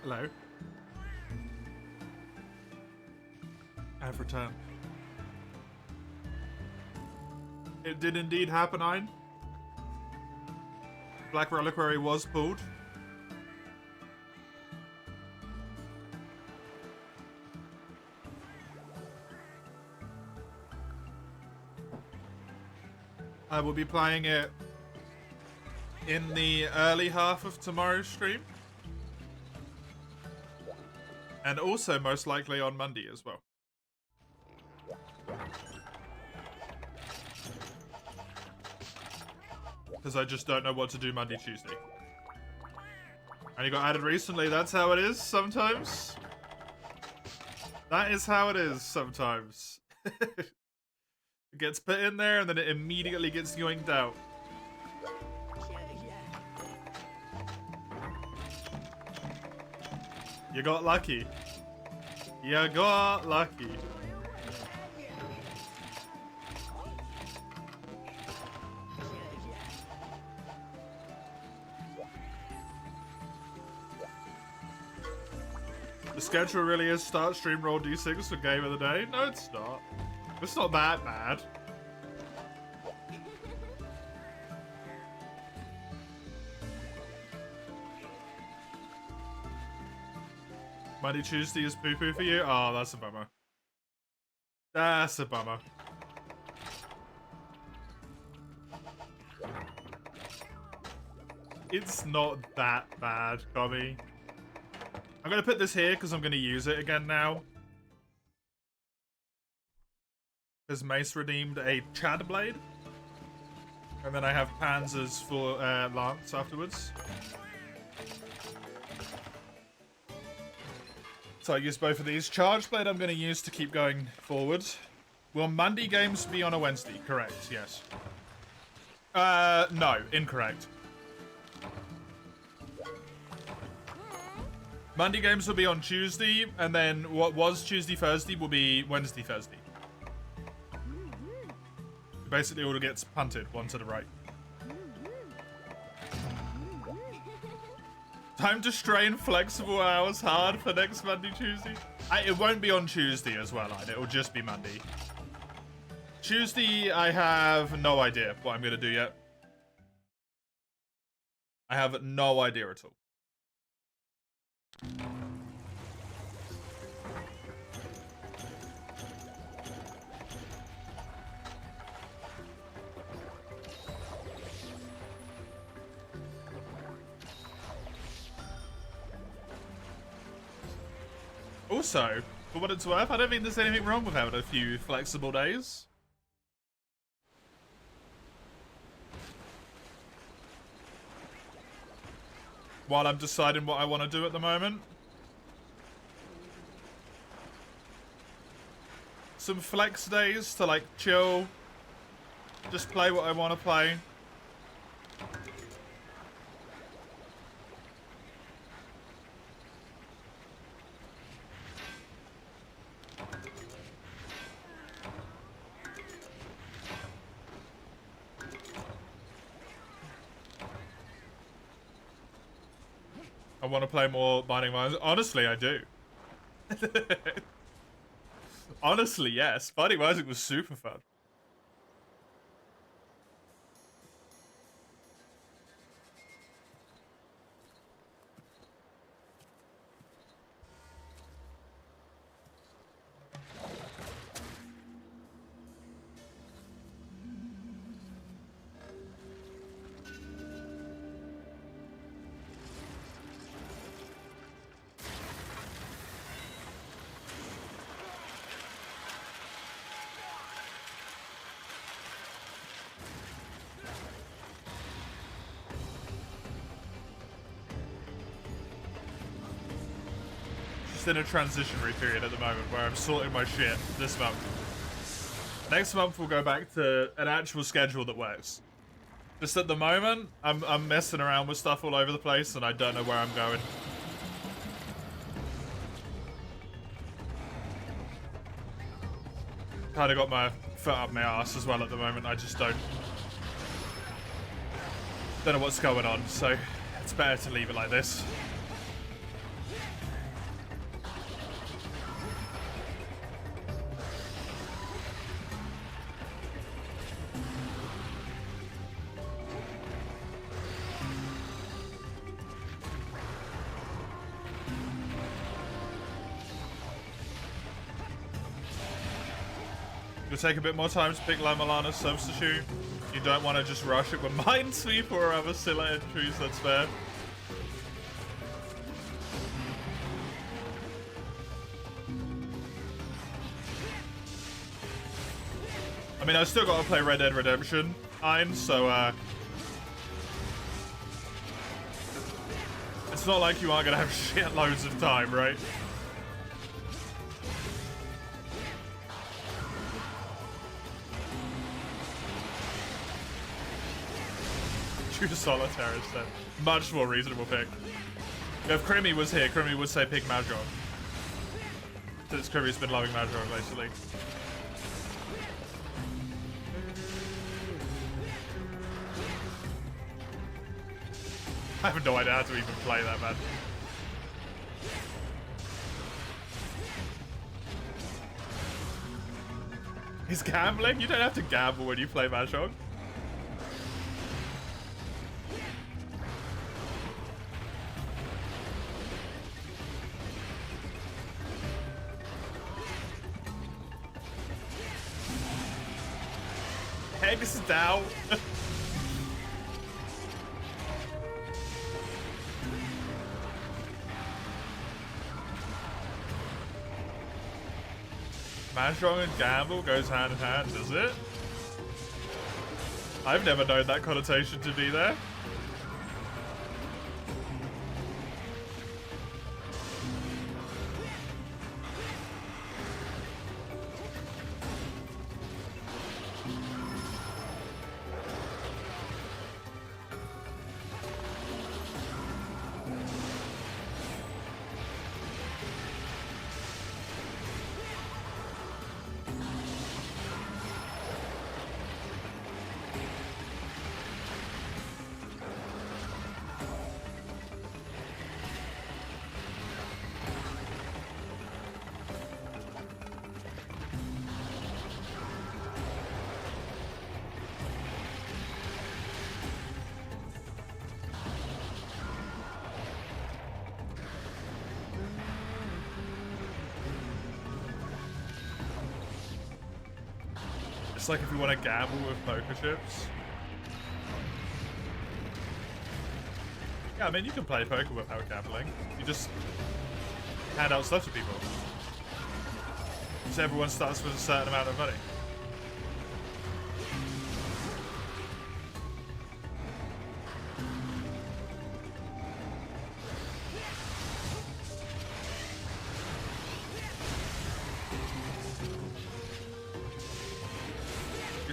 Hello. I've returned. It did indeed happen, Ein. Black Reliquary was pulled. I will be playing it in the early half of tomorrow's stream. And also most likely on Monday as well. Because I just don't know what to do Monday, Tuesday. And it got added recently, that's how it is sometimes. That is how it is sometimes. It gets put in there and then it immediately gets yoinked out. You got lucky. You got lucky. The schedule really is start, stream, roll d6 for game of the day? No, it's not. It's not that bad. Monday, Tuesday is poo-poo for you? Oh, that's a bummer. That's a bummer. It's not that bad, Gobby. I'm gonna put this here because I'm gonna use it again now. Because Mace redeemed a Chad Blade. And then I have Panzers for Lance afterwards. So I use both of these. Charge Blade I'm going to use to keep going forward. Will Monday games be on a Wednesday? Correct, yes. No, incorrect. Monday games will be on Tuesday, and then what was Tuesday, Thursday will be Wednesday, Thursday. Basically all gets punted, one to the right. Time to strain flexible hours hard for next Monday, Tuesday. It won't be on Tuesday as well, it will just be Monday. Tuesday, I have no idea what I'm going to do yet. I have no idea at all. Also, for what it's worth, I don't think there's anything wrong with having a few flexible days. While I'm deciding what I want to do at the moment. Some flex days to like chill. Just play what I want to play. I want to play more Binding Minds. Honestly, I do. Honestly, yes. Binding Minds was super fun. In a transitionary period at the moment where I'm sorting my shit this month. Next month we'll go back to an actual schedule that works. Just at the moment, I'm messing around with stuff all over the place and I don't know where I'm going. Kinda got my foot up my ass as well at the moment. I just don't know what's going on, so it's better to leave it like this. You'll take a bit more time to pick La Milana's substitute. You don't want to just rush it with Minesweeper or other Scylla entries, that's fair. I mean, I still got to play Red Dead Redemption 9, so it's not like you aren't going to have shitloads of time, right? Choose Solitaire instead. Much more reasonable pick. If Crimmy was here, Crimmy would say pick Mahjong. Since Crimmy's been loving Mahjong lately. I have no idea how to even play that, man. He's gambling? You don't have to gamble when you play Mahjong. Eggs down. Mahjong and gamble goes hand in hand, does it? I've never known that connotation to be there. It's like if you want to gamble with poker chips. Yeah, I mean, you can play poker without gambling. You just hand out stuff to people. So everyone starts with a certain amount of money.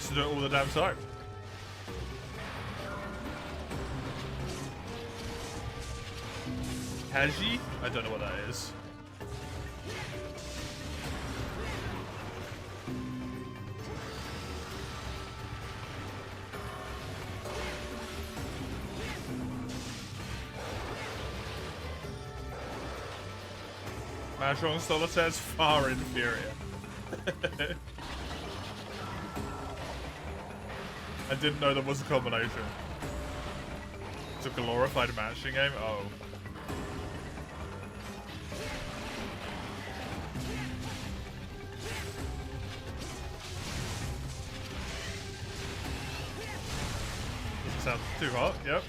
To do it all the damn time. Kaji? I don't know what that is. Mahjong Solitaire is far inferior. I didn't know there was a combination. It's a glorified matching game? Oh. Doesn't sound too hot, yep.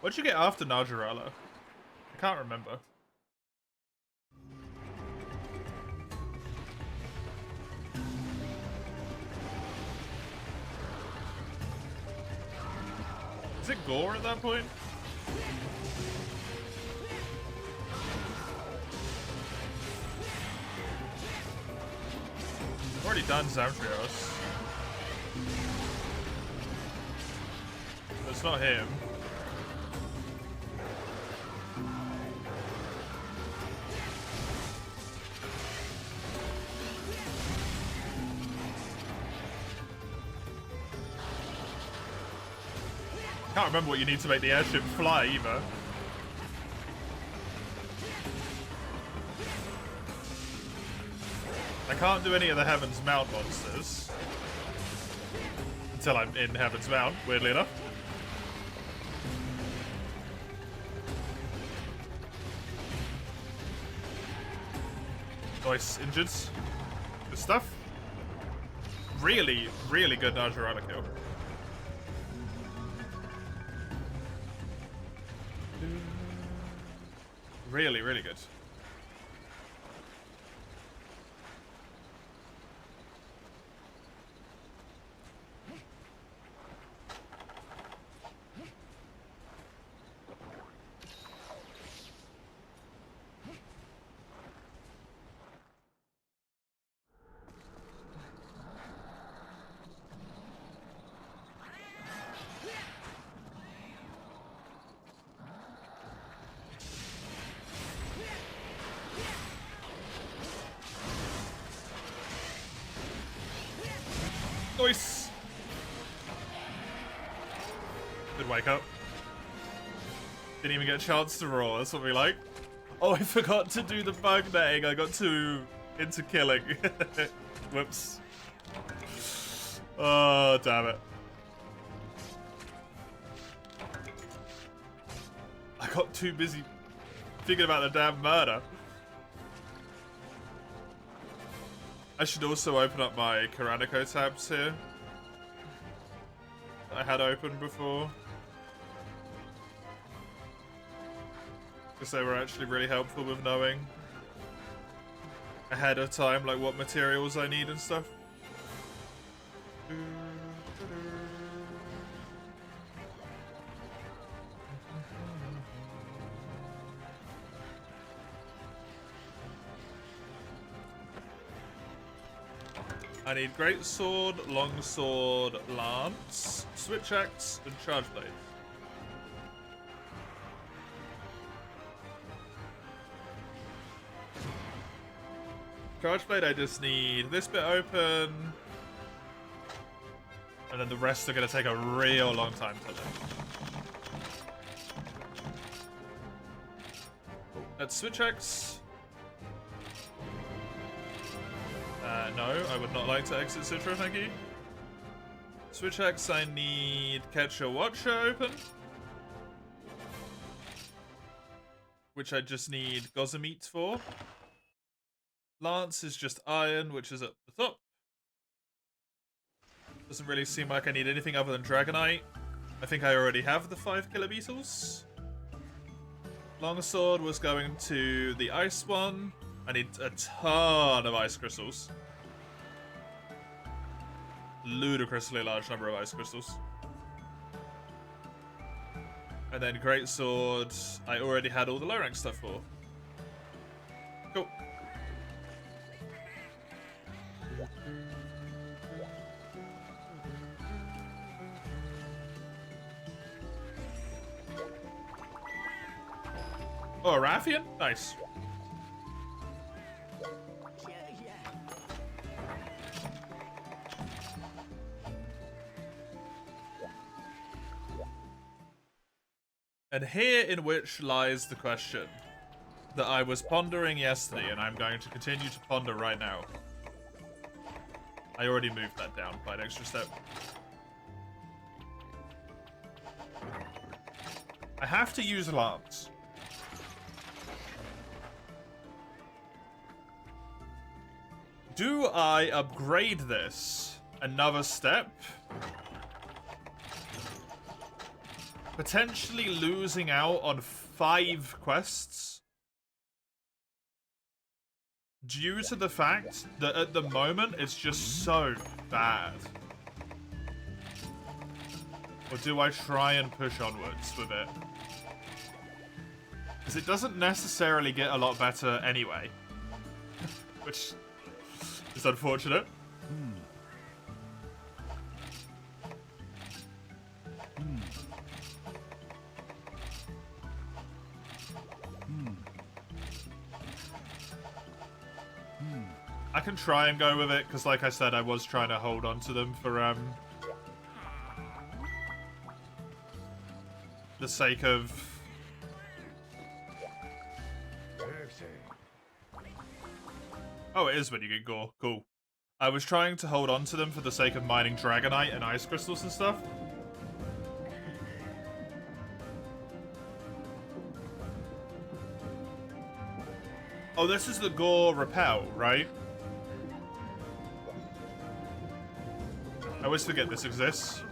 What'd you get after Najarala? I can't remember. Is it Gore at that point? I've already done Zamtrios. It's not him. Can't remember what you need to make the airship fly either. I can't do any of the Heaven's Mount monsters. Until I'm in Heaven's Mount, weirdly enough. Nice, injured. Good stuff. Really, really good Najarana kill. Really, really good. Nice. Good wake up. Didn't even get a chance to roar. That's what we like. Oh, I forgot to do the bug netting. I got too into killing. Whoops. Oh, damn it. I got too busy thinking about the damn murder. I should also open up my Karanico tabs here. I had open before. Because they were actually really helpful with knowing ahead of time, like what materials I need and stuff. I need greatsword, longsword, lance, switch axe, and charge blade. Charge blade, I just need this bit open, and then the rest are going to take a real long time to do. Let's switch axe. No, I would not like to exit Citra, thank you. Switch axe, I need Catcher Watcher open. Which I just need Gossameat for. Lance is just iron, which is at the top. Doesn't really seem like I need anything other than Dragonite. I think I already have the 5 killer beetles. Longsword was going to the ice one. I need a ton of ice crystals. Ludicrously large number of ice crystals. And then greatsword, I already had all the low rank stuff for. Cool. Oh, a Rathian? Nice. And here in which lies the question that I was pondering yesterday, and I'm going to continue to ponder right now. I already moved that down by an extra step. I have to use Lance. Do I upgrade this another step? Potentially losing out on 5 quests due to the fact that at the moment it's just so bad. Or do I try and push onwards with it? Because it doesn't necessarily get a lot better anyway. Which is unfortunate. I can try and go with it, because like I said, I was trying to hold on to them for the sake of... Oh, it is when you get gore. Cool. I was trying to hold on to them for the sake of mining dragonite and ice crystals and stuff. Oh, this is the gore repel, right? I always forget this exists.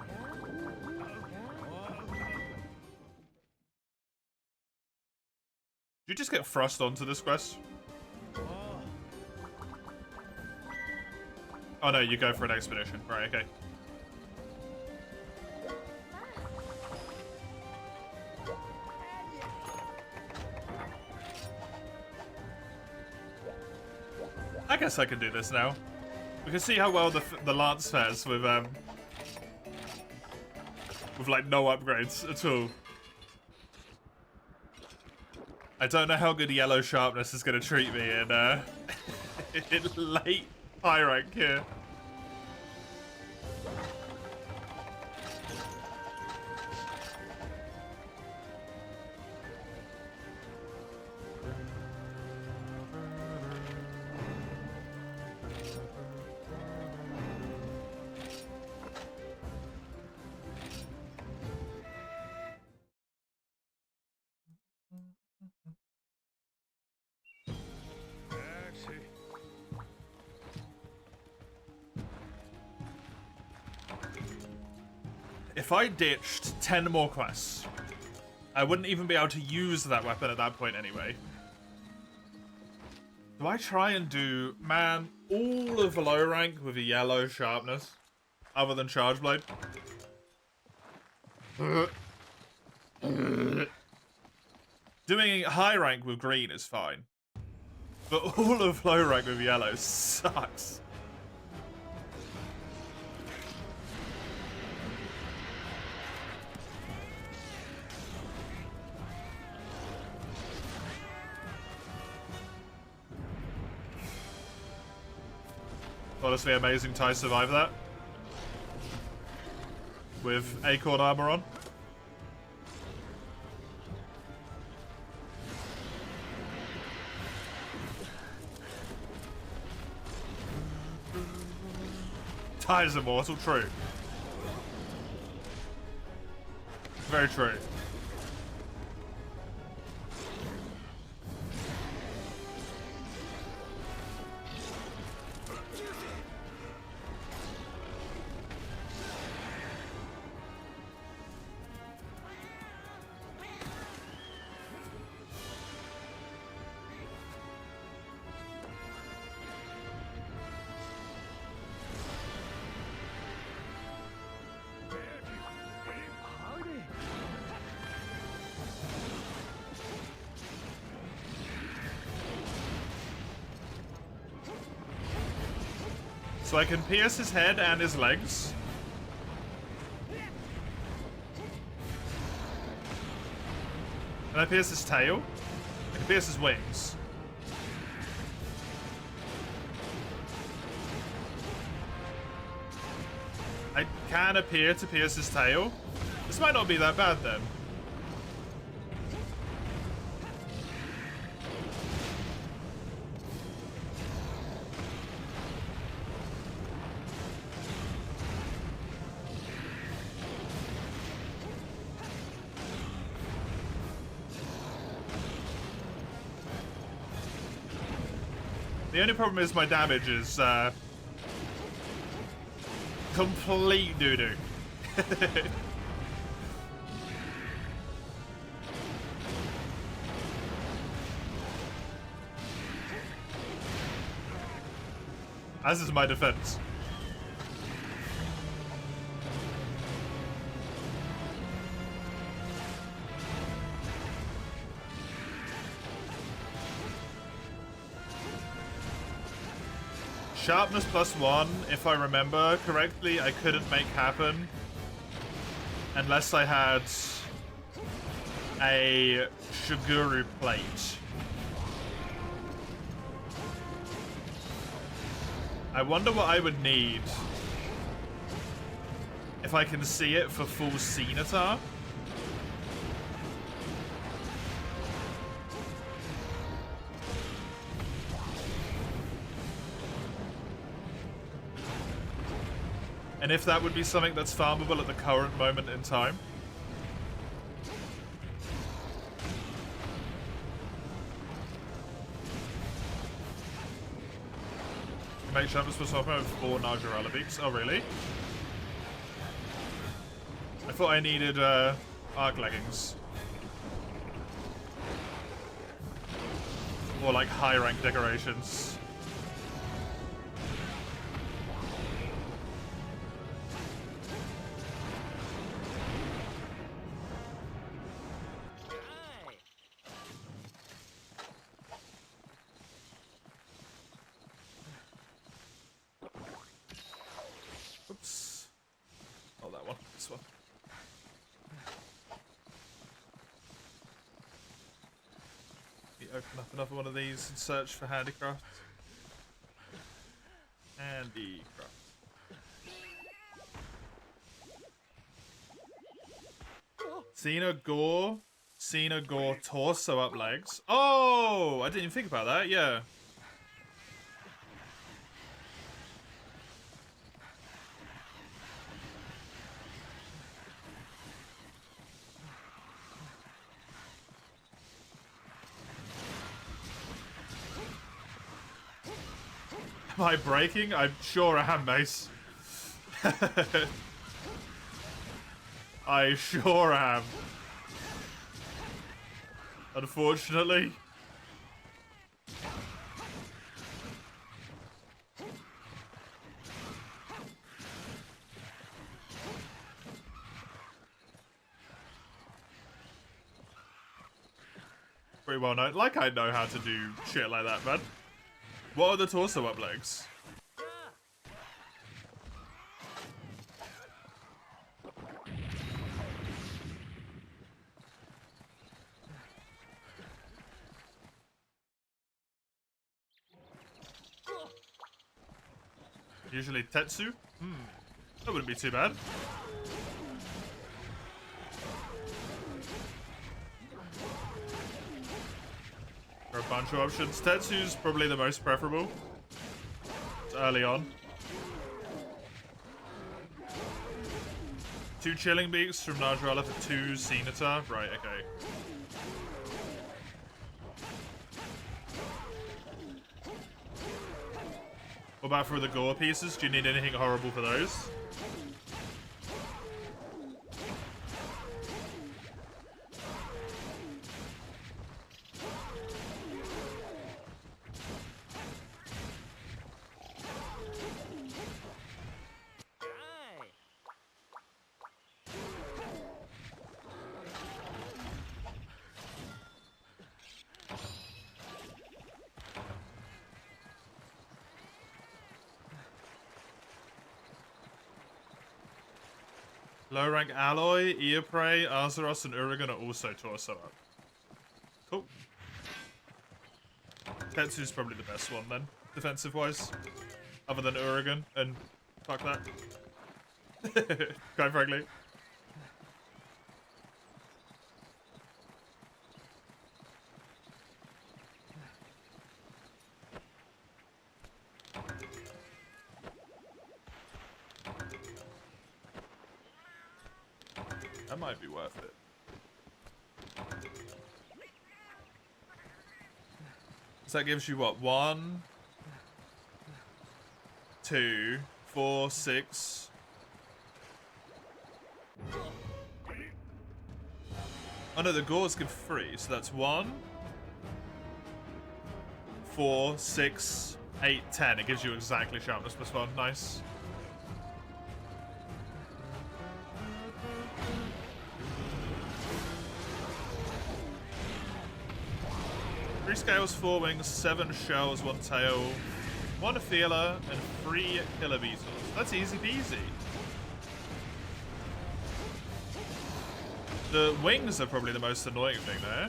Did you just get thrust onto this quest? Oh no, you go for an expedition. Right, okay. I guess I can do this now. We can see how well the lance fares with like no upgrades at all. I don't know how good yellow sharpness is going to treat me in in late high rank here. If I ditched 10 more quests, I wouldn't even be able to use that weapon at that point anyway. Do I try and do, man, all of low rank with a yellow sharpness, other than Charge Blade? Doing high rank with green is fine, but all of low rank with yellow sucks. Honestly, amazing Ty survived that. With acorn armor on. Ty is immortal, true. Very true. So I can pierce his head and his legs. And I pierce his tail. I can pierce his wings. I can appear to pierce his tail. This might not be that bad then. The only problem is my damage is complete doo-doo. As is my defense. Sharpness +1, if I remember correctly, I couldn't make happen unless I had a Shiguru plate. I wonder what I would need if I can see it for full Cenotaph. And if that would be something that's farmable at the current moment in time. Make sure I'm supposed to have 4 Najarala beaks. Oh, really? I thought I needed arc leggings. Or like high rank decorations. Oops. Not that one. This one. Open up another one of these and search for handicraft. Handicraft. Cena Gore torso up legs. Oh, I didn't even think about that. Yeah. Am I breaking? I'm sure I am, Mace. I sure am. Unfortunately. Pretty well known. Like I know how to do shit like that, man. What are the torso up legs? Usually Tetsu? That wouldn't be too bad. There are a bunch of options. Tetsu's probably the most preferable. It's early on. 2 chilling beaks from Najarala for 2 Zenithar. Right, okay. What about for the gore pieces? Do you need anything horrible for those? Low rank Alloy, Earprey, Arzuros, and Urigan are also torso up. Cool. Tetsu's probably the best one then, defensive wise. Other than Urigan, and fuck that. Quite frankly. That might be worth it. So that gives you what? 1, 2, 4, 6. Oh no, the gores give 3, so that's 1, 4, 6, 8, 10. It gives you exactly sharpness plus 1. Nice. Three scales, 4 wings, 7 shells, 1 tail, 1 feeler, and 3 killer beetles. That's easy peasy. The wings are probably the most annoying thing there.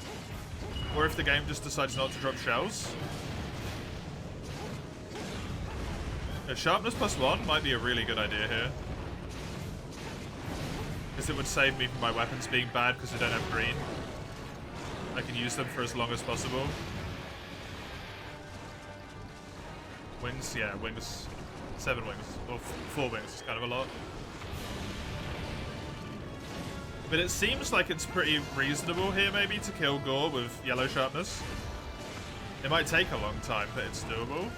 Or if the game just decides not to drop shells. A sharpness plus 1 might be a really good idea here. Because it would save me from my weapons being bad because I don't have green. I can use them for as long as possible. Wings, yeah, wings. 7 wings, or 4 wings is kind of a lot. But it seems like it's pretty reasonable here, maybe, to kill Gore with yellow sharpness. It might take a long time, but it's doable.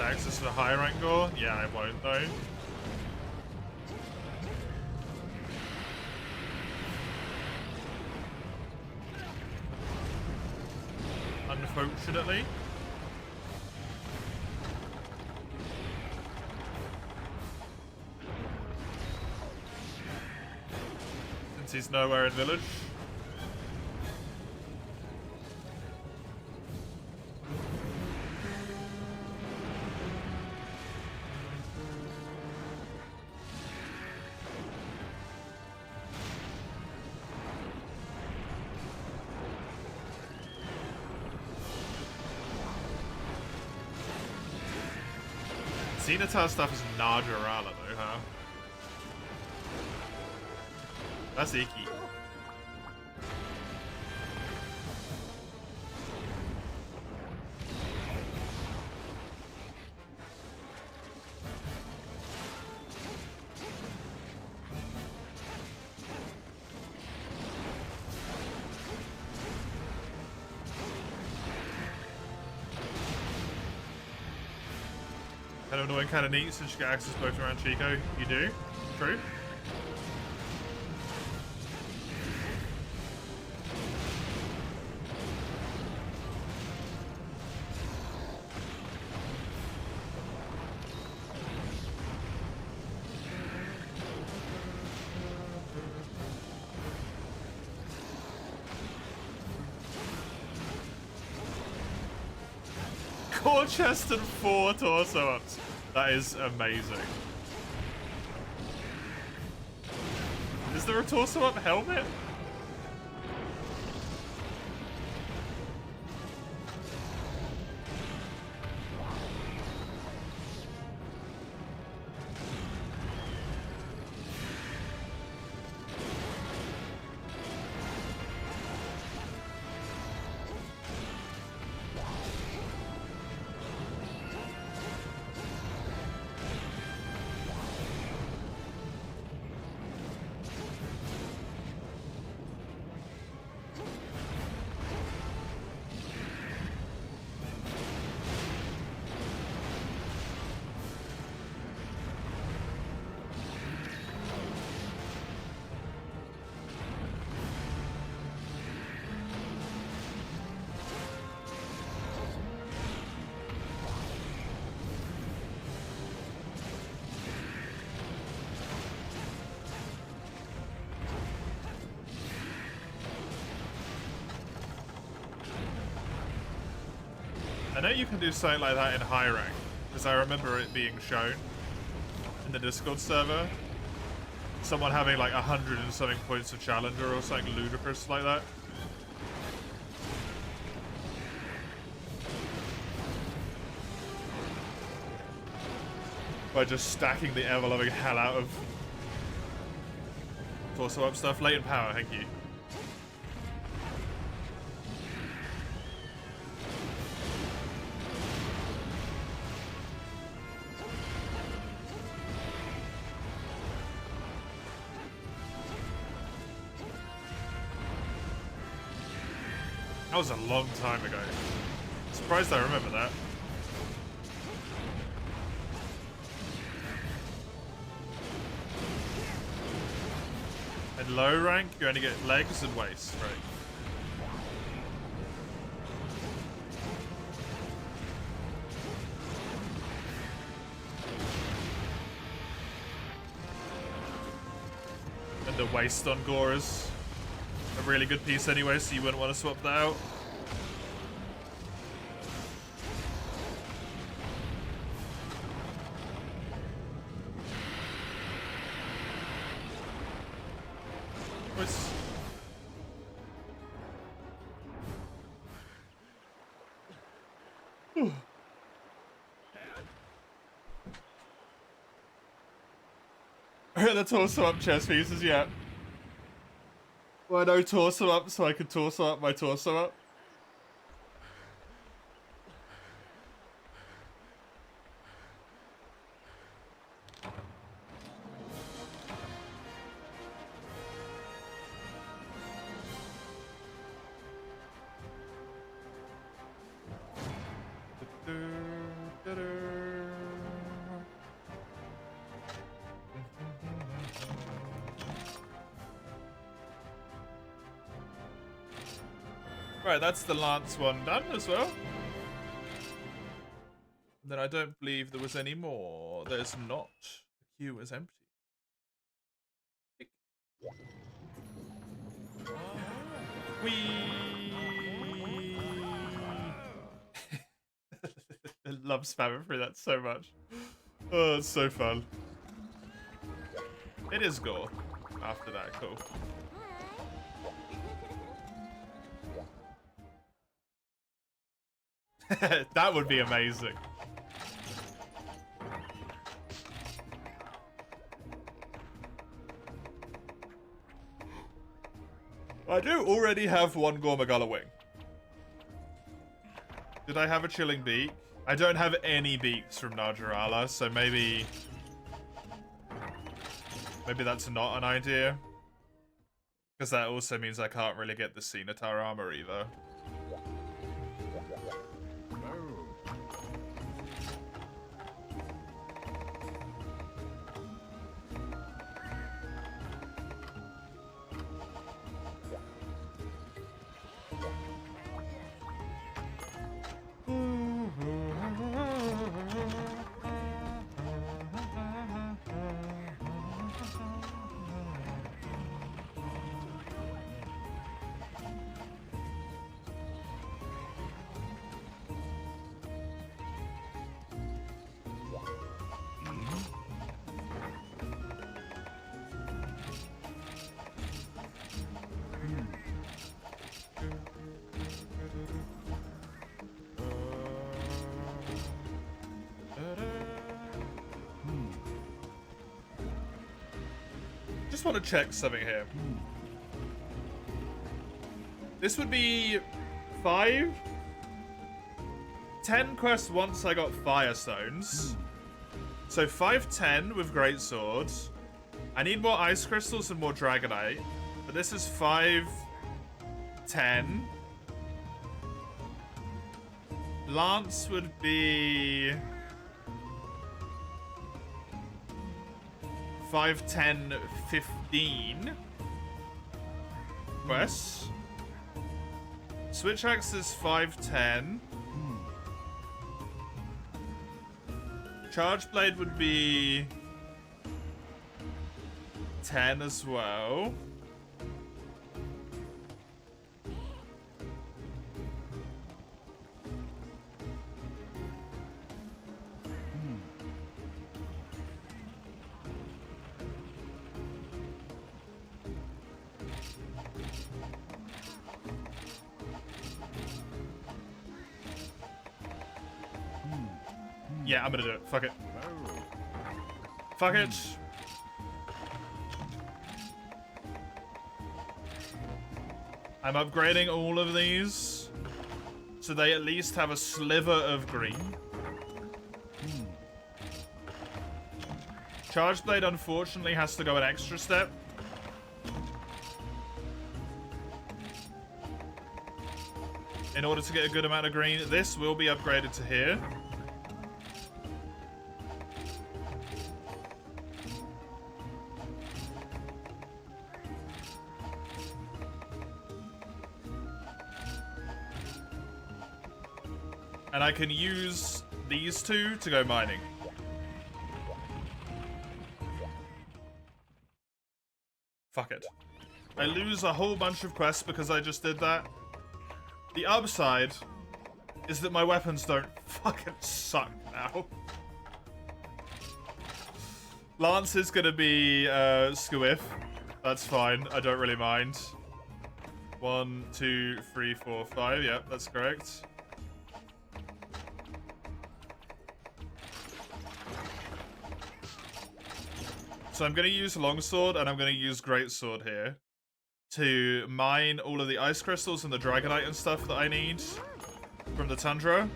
Access to the high rank Gore? Yeah, I won't though. Unfortunately. Since he's nowhere in village. Zenithar stuff is Najarala though, huh? That's icky. Kind of annoying, kind of neat since you get access both around Chico. You do? True? Core chest and 4 torso ups. That is amazing. Is there a torso up helmet? I know you can do something like that in high rank, because I remember it being shown in the Discord server. Someone having like 100 and something points of challenger or something ludicrous like that. By just stacking the ever-loving hell out of torso up stuff. Latent power, thank you. That was a long time ago. Surprised I remember that. In low rank, you only get legs and waist, right? And the waist on Gore is a really good piece anyway, so you wouldn't want to swap that out. Where are the torso up chest pieces yet? Well, no torso up, so I can torso up my torso up. Right, that's the Lance one done as well. Then I don't believe there was any more. There's not. The queue is empty. Whee! I love spamming through that so much. Oh, it's so fun. It is gore. After that, cool. That would be amazing. I do already have one Gormagala wing. Did I have a chilling beak? I don't have any beaks from Najarala, so maybe that's not an idea. Because that also means I can't really get the Cenatar armor either. Just want to check something here. This would be 10 quests once I got Firestones. So 510 with Great Swords. I need more Ice Crystals and more Dragonite. But this is 510. Lance would be 5, 10, 15 quests. Switch Axe is 5, 10. Charge Blade would be 10 as well. Yeah, I'm gonna do it. Fuck it. Fuck it. I'm upgrading all of these so they at least have a sliver of green. Charge Blade unfortunately has to go an extra step. In order to get a good amount of green. This will be upgraded to here. And I can use these two to go mining. Fuck it. I lose a whole bunch of quests because I just did that. The upside is that my weapons don't fucking suck now. Lance is gonna be Squiff. That's fine. I don't really mind. 1, 2, 3, 4, 5. Yep, that's correct. So I'm going to use longsword and I'm going to use greatsword here to mine all of the ice crystals and the dragonite and stuff that I need from the tundra.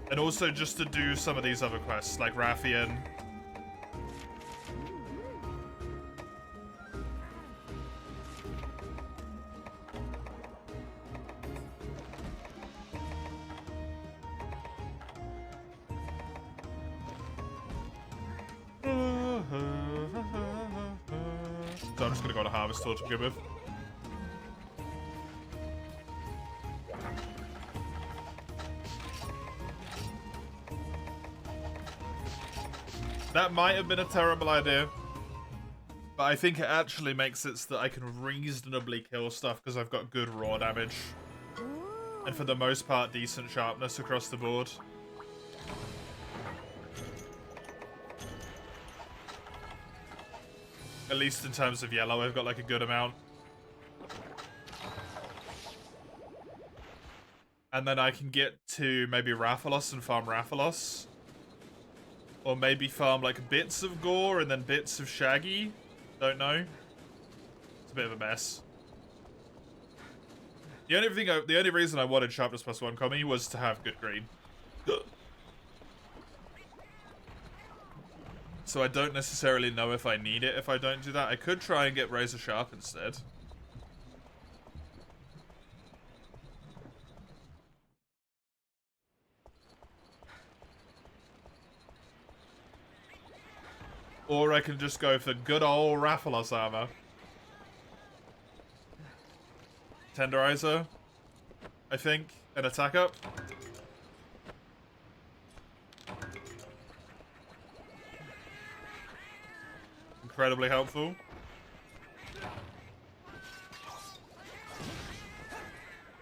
And also just to do some of these other quests, like Rathian. So I'm just gonna go to Harvest Tour to begin with. That might have been a terrible idea, but I think it actually makes it so that I can reasonably kill stuff because I've got good raw damage. And for the most part, decent sharpness across the board. At least in terms of yellow, I've got like a good amount. And then I can get to maybe Rathalos and farm Rathalos. Or maybe farm like bits of Gore and then bits of Shaggy. Don't know. It's a bit of a mess. The only reason I wanted Sharpness +1 Commie was to have good green. So I don't necessarily know if I need it if I don't do that. I could try and get Razor Sharp instead. Or I can just go for good old Rathalos armor. Tenderizer, I think, and attack up. Incredibly helpful.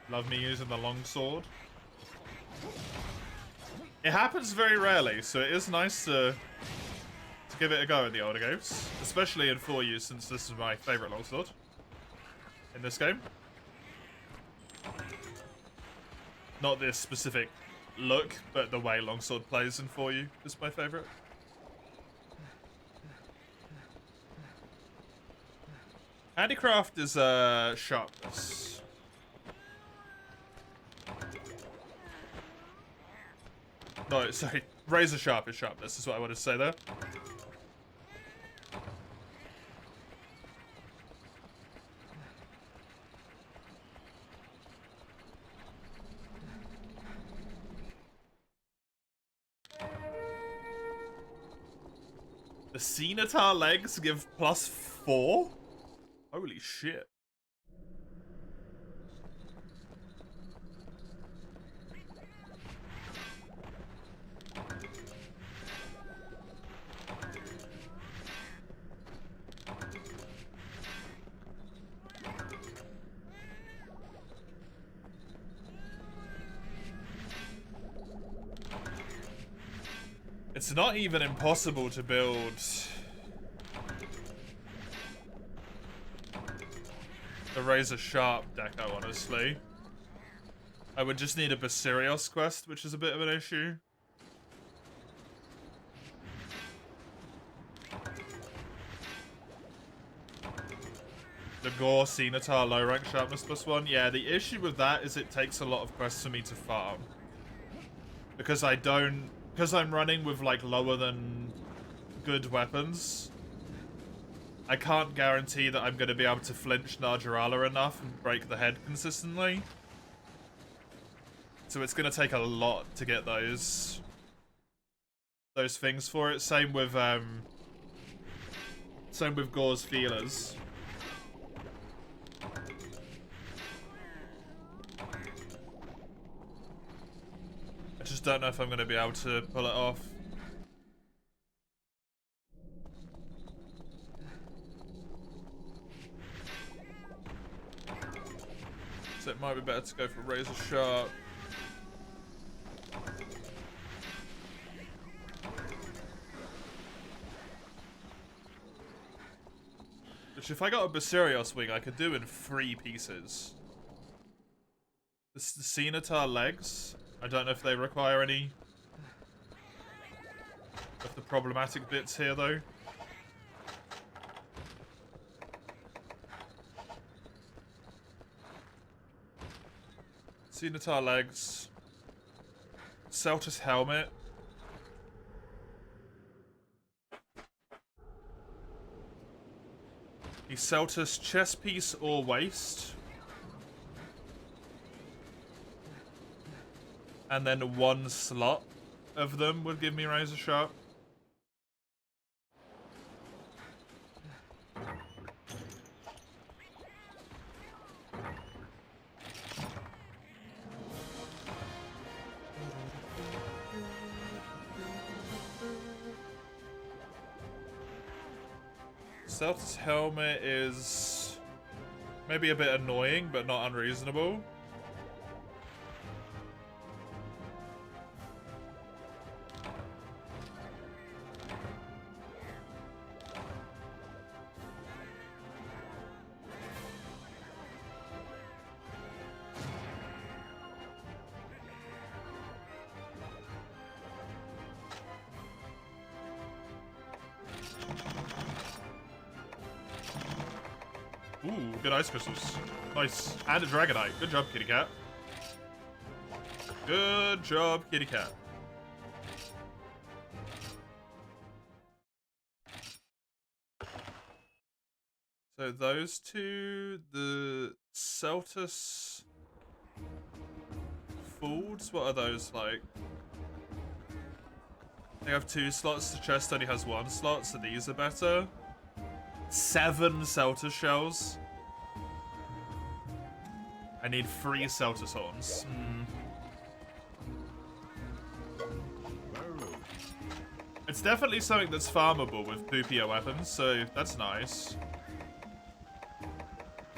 Love me using the longsword. It happens very rarely, so it is nice to give it a go in the older games. Especially in 4U, since this is my favourite longsword in this game. Not this specific look, but the way longsword plays in 4U is my favourite. Handicraft is sharpness. No, sorry. Razor Sharp is sharpness, is what I wanted to say there. The Scimitar legs give +4? Holy shit. It's not even impossible to build the Razor Sharp deco, honestly. I would just need a Basirios quest, which is a bit of an issue. The Gore Scimitar low rank sharpness +1. Yeah, the issue with that is it takes a lot of quests for me to farm. Because I'm running with like lower than good weapons, I can't guarantee that I'm going to be able to flinch Narjarala enough and break the head consistently. So it's going to take a lot to get those things for it. Same with Gore's feelers. I just don't know if I'm going to be able to pull it off. So it might be better to go for Razor Sharp. Which if I got a Basirios wing, I could do in 3 pieces. The Scimitar legs, I don't know if they require any problematic bits here, though. Scimitar legs. Celtus helmet. The Celtus chest piece or waist. And then one slot of them would give me razor sharp. Celtus helmet is maybe a bit annoying, but not unreasonable. Ooh, good ice crystals. Nice. And a dragonite. Good job, kitty cat. Good job, kitty cat. So those two, the Celtus Folds, what are those like? They have 2 slots, the chest only has 1 slot, so these are better. 7 Celtus shells. I need 3 Celtus horns. It's definitely something that's farmable with poopier weapons, so that's nice.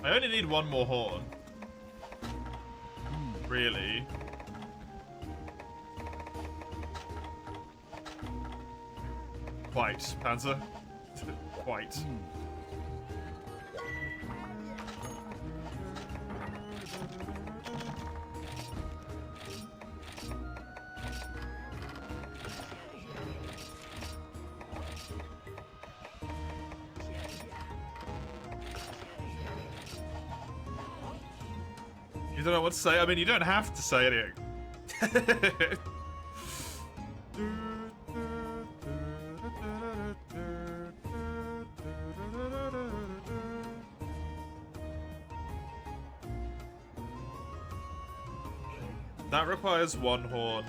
I only need 1 more horn. Really? Quite, Panzer. Quite. You don't know what to say? I mean, you don't have to say anything. That requires 1 horn.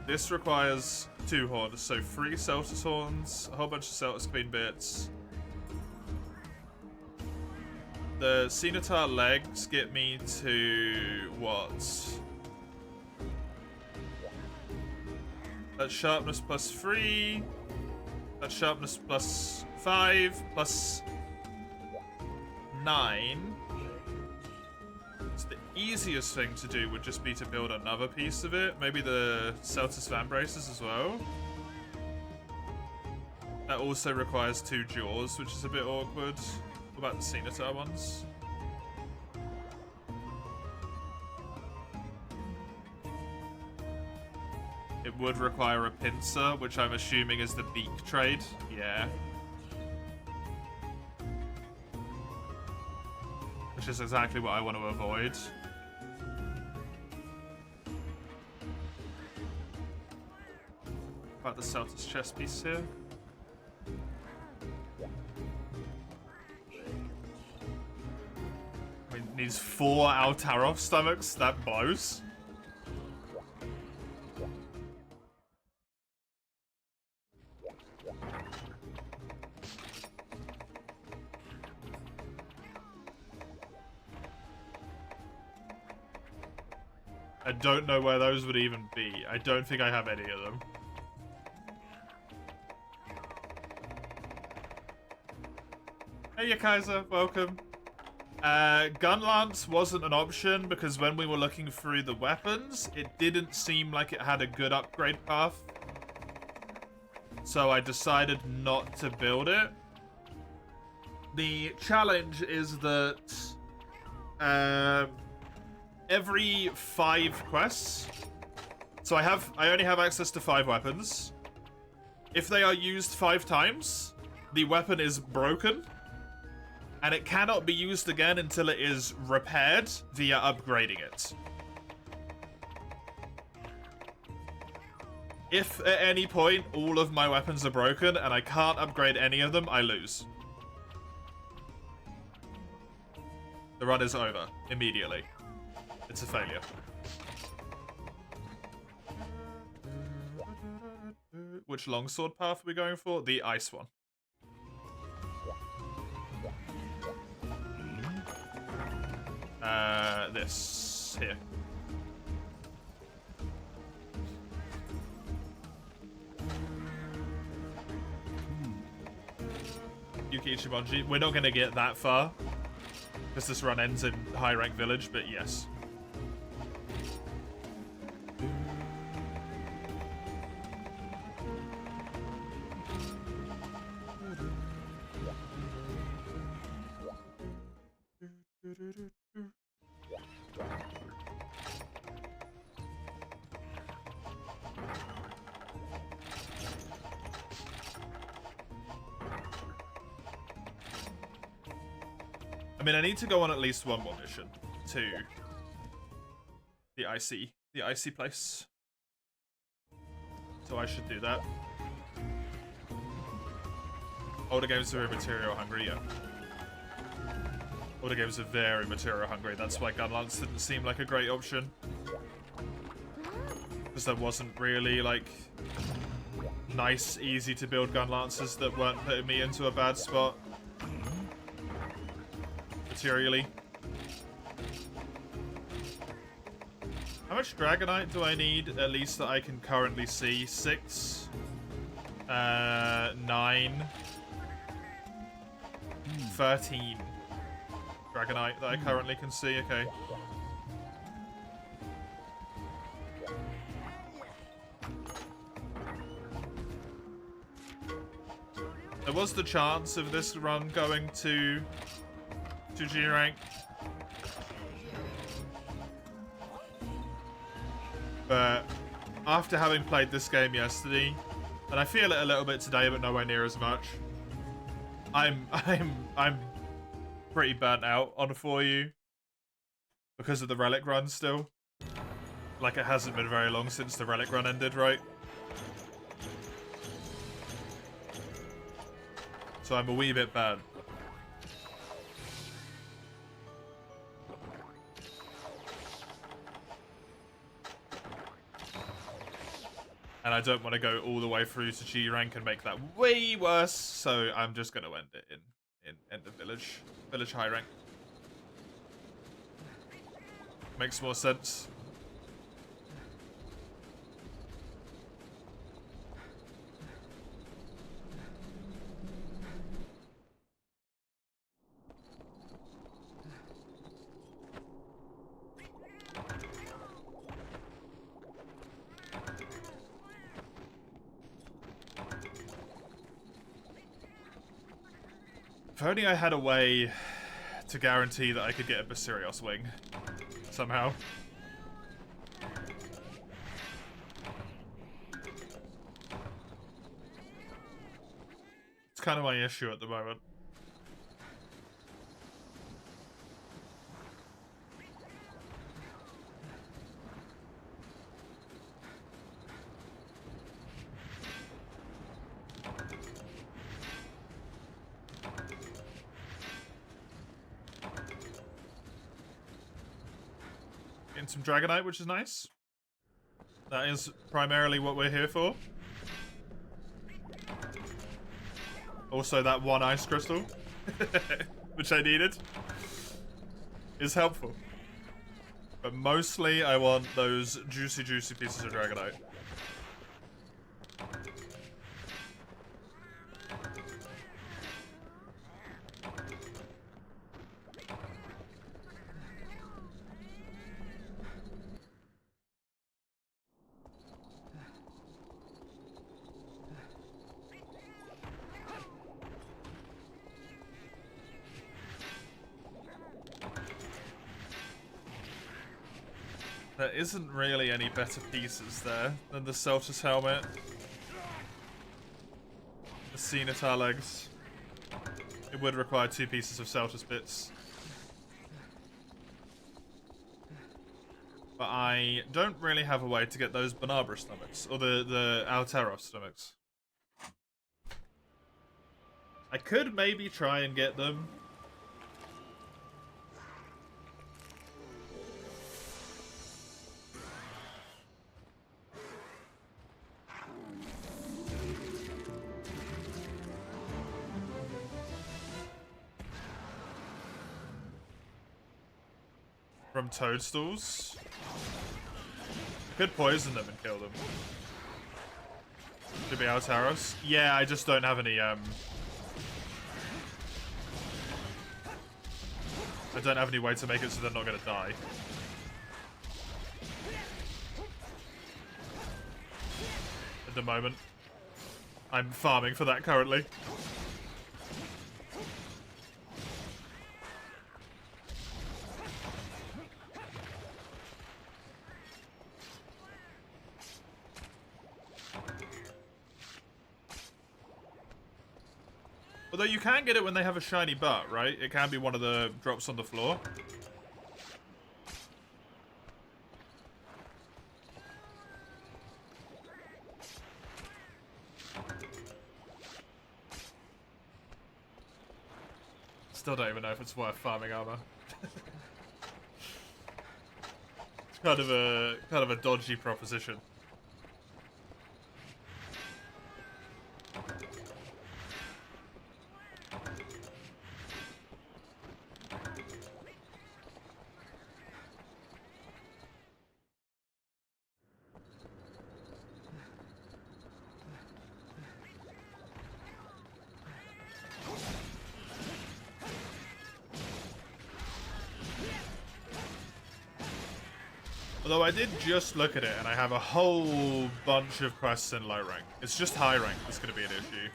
This requires 2 horns, so 3 Celtus horns, a whole bunch of Celtus Queen bits. The Scimitar legs get me to what? That's sharpness plus 3. That's sharpness plus 5 plus 9. So the easiest thing to do would just be to build another piece of it. Maybe the Celtus Van Braces as well. That also requires 2 jaws, which is a bit awkward. What about the Scimitar ones? It would require a pincer, which I'm assuming is the beak trade. Yeah. Which is exactly what I want to avoid. About the Celtus chest piece here. I mean, it needs 4 Altarov stomachs. That blows. I don't know where those would even be. I don't think I have any of them. Hey, Kaiser, welcome. Gun lance wasn't an option because when we were looking through the weapons, it didn't seem like it had a good upgrade path. So I decided not to build it. The challenge is that every 5 quests. So I only have access to 5 weapons. If they are used 5 times, the weapon is broken, and it cannot be used again until it is repaired via upgrading it. If at any point all of my weapons are broken and I can't upgrade any of them, I lose. The run is over immediately. It's a failure. Which longsword path are we going for? The ice one. This here. Yuki Ichimonji. We're not going to get that far because this run ends in high rank village, but yes. I mean, I need to go on at least one more mission to the icy place. So I should do that. Older games are very material hungry, yeah. Older games are very material hungry. That's why Gunlance didn't seem like a great option. Because there wasn't really, like, nice, easy to build Gunlances that weren't putting me into a bad spot. Materially. How much Dragonite do I need, at least that I can currently see? 6? 9? 13 Dragonite that I currently can see, okay. There was the chance of this run going to G rank, but after having played this game yesterday, and I feel it a little bit today, but nowhere near as much, I'm pretty burnt out on 4U because of the relic run still. Like, it hasn't been very long since the relic run ended, right? So I'm a wee bit bad. And I don't want to go all the way through to G rank and make that way worse, so I'm just going to end it in end of village high rank. Makes more sense. If only I had a way to guarantee that I could get a Basirios wing somehow. It's kind of my issue at the moment. Some Dragonite, which is nice. That is primarily what we're here for. Also, that one ice crystal, which I needed, is helpful. But mostly, I want those juicy pieces of Dragonite. There isn't really any better pieces there than the Celtus helmet. Scimitar legs. It would require 2 pieces of Celtus bits. But I don't really have a way to get those Barbara stomachs, or the Alteroth stomachs. I could maybe try and get them. From toadstools. Could poison them and kill them. Could be Alteroth. Yeah, I just don't have any, I don't have any way to make it so they're not gonna die. At the moment. I'm farming for that currently. Although you can get it when they have a shiny butt, right? It can be one of the drops on the floor. Still don't even know if it's worth farming armor. It's kind of a dodgy proposition. Although I did just look at it, and I have a whole bunch of quests in low rank. It's just high rank that's going to be an issue.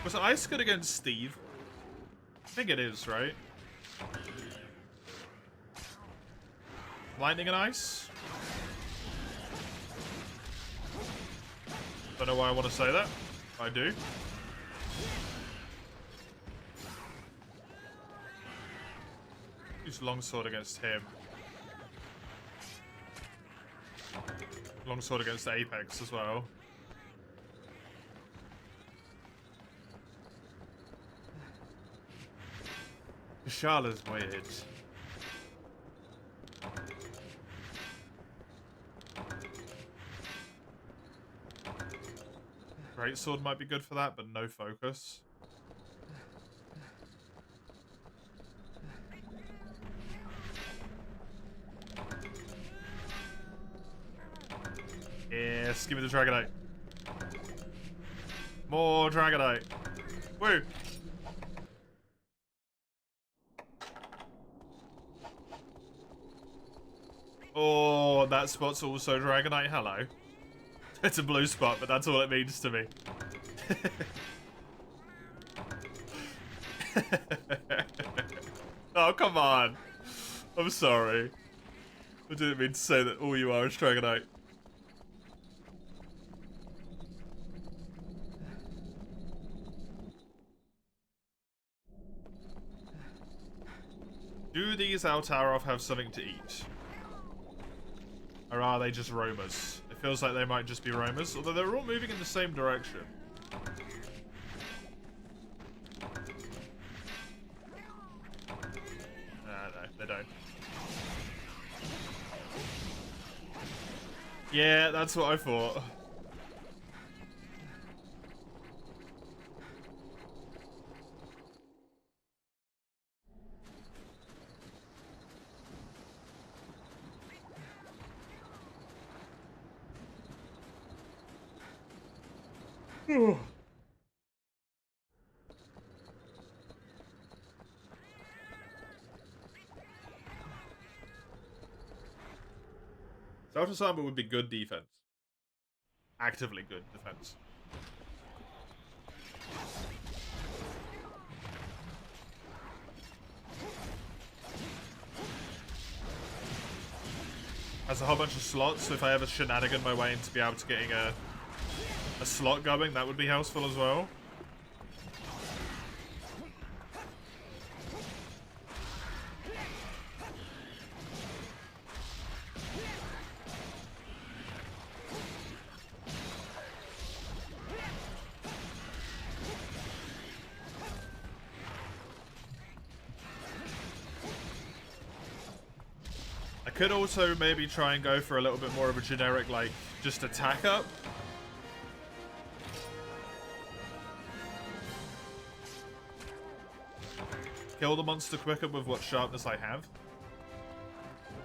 Was Ice good against Steve? I think it is, right? Lightning and Ice? Don't know why I want to say that. I do. Use longsword against him. Longsword against Apex as well. Kashala's weird. Greatsword might be good for that, but no focus. Yes, give me the Dragonite. More Dragonite. Woo! Oh, that spot's also Dragonite. Hello. It's a blue spot, but that's all it means to me. Oh, come on. I'm sorry. I didn't mean to say that all you are is Dragonite. Do these Alteroth have something to eat? Or are they just roamers? It feels like they might just be roamers, although they're all moving in the same direction. No, they don't. Yeah, that's what I thought. Celtus armor would be good defense. Actively good defense. has a whole bunch of slots, so if I ever shenanigan my way into be able to getting a slot going, that would be useful as well. I could also maybe try and go for a little bit more of a generic, like, just attack up. Kill the monster quicker with what sharpness I have.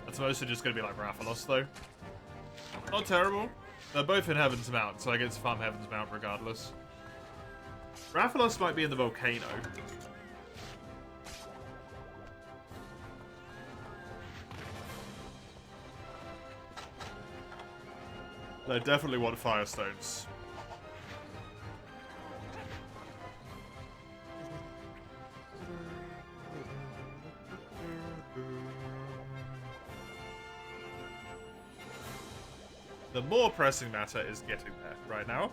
That's mostly just going to be like Rathalos, though. Not terrible. They're both in Heaven's Mount, so I get to farm Heaven's Mount regardless. Rathalos might be in the volcano. They definitely want Firestones. The more pressing matter is getting there right now.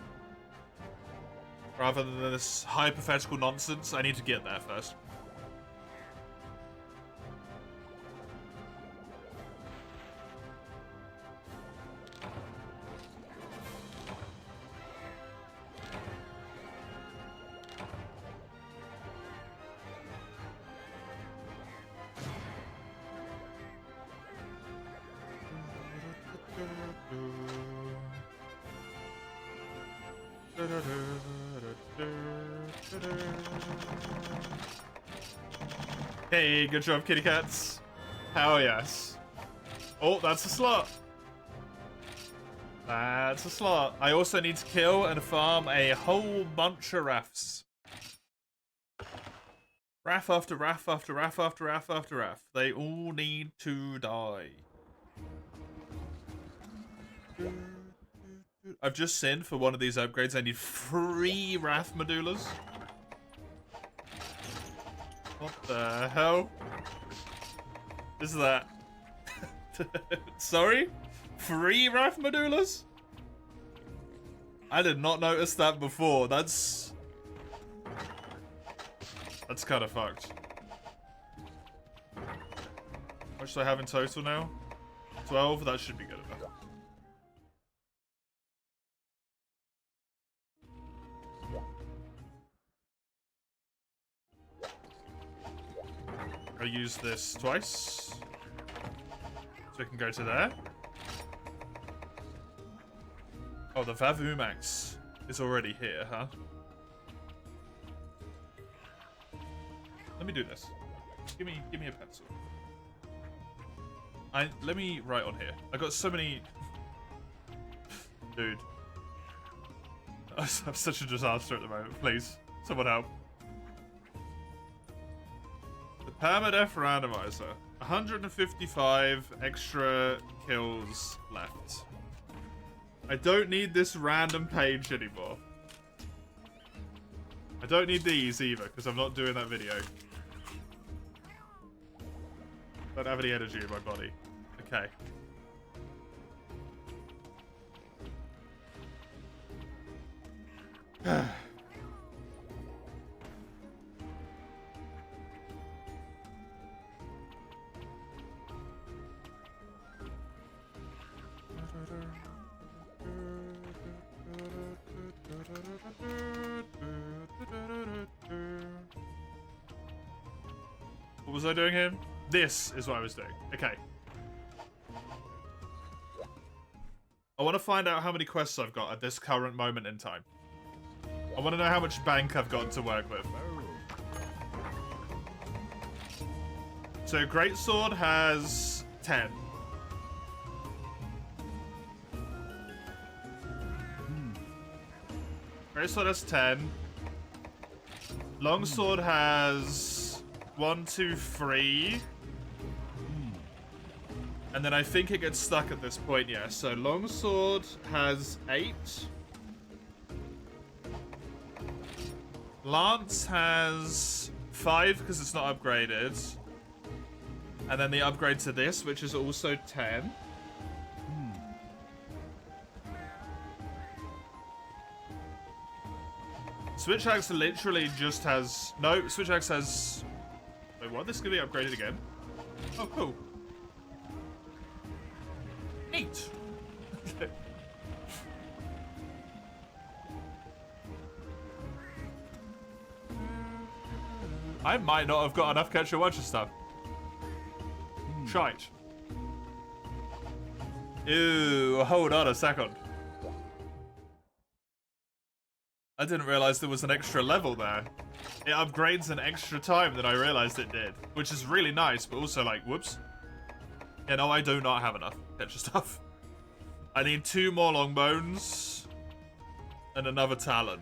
Rather than this hypothetical nonsense, I need to get there first. Hey, good job, kitty cats. Hell yes. Oh, that's a slot. That's a slot. I also need to kill and farm a whole bunch of Raphs. Raph after Raph after Raph after Raph after Raph. They all need to die. I've just seen for one of these upgrades I need 3 Raph Medullas. What the hell is that? Sorry? 3 Raph Medullas? I did not notice that before. That's kind of fucked. How much do I have in total now? 12? That should be good enough. I'll use this twice. So we can go to there. Oh, the Vavumax is already here, huh? Let me do this. Give me a pencil. Let me write on here. I got so many. Dude, I'm such a disaster at the moment. Please, someone help. The permadeath randomizer. 155 extra kills left. I don't need this random page anymore. I don't need these either, because I'm not doing that video. Don't have any energy in my body. Okay. What was I doing here? This is what I was doing. Okay. I want to find out how many quests I've got at this current moment in time. I want to know how much bank I've got to work with. So Greatsword has 10. Greatsword has 10. Longsword has 1, 2, 3. And then I think it gets stuck at this point, yeah. So Longsword has 8. Lance has 5 because it's not upgraded. And then the upgrade to this, which is also 10. Switch Axe literally just has... No, Switch Axe has... Wait, what? This is going to be upgraded again? Oh, cool. Neat. I might not have got enough Catch a Watcher stuff. Shite. Ew, hold on a second. I didn't realize there was an extra level there. It upgrades an extra time than I realized it did, which is really nice, but also like, whoops. Yeah, no, I do not have enough Catcher stuff. I need 2 more Longbones and another Talon.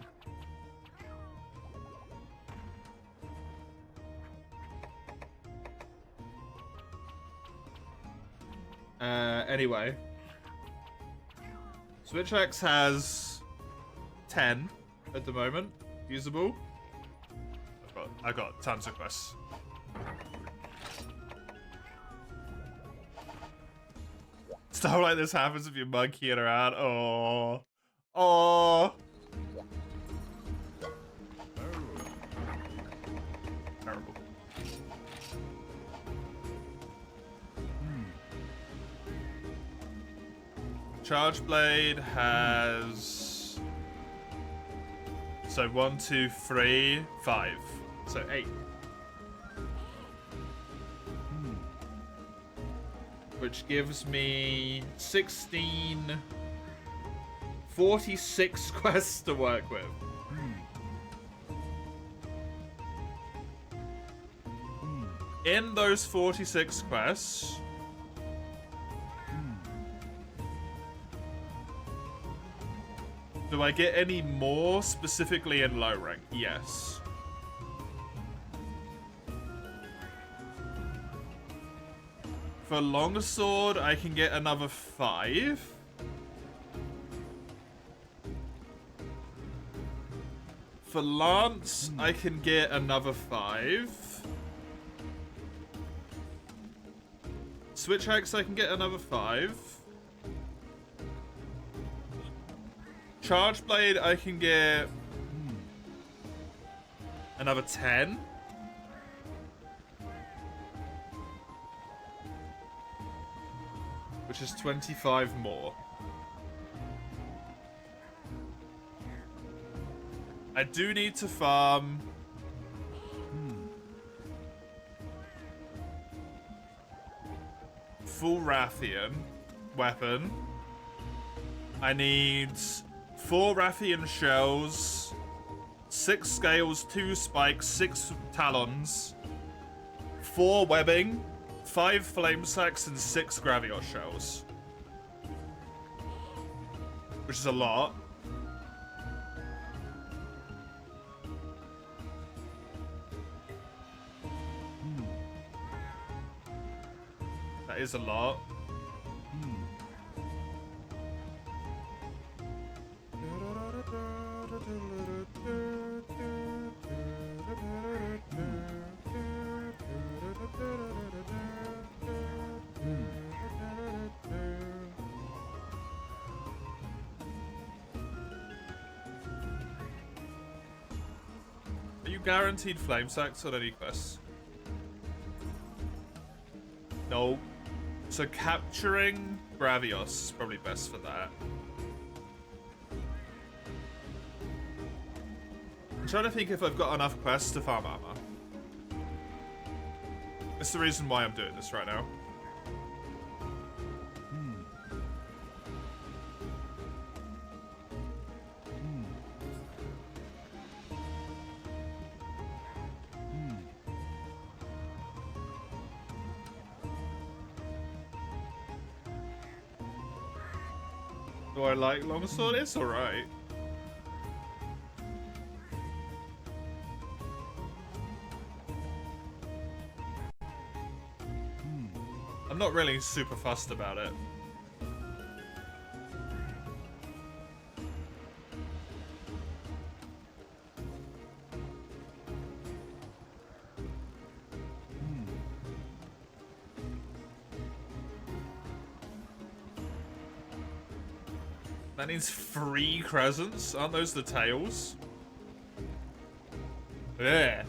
Anyway. Switch Axe has 10 at the moment. Usable. I got tons of quests. Stuff like this happens if you're monkeying around. Oh. Oh. Terrible. Charge Blade has... So 1, 2, 3, 5. So 8. Which gives me 16... 46 quests to work with. In those 46 quests... Do I get any more specifically in low rank? Yes. For longsword, I can get another 5. For lance, I can get another 5. Switch axe, I can get another 5. Charge Blade, I can get another 10. Which is 25 more. I do need to farm... Full Rathian weapon. I need 4 Rathian shells, 6 scales, 2 spikes, 6 talons, 4 webbing, 5 flame sacks, and 6 Gravios shells. Which is a lot. That is a lot. Are you guaranteed flame sacks on any quests? No. So capturing Gravios is probably best for that. I'm trying to think if I've got enough quests to farm armor. That's the reason why I'm doing this right now. Do I like longsword? It's alright. I'm not really super fussed about it. That needs 3 crescents. Aren't those the tails? Yeah.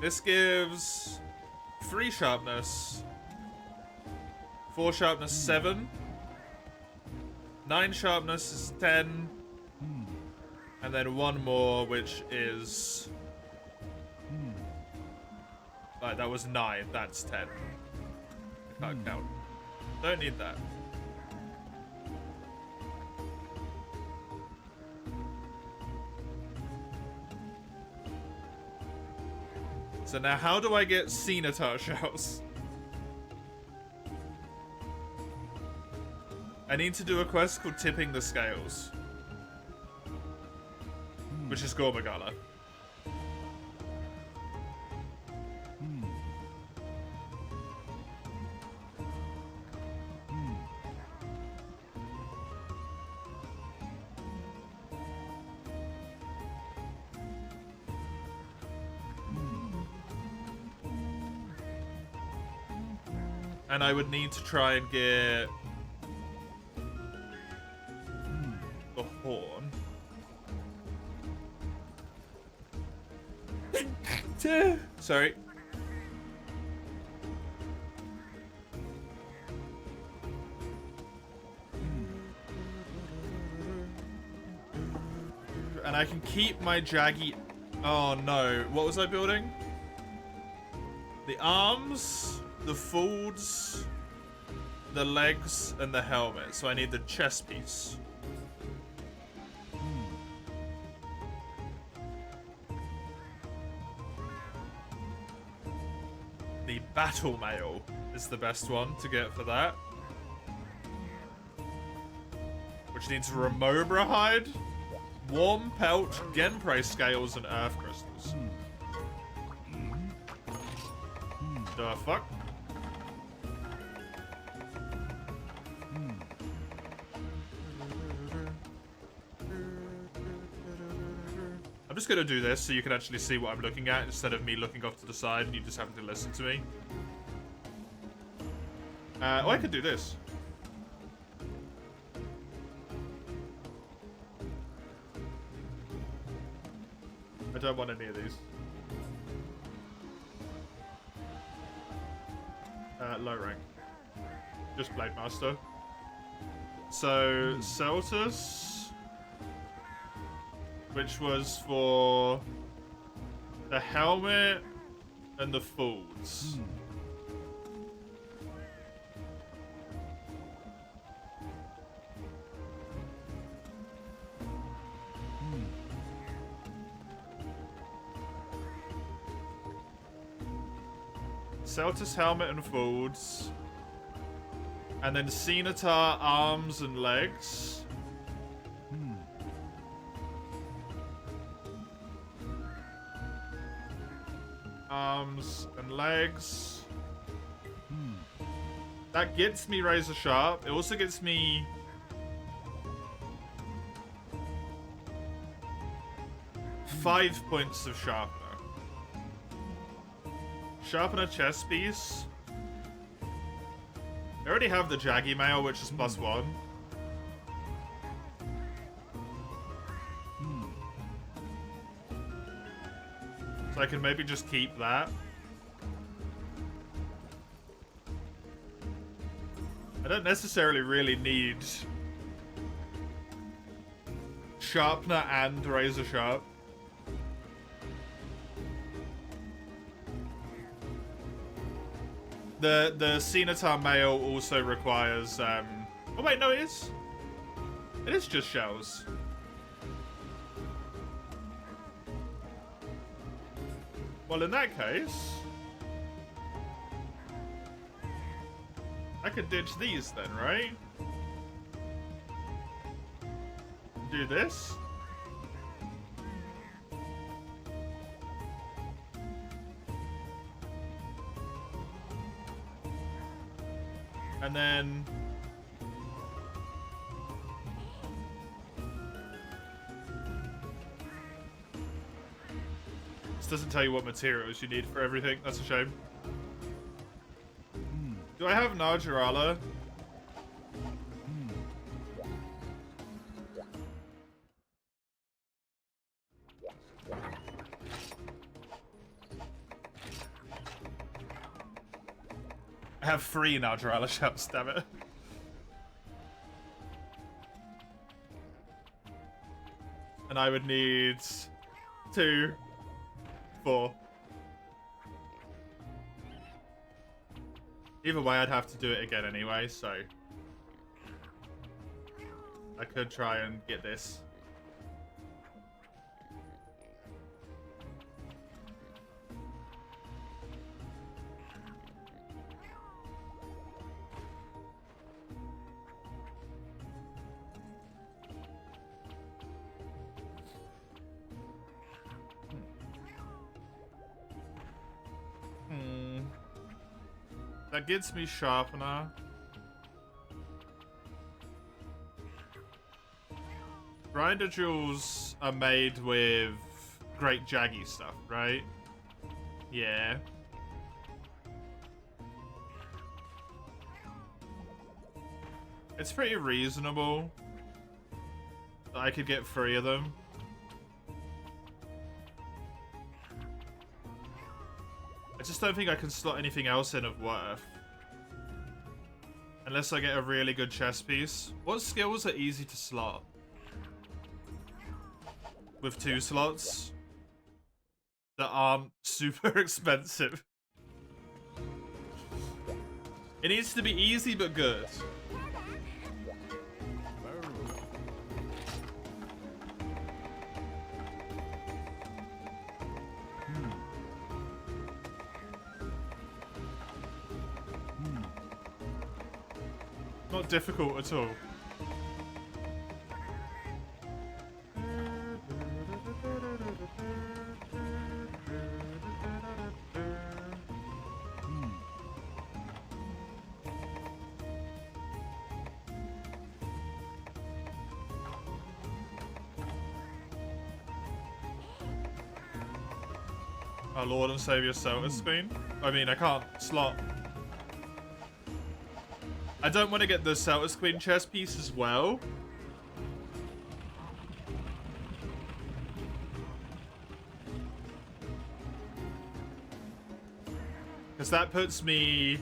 This gives 3 sharpness, 4 sharpness 7, 9 sharpness is 10, and then 1 more, which is like that was 9. That's 10. I can't count. Don't need that. So now, how do I get Scimitar shells? I need to do a quest called Tipping the Scales, which is Gormagala. And I would need to try and get the horn. Sorry. And I can keep my jaggy... Oh no, what was I building? The arms, the folds, the legs, and the helmet. So I need the chest piece. The battle mail is the best one to get for that. Which needs Remobra hide, warm pelt, Genprey scales, and earth crystals. The fuck? I'm just gonna do this so you can actually see what I'm looking at instead of me looking off to the side and you just having to listen to me. Oh, I could do this. I don't want any of these. Low rank. Just Blade Master. So, Celtus, which was for the helmet and the folds. Celtus helmet and folds. And then Scimitar arms and legs. Arms and legs. That gets me Razor Sharp. It also gets me... five points of Sharpener. Sharpener chest piece. I already have the Jaggy Mail, which is +1. So I can maybe just keep that. I don't necessarily really need Sharpener and Razor Sharp. The Scimitar Mail also requires, oh wait, no, it is. It is just shells. Well, in that case, I could ditch these then, right? Do this. And then... this doesn't tell you what materials you need for everything. That's a shame. Do I have Najarala? have 3 now, Duralishaps, damn it. And I would need 2, 4. Either way, I'd have to do it again anyway, so I could try and get this. That gets me Sharpener. Grinder Jewels are made with great jaggy stuff, right? Yeah. It's pretty reasonable that I could get 3 of them. I just don't think I can slot anything else in of worth. Unless I get a really good chess piece. What skills are easy to slot? With 2 slots? That aren't super expensive. It needs to be easy but good. Not difficult at all. Our Lord and Savior Celta Screen. I mean, I can't slot. I don't want to get the Celta Queen chess piece as well. Because that puts me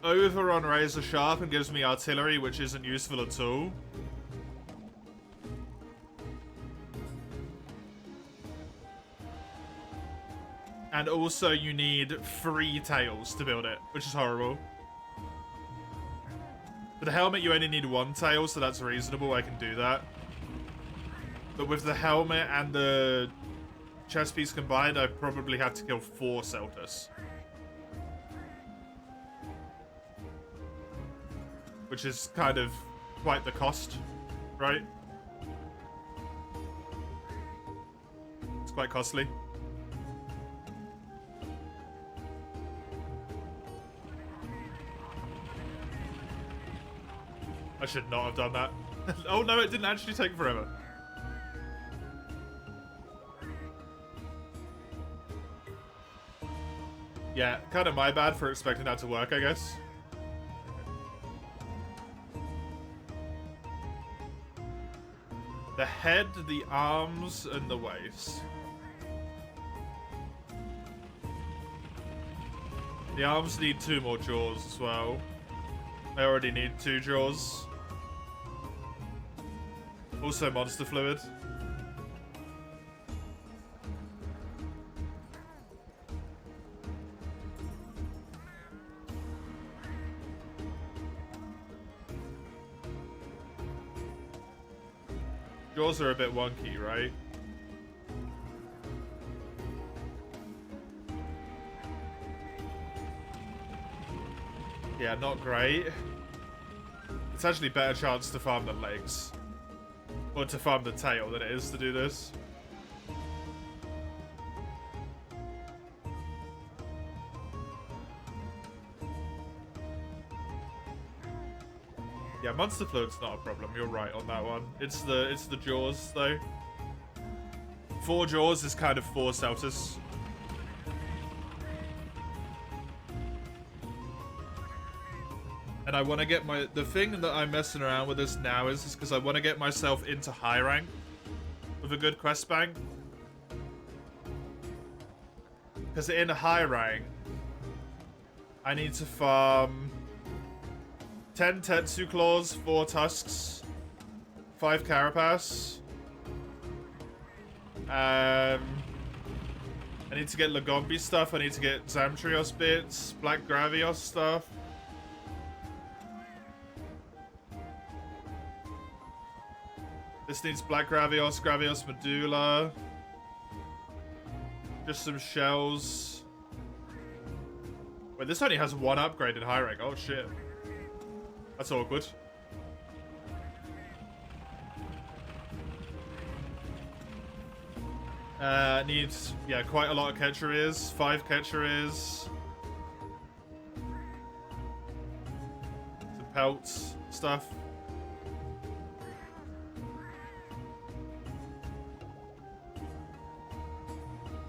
over on Razor Sharp and gives me artillery, which isn't useful at all. And also you need 3 tails to build it, which is horrible. For the helmet, you only need 1 tail, so that's reasonable. I can do that. But with the helmet and the chess piece combined, I probably have to kill 4 Celtas. Which is kind of quite the cost, right? It's quite costly. I should not have done that. Oh no, it didn't actually take forever. Yeah, kind of my bad for expecting that to work, I guess. The head, the arms, and the waist. The arms need 2 more jaws as well. I already need 2 jaws. Also monster fluid. Jaws are a bit wonky, right? Yeah, not great. It's actually better chance to farm the legs. Or to farm the tail than it is to do this. Yeah, monster fluid's not a problem. You're right on that one. It's the jaws though. 4 jaws is kind of 4 Celtas. And I want to get the thing that I'm messing around with this now is because I want to get myself into high rank with a good quest bank. Because in high rank, I need to farm 10 Tetsu Claws, 4 Tusks, 5 Carapace. I need to get Lagombi stuff. I need to get Zamtrios bits, Black Gravios stuff. This needs Black Gravios, Gravios Medulla. Just some shells. Wait, this only has 1 upgrade in high rank. Oh shit. That's awkward. Needs, yeah, quite a lot of catcher ears. 5 catcher ears. Some pelts, stuff.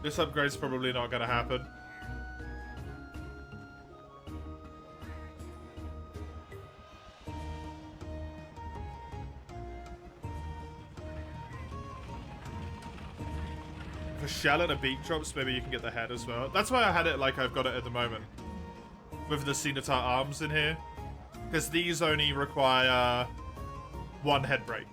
This upgrade's probably not gonna happen. If a shell and a beak drops, maybe you can get the head as well. That's why I had it like I've got it at the moment. With the Scimitar arms in here. Because these only require 1 head break.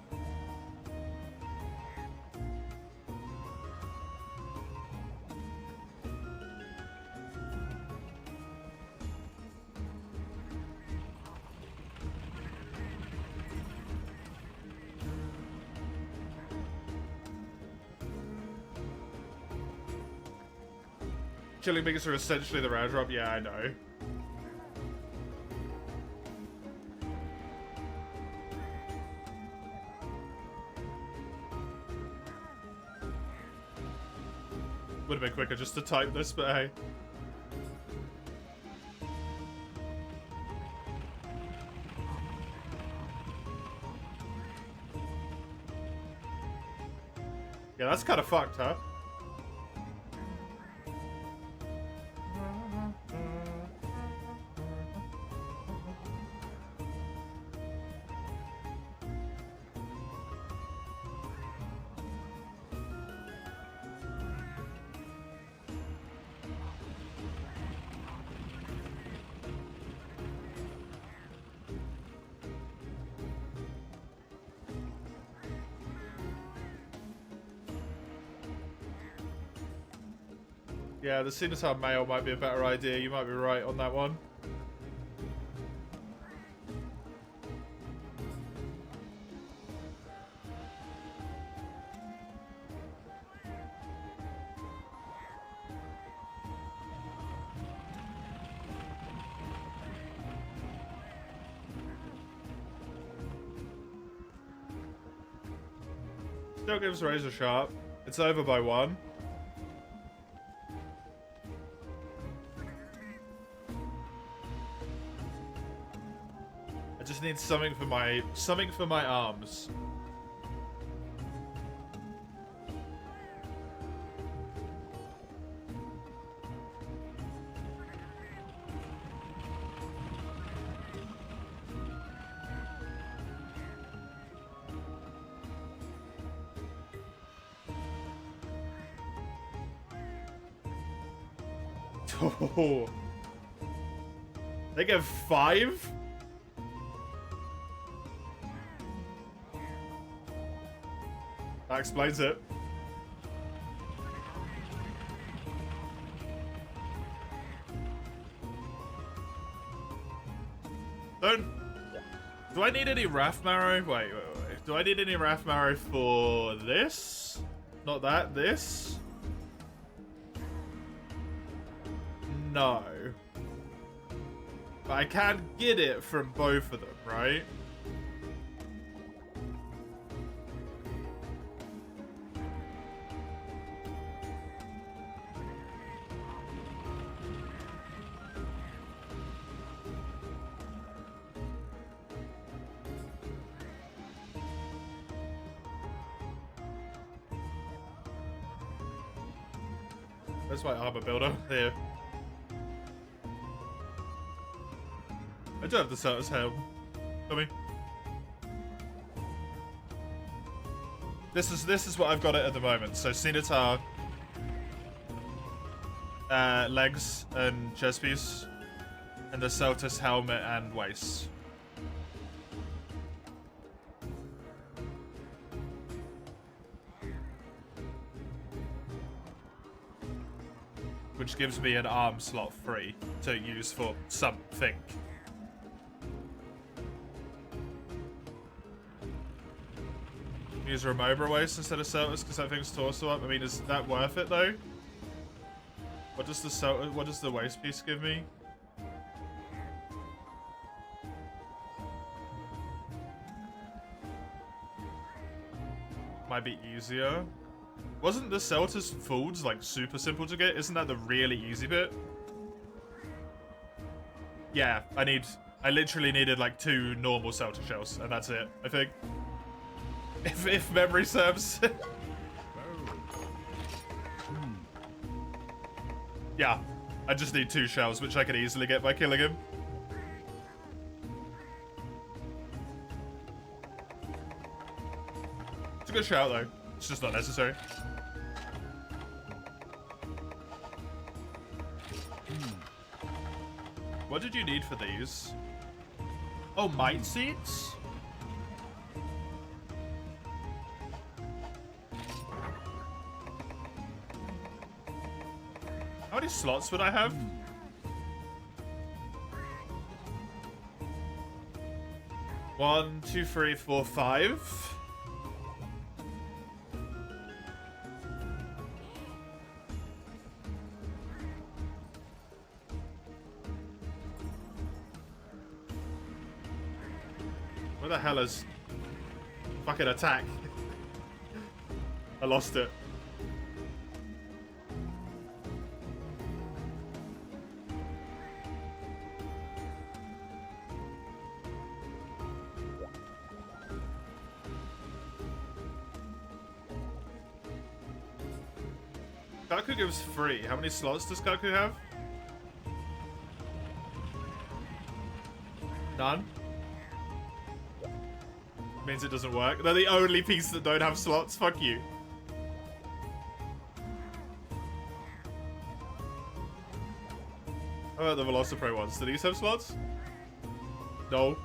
Chilling Biggest are essentially the rare drop. Yeah, I know. Would have been quicker just to type this, but hey. Yeah, that's kind of fucked, huh? Yeah, the Scimitar Mail might be a better idea. You might be right on that one. Still gives Razor Sharp. It's over by 1. I just need something for my arms. Oh. They get 5? That explains it. Do I need any Wrath Marrow? Wait. Do I need any Wrath Marrow for this? Not that, this? No. But I can get it from both of them, right? Where's my armor builder? Here. I do have the Certus helm. Come This is what I've got it at the moment. So Scimitar, legs and chest piece. And the Celtis helmet and waist. Which gives me an arm slot free to use for something. Use Remover waist instead of Celtis because that thing's torso up. I mean, is that worth it though? What does the waist piece give me? Might be easier. Wasn't the Celtis foods like super simple to get? Isn't that the really easy bit? Yeah, I literally needed like 2 normal Celtis shells, and that's it, I think. If memory serves. Yeah, I just need 2 shells, which I can easily get by killing him. It's a good shout though. It's just not necessary. What did you need for these? Oh, might seeds? How many slots would I have? One, two, three, four, 5. Where the hell is fucking attack? I lost it. Gaku gives 3. How many slots does Gaku have? None. Means it doesn't work. They're the only pieces that don't have slots. Fuck you. How about the Velocipro ones? Do these have slots? No.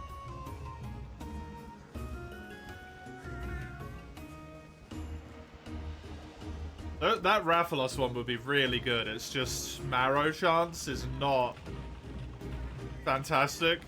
That Rathalos one would be really good. It's just Marrow chance is not fantastic.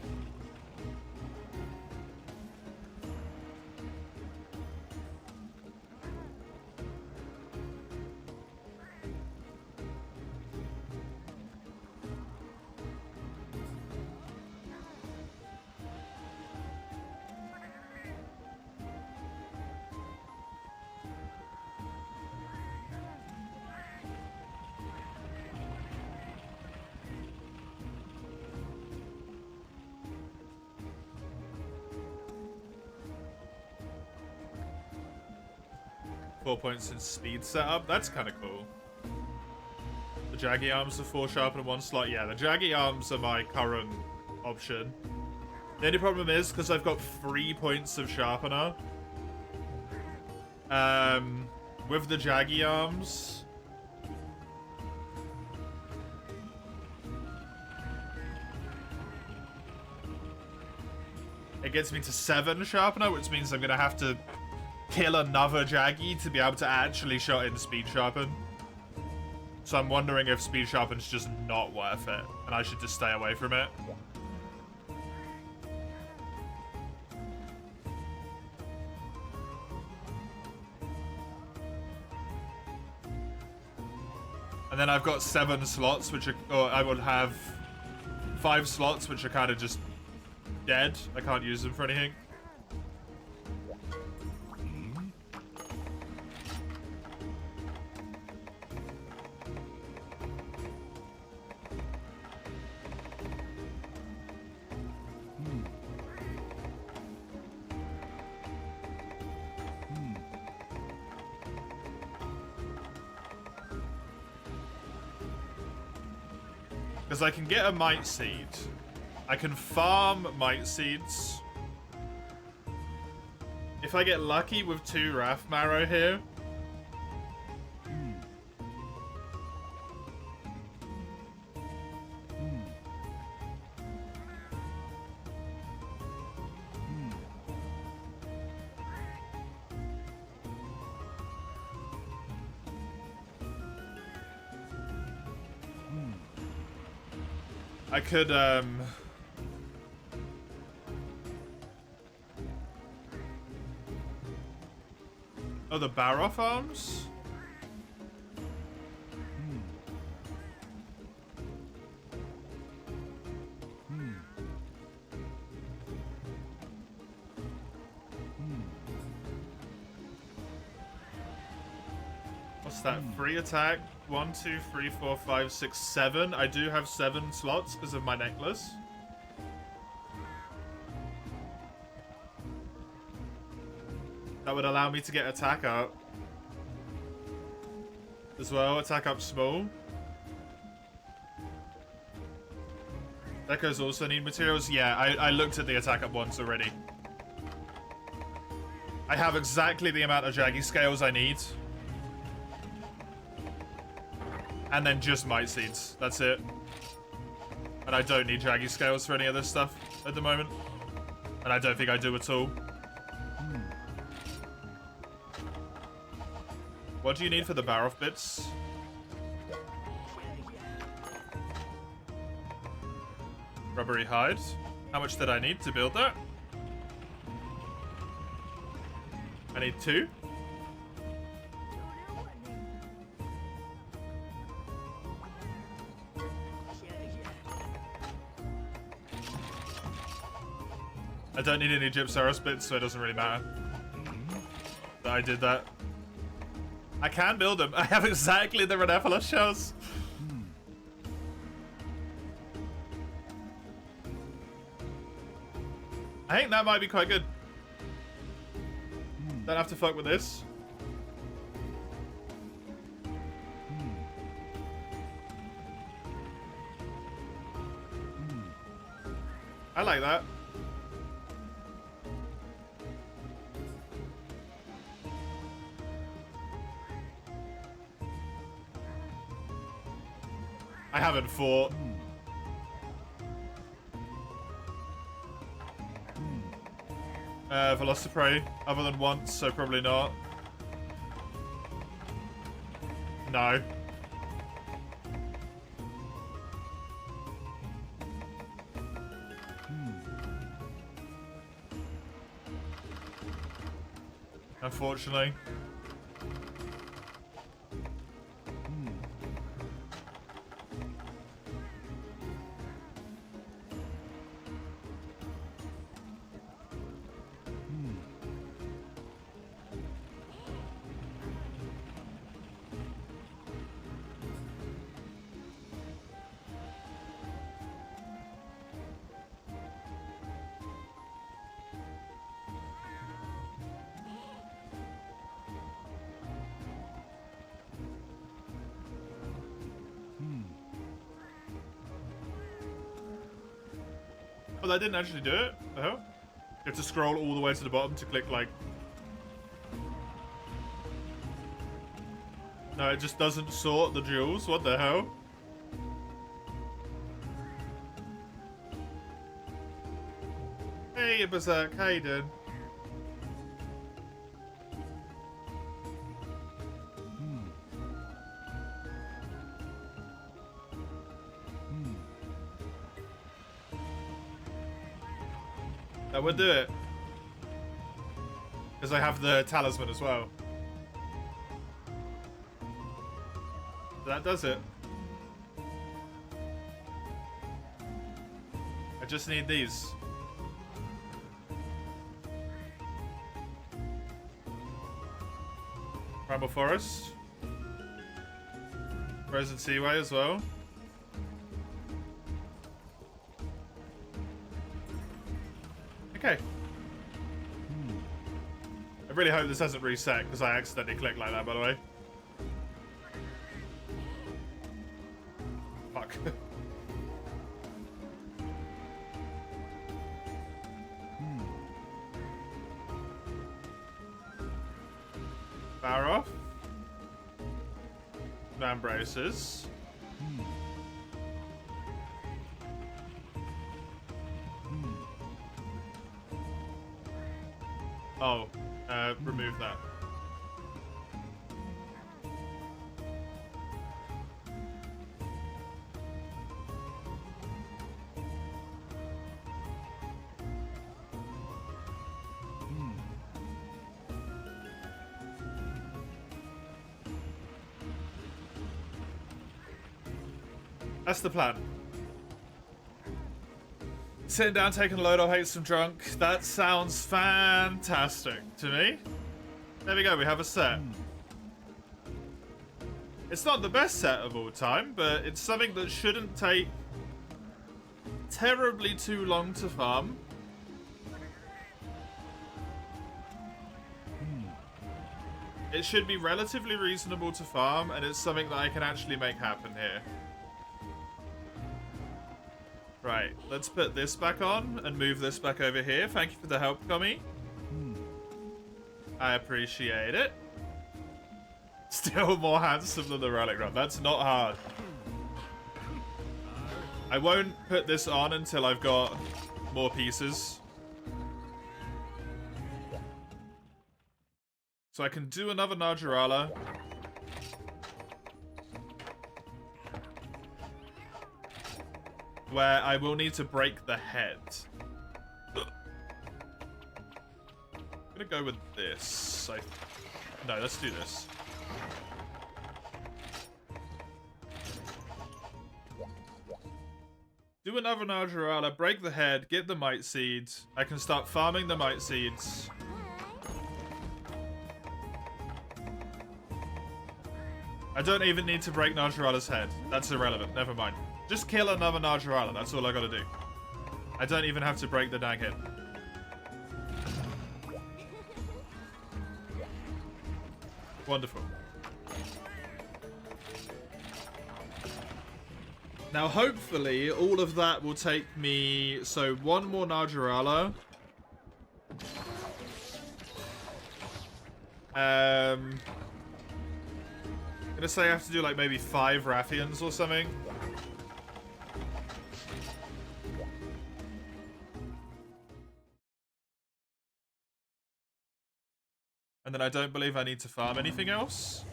Points in speed setup. That's kind of cool. The Jaggy arms are 4 sharpen in 1 slot. Yeah, the Jaggy arms are my current option. The only problem is because I've got 3 points of sharpener. With the Jaggy arms, it gets me to 7 sharpener, which means I'm gonna have to kill another Jaggy to be able to actually shot in speed sharpen. So I'm wondering if speed sharpen's just not worth it and I should just stay away from it. And then I've got 7 slots, which are, or I would have 5 slots, which are kind of just dead. I can't use them for anything. Because I can get a Might Seed. I can farm Might Seeds. If I get lucky with 2 Wrath Marrow here. I could, oh, the Baroff arms? What's that? Free attack? 1, 2, 3, 4, 5, 6, 7. I do have 7 slots because of my necklace. That would allow me to get attack up. As well, attack up small. Echoes also need materials. Yeah, I looked at the attack up ones already. I have exactly the amount of Jaggy scales I need. And then just Might Seeds. That's it. And I don't need Jaggy scales for any of this stuff at the moment. And I don't think I do at all. What do you need for the Baroff bits? Rubbery hide. How much did I need to build that? I need 2. I don't need any Gypsaurus bits, so it doesn't really matter that I did that. I can build them. I have exactly the Renephalus shells. I think that might be quite good. Don't have to fuck with this. I like that. I haven't fought. Velociprey, other than once, so probably not. No. Unfortunately. Oh, that didn't actually do it? The hell? You have to scroll all the way to the bottom to click, like... No, it just doesn't sort the jewels. What the hell? Hey, Berserk. How you doing? That would do it. Because I have the talisman as well. That does it. I just need these. Primal Forest. Frozen Seaway as well. Okay. I really hope this hasn't reset because I accidentally clicked like that, by the way. Fuck. Power off. Man braces. Oh, remove that. That's the plan. Sitting down, taking a load, I'll hate some drunk. That sounds fantastic to me. There we go, we have a set. It's not the best set of all time, but it's something that shouldn't take terribly too long to farm. It should be relatively reasonable to farm, and it's something that I can actually make happen here. Right, let's put this back on and move this back over here. Thank you for the help, Gummy. I appreciate it. Still more handsome than the relic run. That's not hard. I won't put this on until I've got more pieces. So I can do another Najarala. Where I will need to break the head. I'm gonna go with this. No, let's do this. Do another Najarala, break the head, get the mite seeds. I can start farming the mite seeds. I don't even need to break Najarala's head. That's irrelevant. Never mind. Just kill another Najarala. That's all I gotta do. I don't even have to break the dang head. Wonderful. Now, hopefully, all of that will take me... So, one more Najarala. I'm gonna say I have to do, like, maybe 5 Rathians or something. And then I don't believe I need to farm anything else.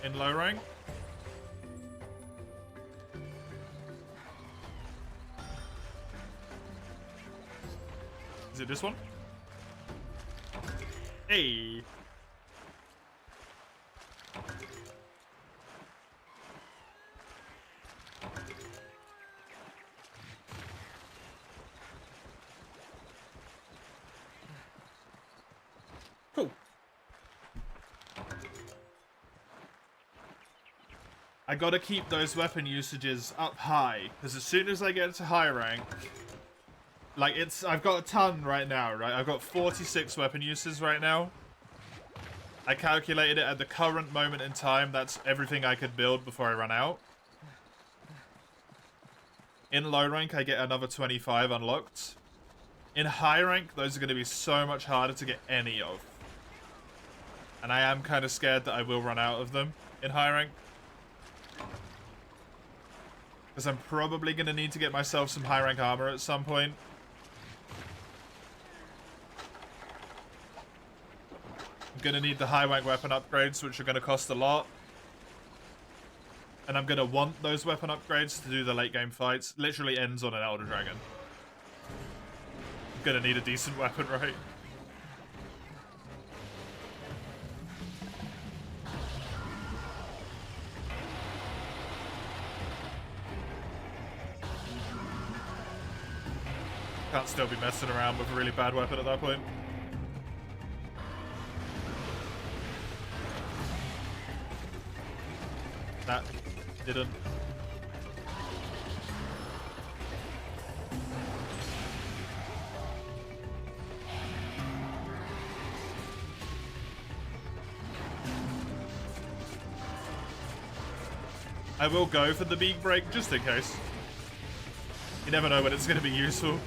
In low rank. Is it this one? Hey. Cool. I gotta keep those weapon usages up high, because as soon as I get to high rank, like I've got a ton right now, right? I've got 46 weapon uses right now. I calculated it at the current moment in time. That's everything I could build before I run out. In low rank, I get another 25 unlocked. In high rank, those are going to be so much harder to get any of. And I am kind of scared that I will run out of them in high rank. Because I'm probably going to need to get myself some high rank armor at some point. I'm going to need the high rank weapon upgrades, which are going to cost a lot. And I'm going to want those weapon upgrades to do the late game fights. Literally ends on an Elder Dragon. I'm going to need a decent weapon, right? Can't still be messing around with a really bad weapon at that point. That didn't. I will go for the beak break just in case. You never know when it's going to be useful.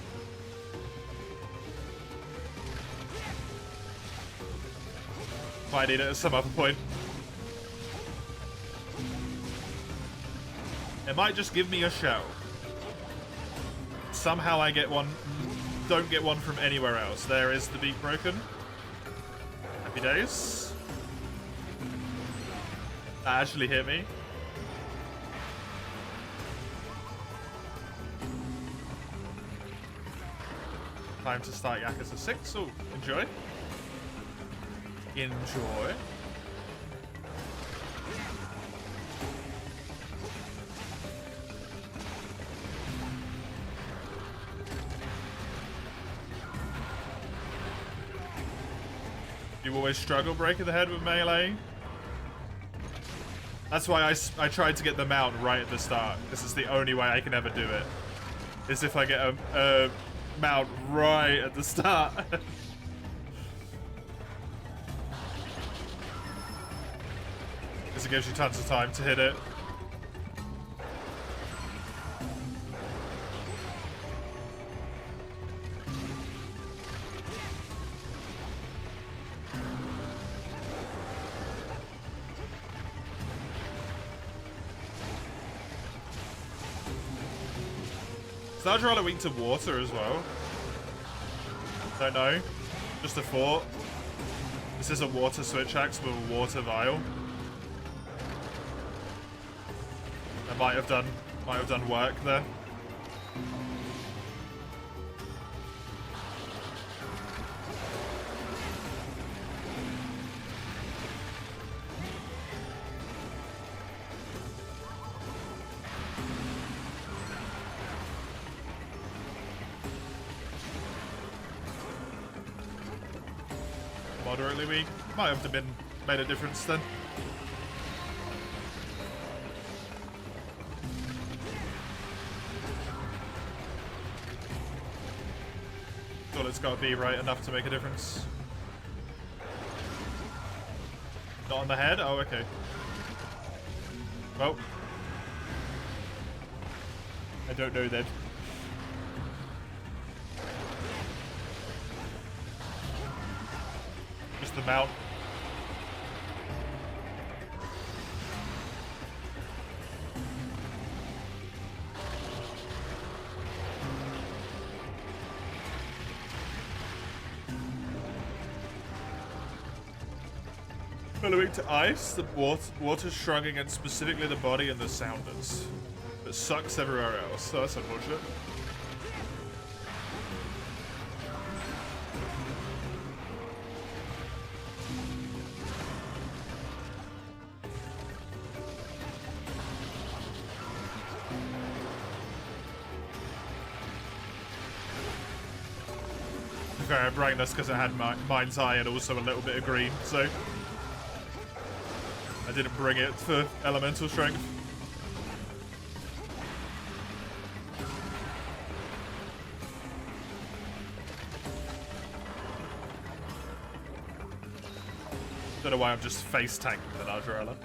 Might need it at some other point. It might just give me a shell. Somehow I get one, don't get one from anywhere else. There is the beak broken. Happy days. That actually hit me. Time to start Yakuza 6. Oh, enjoy. enjoy. You always struggle breaking the head with melee. That's why I tried to get the mount right at the start. This is the only way I can ever do it. Is if I get a mount right at the start. Because it gives you tons of time to hit it. Is that rather weak to water as well? Don't know. Just a thought. This is a water switch axe with a water vial. That might have done work there. Moderately weak. Might have been made a difference then. Well, it's got to be right enough to make a difference. Not on the head? Oh, okay. Well. I don't know then. Just the mount. Following to ice, the water's shrunk against specifically the body and the sounders. But sucks everywhere else, so that's unfortunate. Fair brightness because it had mind's eye and also a little bit of green, so I didn't bring it for elemental strength. Don't know why I'm just face tanking with an Argerella.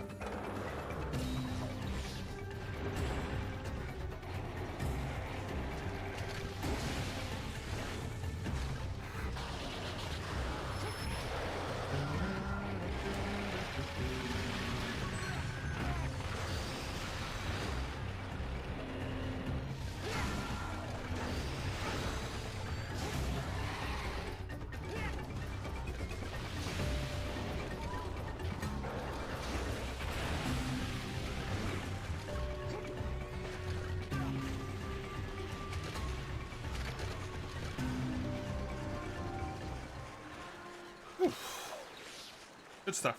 Good stuff.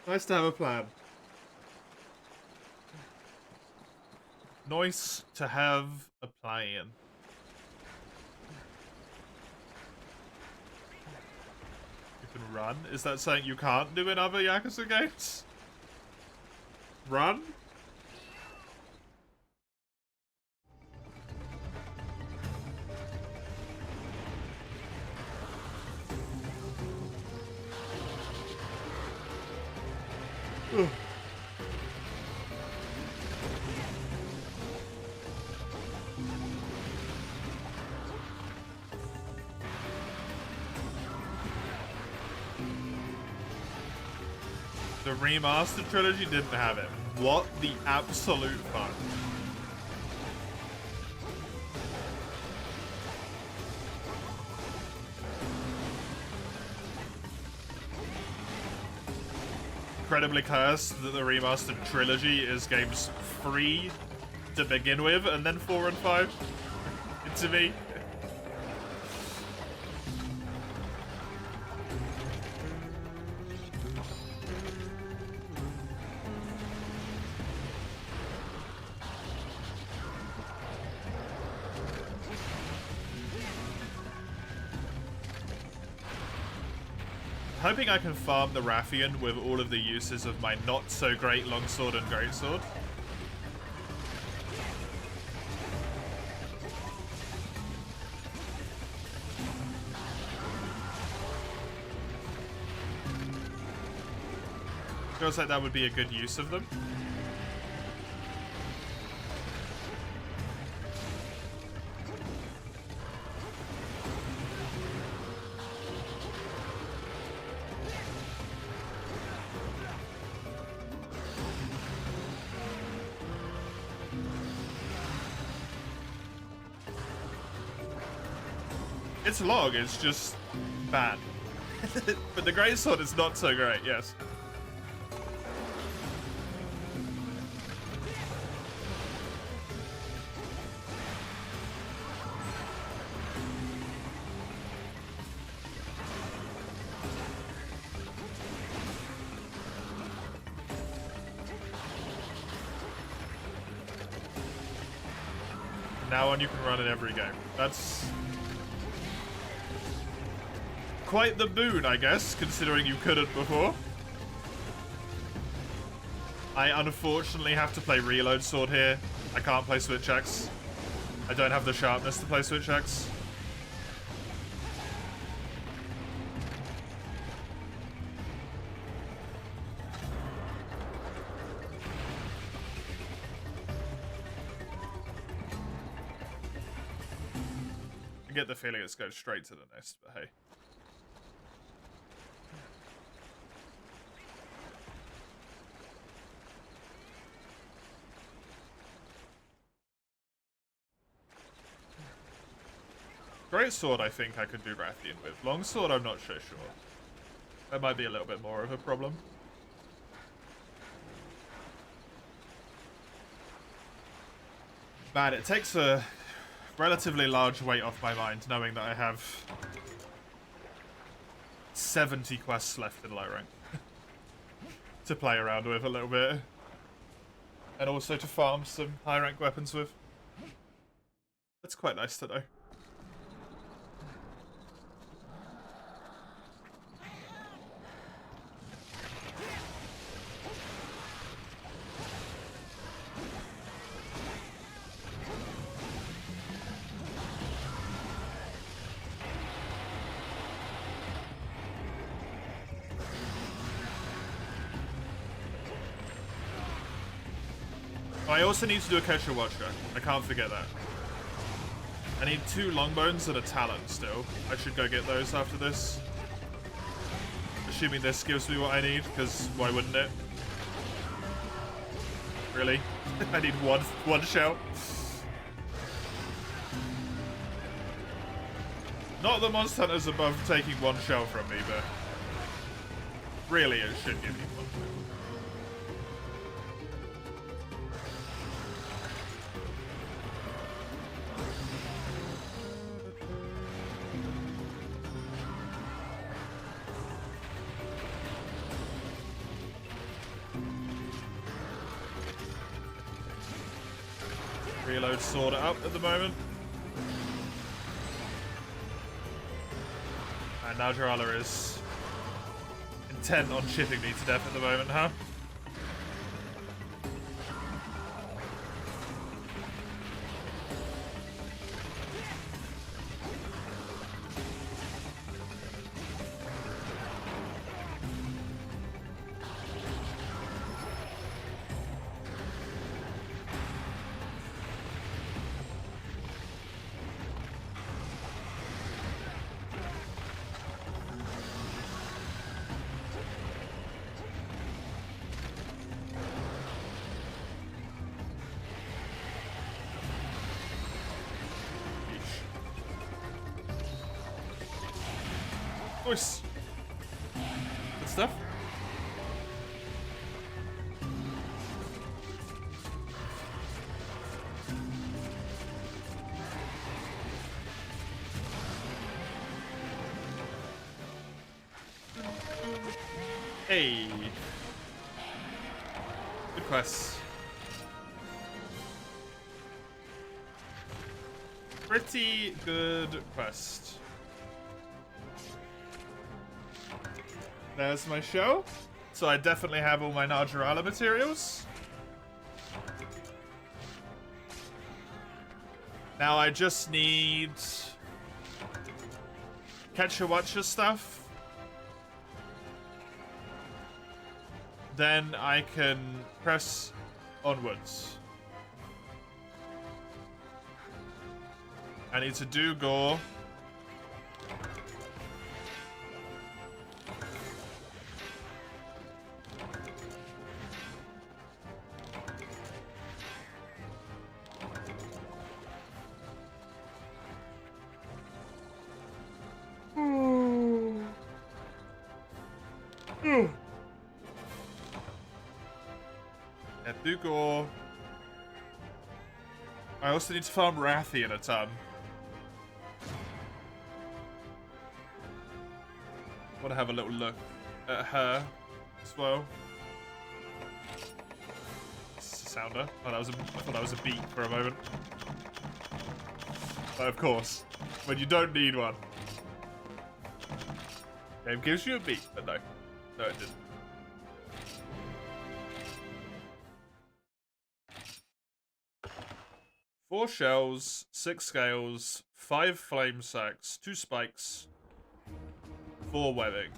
Nice to have a plan. Nice to have a plan. You can run? Is that something you can't do in other Yakuza games? Run? The remastered trilogy didn't have it. What the absolute fuck? Incredibly cursed that the remastered trilogy is games 3 to begin with, and then 4 and 5 into me. hoping I can farm the Rathian with all of the uses of my not-so-great longsword and greatsword. Feels like that would be a good use of them. Its log is just bad. But the greatsword is not so great, yes. Now on you can run in every game. That's quite the boon, I guess, considering you couldn't before. I unfortunately have to play reload sword here. I can't play switch axe. I don't have the sharpness to play switch axe. I get the feeling it's going straight to the nest, but hey. Greatsword, I think I could do Rathian with. Longsword, I'm not so sure. That might be a little bit more of a problem. Man, it takes a relatively large weight off my mind knowing that I have 70 quests left in low rank to play around with a little bit. And also to farm some high rank weapons with. That's quite nice to know. I also need to do a Kosher Watcher. I can't forget that. I need 2 Longbones and a Talon still. I should go get those after this. Assuming this gives me what I need, because why wouldn't it? Really? I need one shell. Not that Monster Hunter's above taking 1 shell from me, but really it should give me 1. Reload sword up at the moment. And now Jarala is intent on chipping me to death at the moment, huh? Nice. Good stuff. Hey. Good quest. Pretty good quest. There's my shell. So I definitely have all my Najarala materials. Now I just need Ketchawacha stuff. Then I can press onwards. I need to do gore. Gore. I also need to farm Rathian a ton. Want to have a little look at her as well. This is a sounder. Oh, I thought that was a beat for a moment. But of course, when you don't need one, game gives you a beat, but no, it didn't. Four shells, 6 scales, 5 flame sacks, 2 spikes, 4 webbing.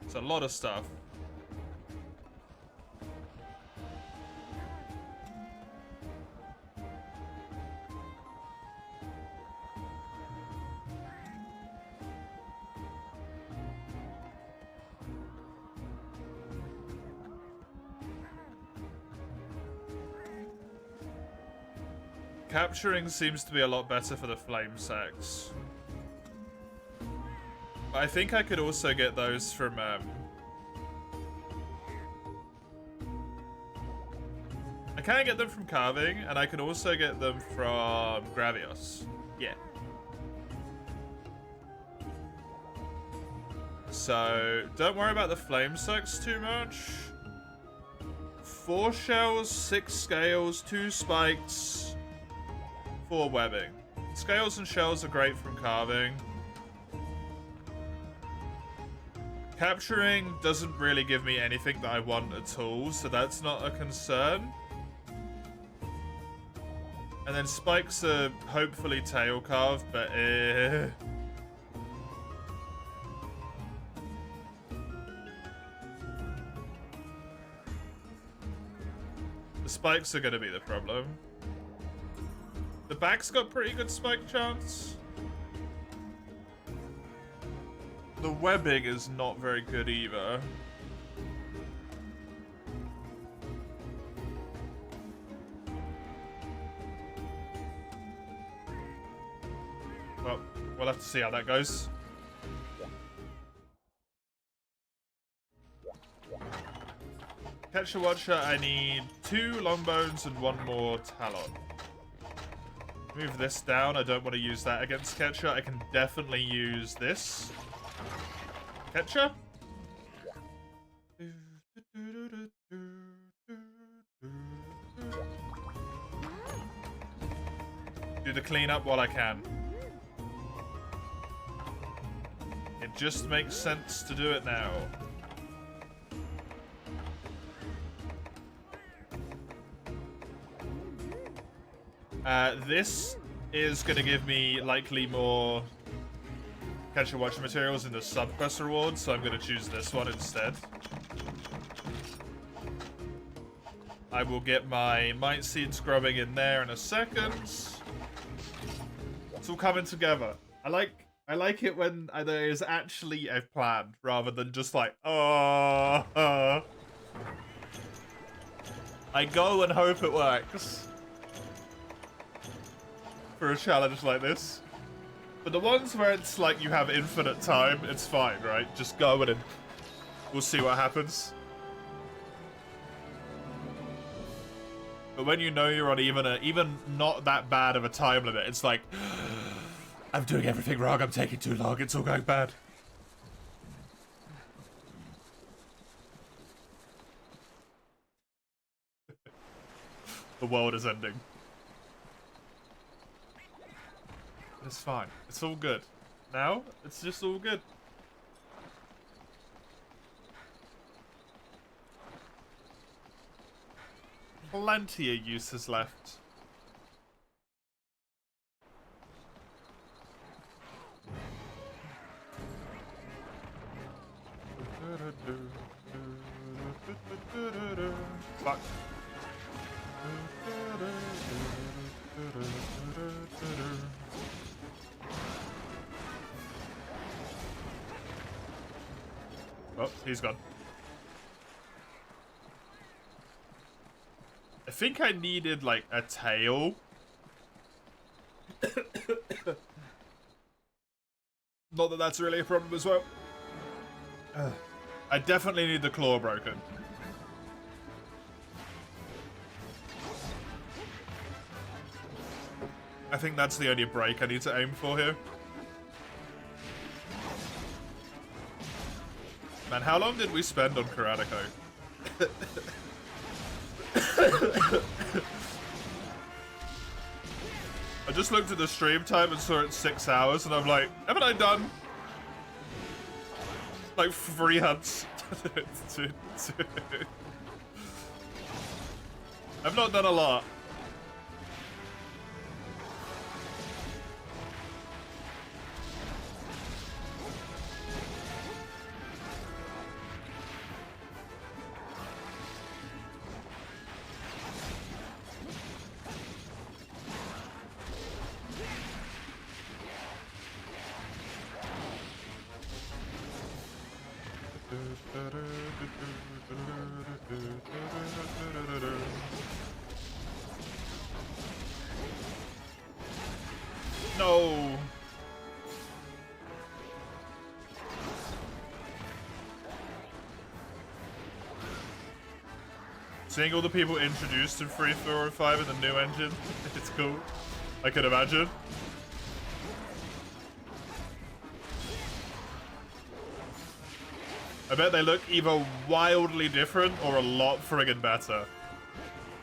It's a lot of stuff. Capturing seems to be a lot better for the flame sacks. I think I could also get those from, I can get them from carving, and I can also get them from Gravios. Yeah. So, don't worry about the flame sacks too much. 4 shells, 6 scales, 2 spikes, 4 webbing. Scales and shells are great from carving. Capturing doesn't really give me anything that I want at all, so that's not a concern. And then spikes are hopefully tail carved, but The spikes are gonna be the problem. The back's got pretty good spike chance. The webbing is not very good either. Well, we'll have to see how that goes. Ketchawacha, I need 2 longbones and 1 more talon. Move this down. I don't want to use that against Ketcha. I can definitely use this. Ketcha? Do the cleanup while I can. It just makes sense to do it now. This is going to give me likely more Ketchawacha materials in the sub-quest rewards, so I'm going to choose this one instead. I will get my Might Seed scrubbing in there in a second. It's all coming together. I like it when there is actually a plan, rather than just like, oh. I go and hope it works. For a challenge like this. But the ones where it's like you have infinite time, it's fine, right? Just go in and we'll see what happens. But when you know you're on even not that bad of a time limit, it's like, I'm doing everything wrong, I'm taking too long, it's all going bad. The world is ending. It's fine. It's all good. Now, it's just all good. plenty of uses left. Fuck. Oh, he's gone. I think I needed, like, a tail. Not that that's really a problem as well. I definitely need the claw broken. I think that's the only break I need to aim for here. Man, how long did we spend on Karatico? I just looked at the stream time and saw it 6 hours, and I'm like, haven't I done like 3 hunts? I've not done a lot. No. Seeing all the people introduced in 3, 4, and 5 in the new engine, it's cool. I could imagine. I bet they look either wildly different or a lot friggin' better.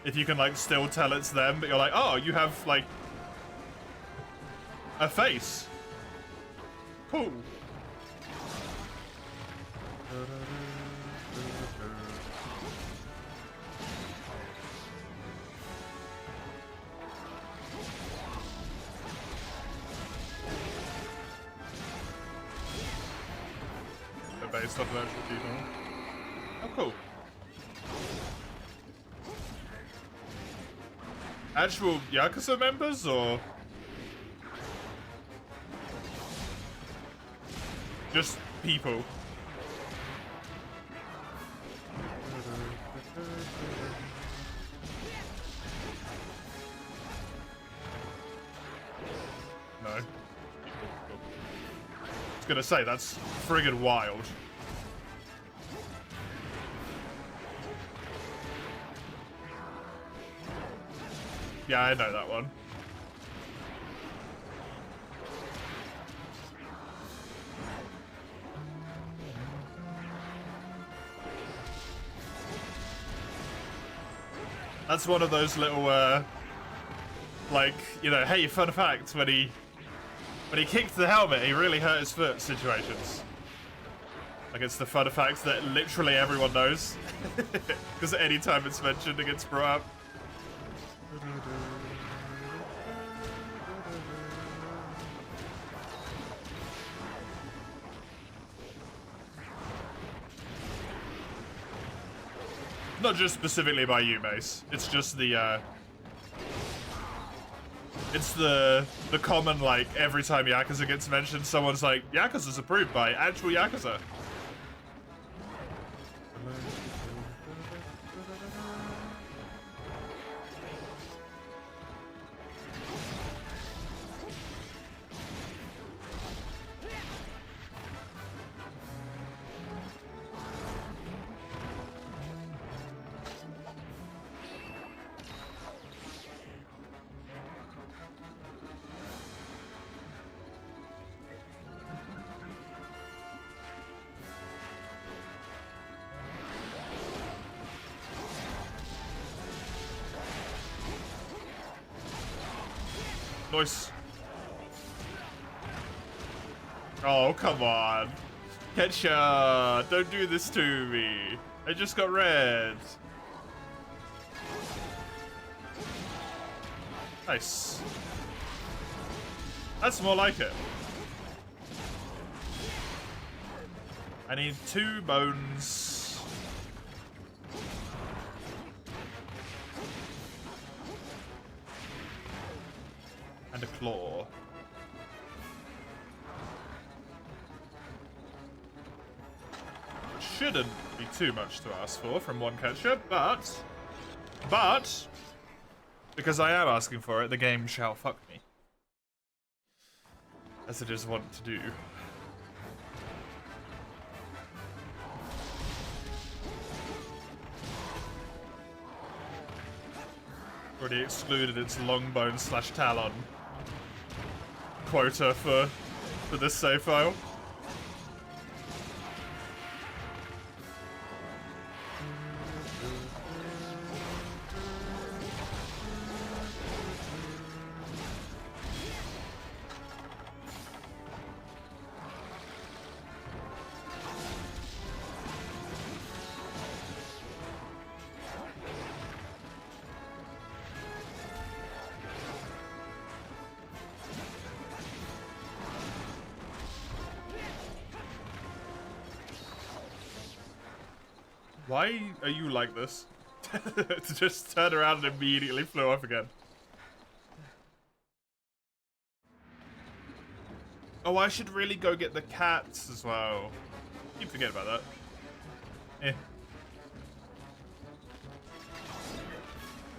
If you can, like, still tell it's them, but you're like, oh, you have, like, a face. Cool. They're based off of actual people. Oh, cool. Actual Yakuza members, or just people? No. I was gonna say, that's friggin' wild. Yeah, I know that one. That's one of those little, like, you know, hey, fun fact, when he kicked the helmet, he really hurt his foot situations. Like, it's the fun fact that literally everyone knows. Because any time it's mentioned, it gets brought up. Not just specifically by you, Mace. It's just the, it's the common, like, every time Yakuza gets mentioned, someone's like, Yakuza's approved by actual Yakuza. Nice. Oh, come on. Ketchup, don't do this to me. I just got red. Nice. That's more like it. I need 2 bones. And a claw. Shouldn't be too much to ask for from one catcher, but because I am asking for it, the game shall fuck me. As it is wont to do. Already excluded its longbone / talon quota for this save file. Why are you like this? To just turn around and immediately flew off again. Oh, I should really go get the cats as well. Keep forgetting about that. Eh.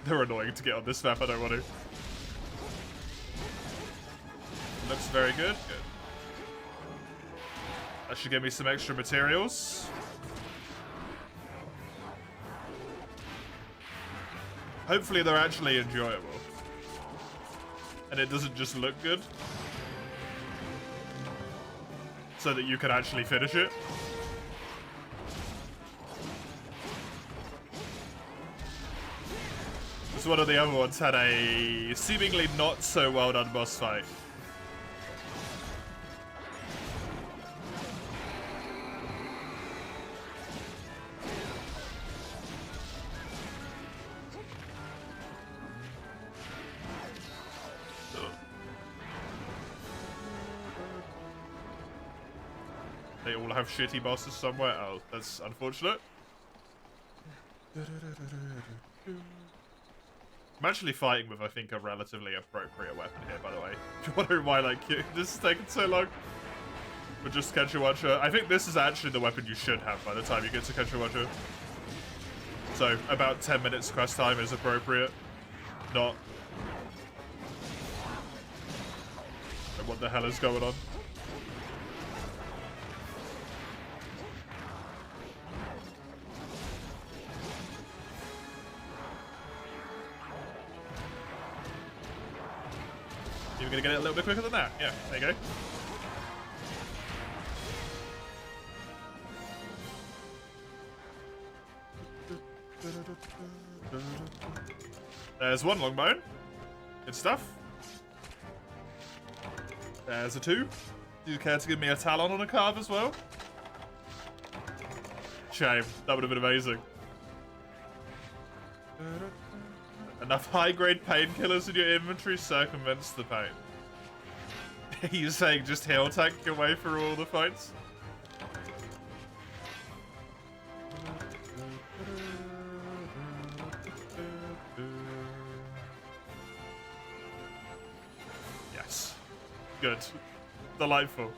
They're annoying to get on this map, I don't want to. Looks very good. Good. That should give me some extra materials. Hopefully they're actually enjoyable. And it doesn't just look good. So that you can actually finish it. Because one of the other ones had a seemingly not so well done boss fight. They all have shitty bosses somewhere. Oh, that's unfortunate. I'm actually fighting with, I think, a relatively appropriate weapon here, by the way. You're wondering why, like, this is taking so long. But just Kenshawatcher. I think this is actually the weapon you should have by the time you get to Kenshawatcher. So, about 10 minutes quest time is appropriate. Not. What the hell is going on? You're gonna get it a little bit quicker than that. Yeah, there you go. There's one longbone. Good stuff. There's a 2. Do you care to give me a talon on a carve as well? Shame. That would have been amazing. Enough high-grade painkillers in your inventory circumvents the pain. You're saying just heal tank your way through all the fights? Yes. Good. Delightful.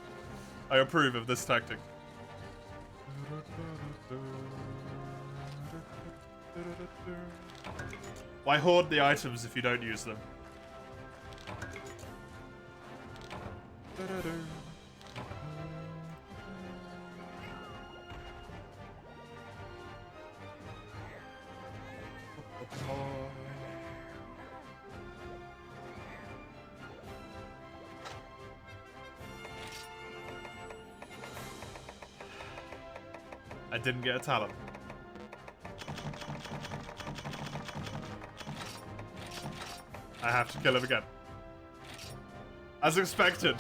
I approve of this tactic. Why hoard the items if you don't use them? I didn't get a talon. I have to kill him again. As expected.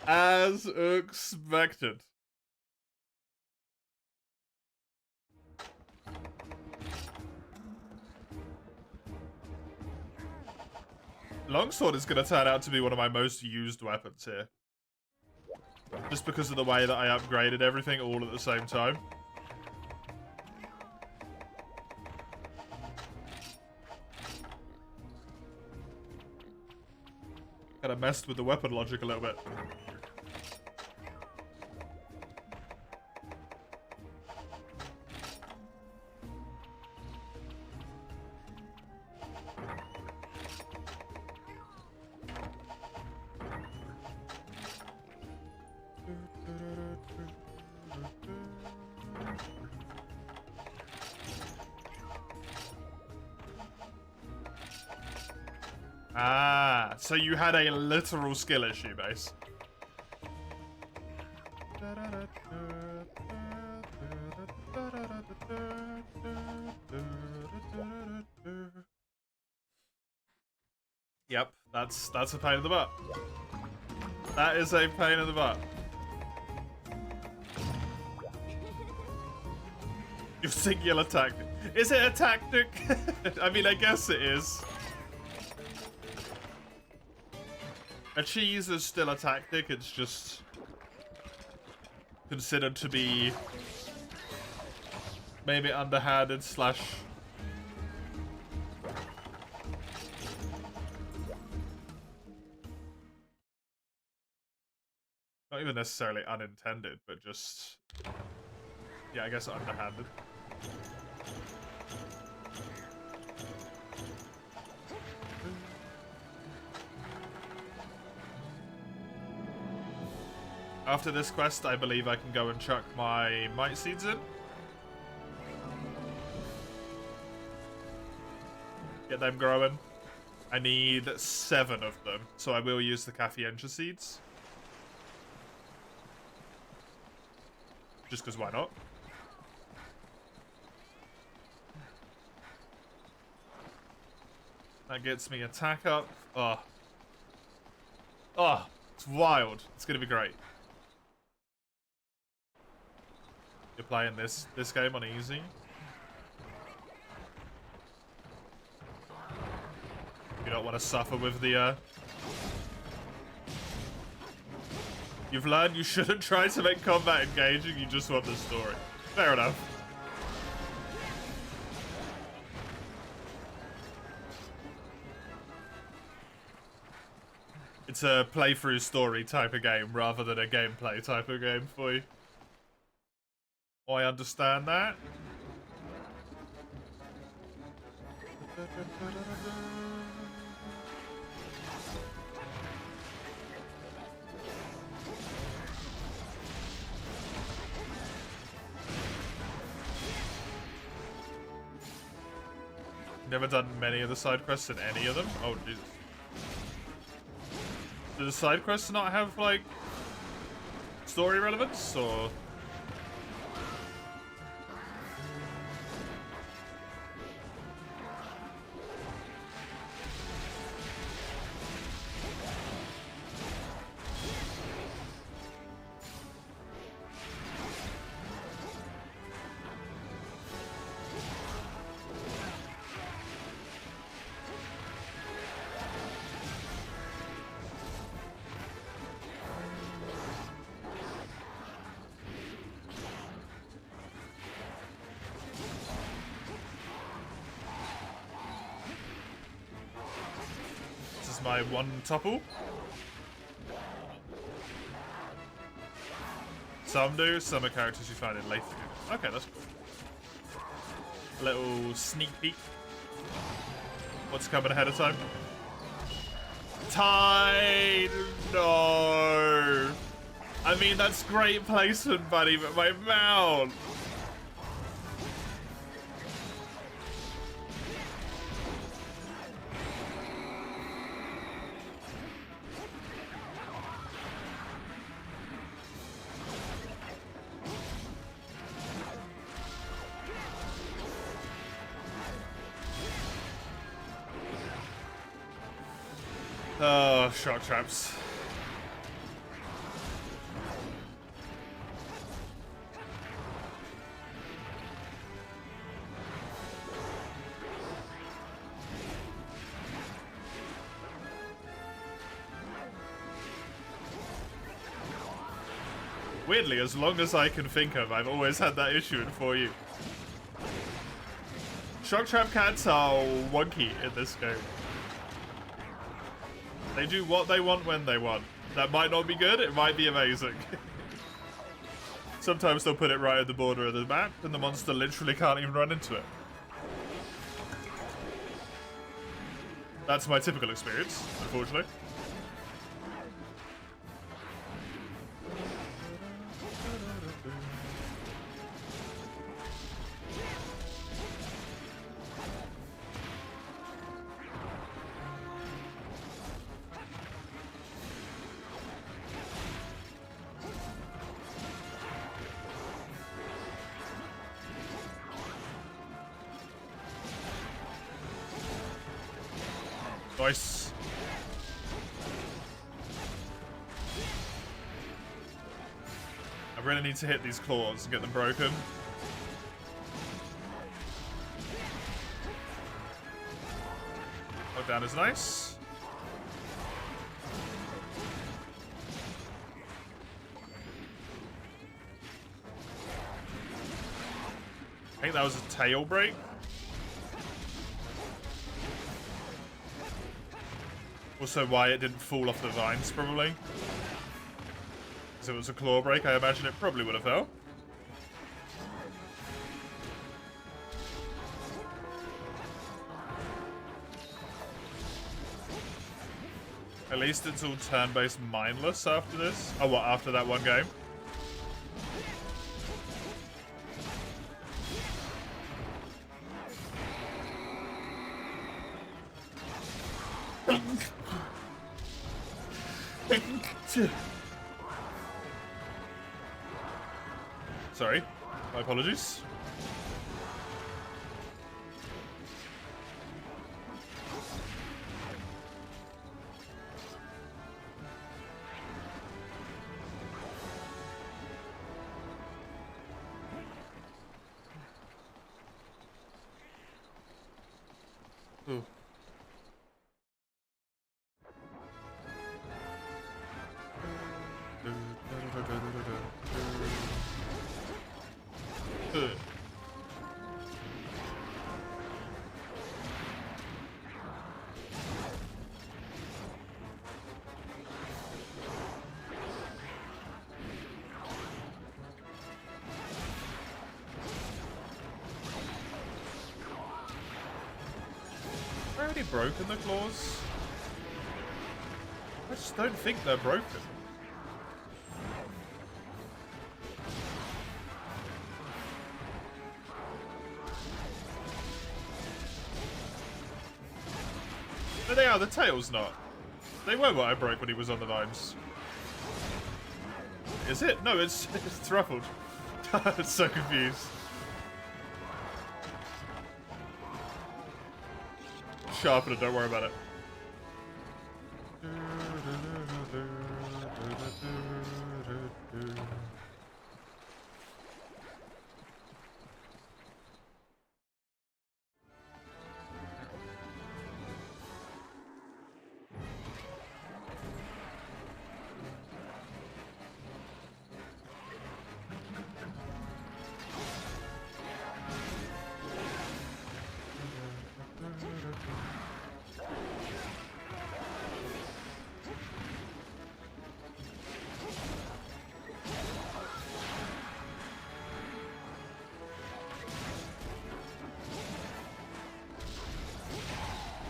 As expected. Longsword is going to turn out to be one of my most used weapons here. Just because of the way that I upgraded everything all at the same time. Kind of messed with the weapon logic a little bit. Ah, so you had a literal skill issue, base. Yep, that's a pain in the butt. That is a pain in the butt. Your singular tactic. Is it a tactic? I mean, I guess it is. A cheese is still a tactic, it's just considered to be maybe underhanded slash not even necessarily unintended, but just, yeah, I guess underhanded. After this quest, I believe I can go and chuck my might seeds in. Get them growing. I need 7 of them, so I will use the Caffeientia seeds. Just because why not? That gets me attack up. Oh. Oh, it's wild. It's going to be great. You're playing this game on easy. You don't want to suffer with the You've learned you shouldn't try to make combat engaging, you just want the story. Fair enough. It's a playthrough story type of game rather than a gameplay type of game for you. I understand that. Never done many of the side quests in any of them. Oh, Jesus. Do the side quests not have, like, story relevance, or...? My one topple. Some do, some are characters you find in later games. Okay, that's cool. A little sneak peek. What's coming ahead of time? Tide! No! I mean, that's great placement, buddy, but my mount! Oh, shock traps. Weirdly, as long as I can think of, I've always had that issue in 4U. Shock Trap Cats are wonky in this game. They do what they want when they want. That might not be good, it might be amazing. Sometimes they'll put it right at the border of the map, and the monster literally can't even run into it. That's my typical experience, unfortunately. Nice. I really need to hit these claws and get them broken. Knockdown is nice. I think that was a tail break. Also why it didn't fall off the vines, probably. Because it was a claw break, I imagine it probably would have fell. At least it's all turn-based mindless after this. Oh, what, after that one game? Sorry, my apologies. Ooh. Already broken the claws? I just don't think they're broken. No, they are. The tail's not. They were what I broke when he was on the vines. Is it? No, it's ruffled. I'm so confused. Sharpen it, don't worry about it.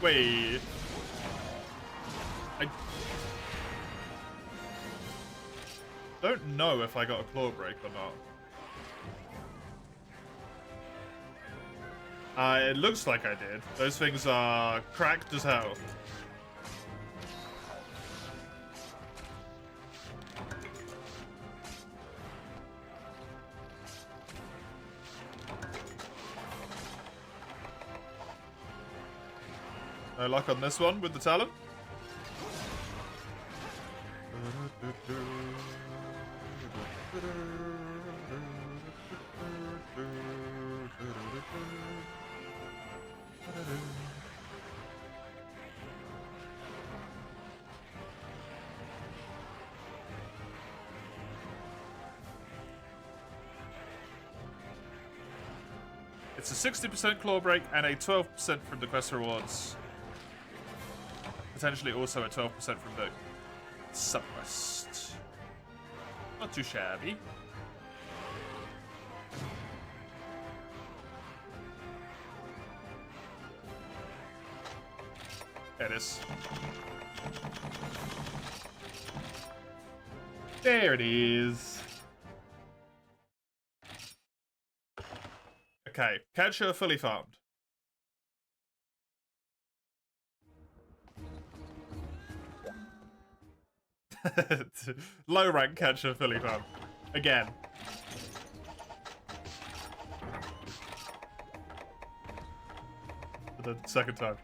Wait. I don't know if I got a claw break or not. It looks like I did. Those things are cracked as hell. No luck on this one with the talent. It's a 60% claw break and a 12% from the quest rewards. Potentially also a 12% from the sub-quest. Not too shabby. There it is. There it is. Okay, catcher fully farmed. Low rank catcher fully farmed. Again. For the second time.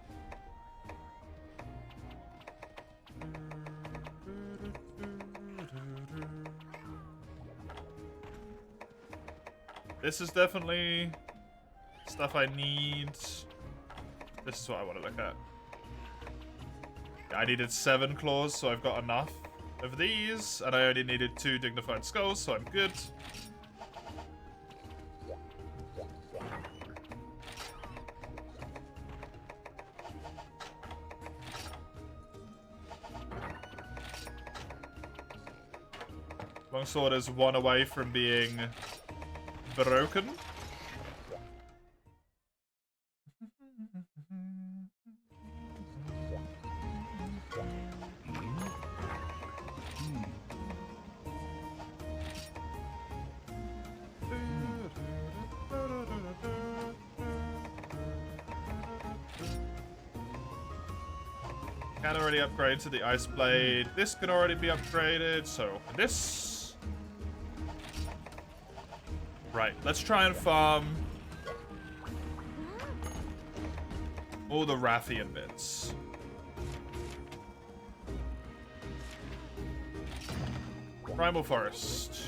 This is definitely stuff I need. This is what I want to look at. I needed 7 claws, so I've got enough of these, and I only needed 2 dignified skulls, so I'm good. Longsword is 1 away from being broken. Can already upgrade to the Ice Blade. This can already be upgraded, so this. Right, let's try and farm all the Rathian bits. Primal Forest.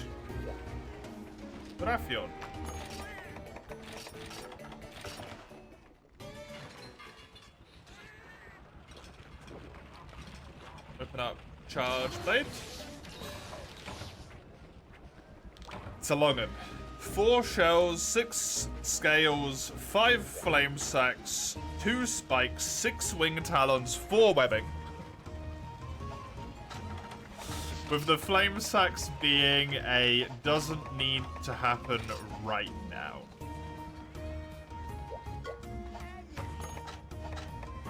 Rathian. Open up Charge Blade. It's a long one. 4 shells, 6 scales, 5 flame sacks, 2 spikes, 6 wing talons, 4 webbing. With the flame sacks being a doesn't need to happen right now.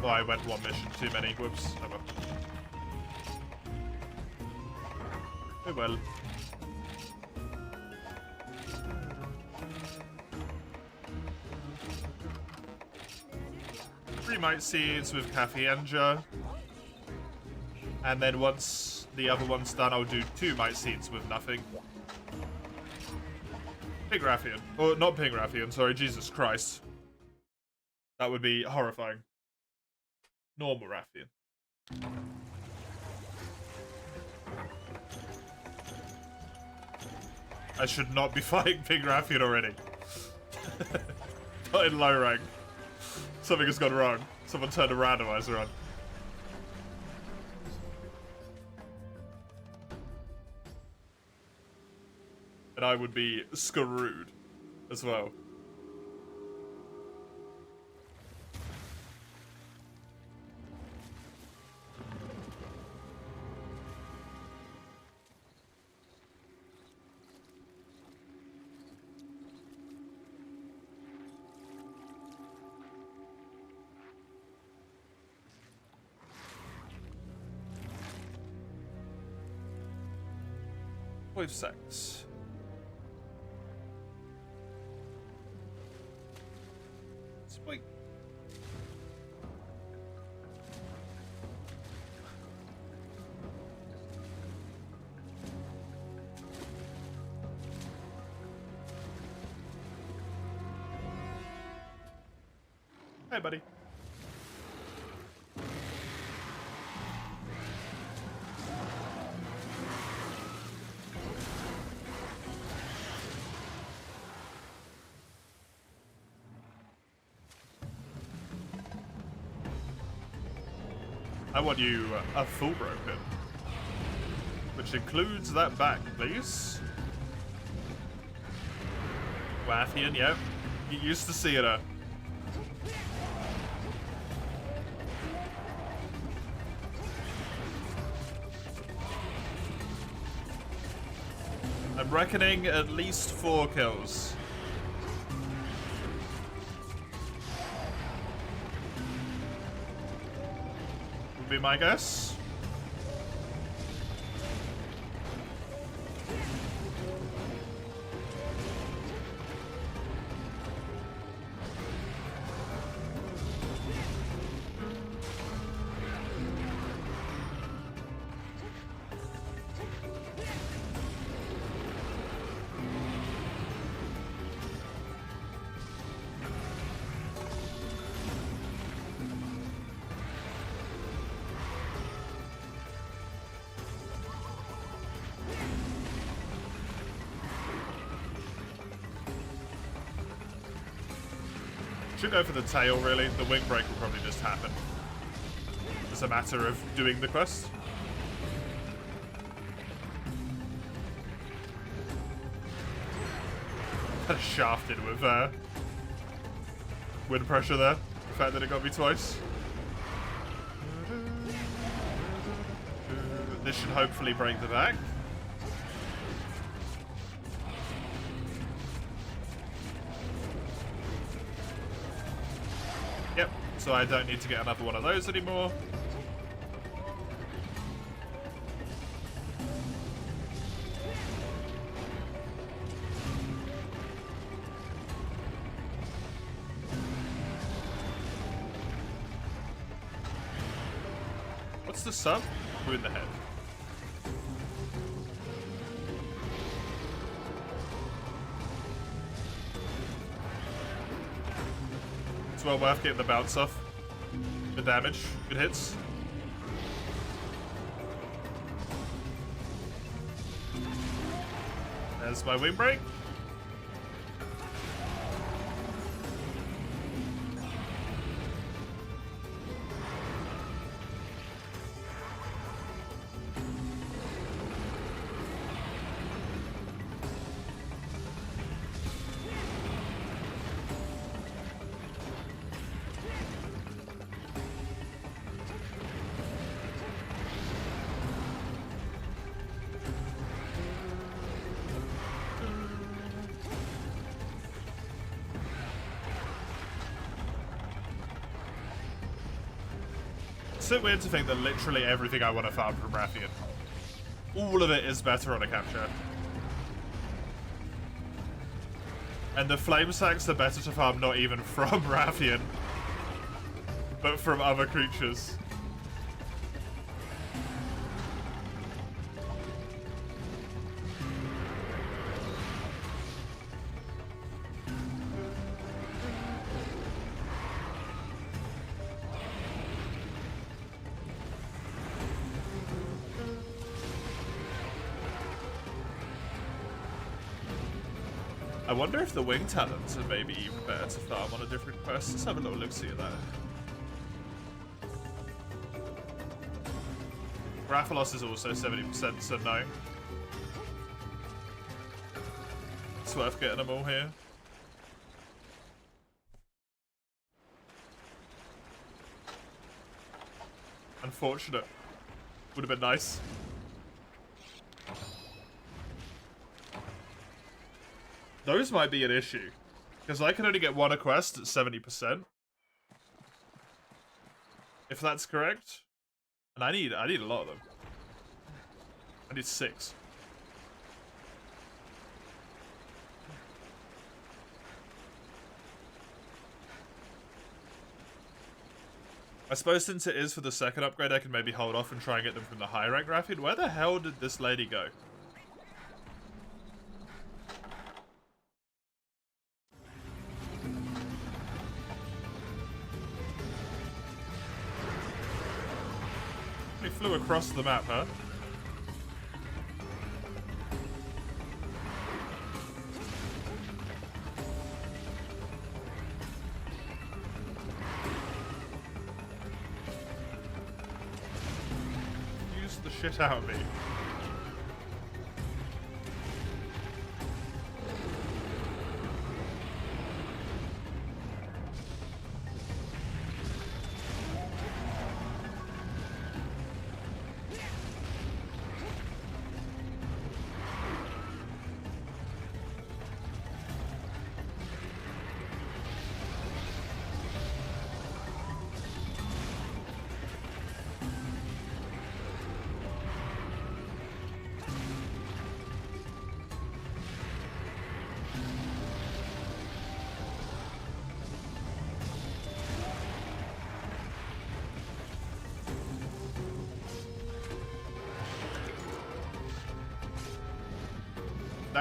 Oh, I went 1 mission too many. Whoops. Oh well. Oh well. 3 Might Seeds with Kathienja. And then once the other one's done, I'll do 2 Might Seeds with nothing. Pig Rathian. Or not Pig Rathian, sorry, Jesus Christ. That would be horrifying. Normal Rathian. I should not be fighting Pig Rathian already. Not in low rank. Something has gone wrong. Someone turned a randomizer on. And I would be screwed as well. With sex. Sweet. Hey, buddy. I want you a full broken, which includes that back, please. Rathian, yep. Get used to seeing her. I'm reckoning at least 4 kills. Would be my guess. Should go for the tail, really. The wing break will probably just happen. It's a matter of doing the quest. Kind of shafted with wind pressure there. The fact that it got me twice. This should hopefully break the back. Yep, so I don't need to get another one of those anymore. What's the sub? Who in the head? It's well worth getting the bounce off. Good damage, good hits. There's my wing break. It's so weird to think that literally everything I want to farm from Rathian, all of it is better on a capture. And the flame sacks are better to farm not even from Rathian, but from other creatures. I wonder if the wing talents are maybe even better to farm on a different quest. Let's have a little look-see at that. Rathalos is also 70%, so no. It's worth getting them all here. Unfortunate. Would have been nice. Those might be an issue, because I can only get one a quest at 70%. If that's correct. And I need a lot of them. I need 6. I suppose since it is for the second upgrade, I can maybe hold off and try and get them from the high rank Rathian. Where the hell did this lady go? He flew across the map, huh? Use the shit out of me.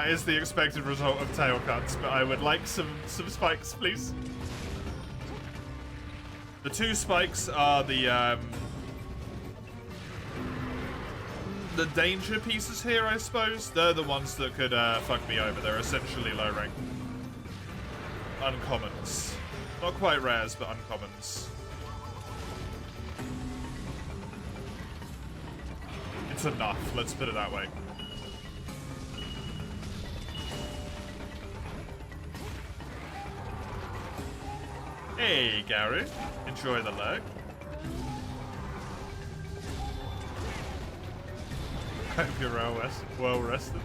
That is the expected result of tail cuts, but I would like some spikes, please. The 2 spikes are the danger pieces here, I suppose. They're the ones that could fuck me over. They're essentially low rank uncommons. Not quite rares, but uncommons. It's enough, let's put it that way. Hey, Gary. Enjoy the leg. Hope you're well rested.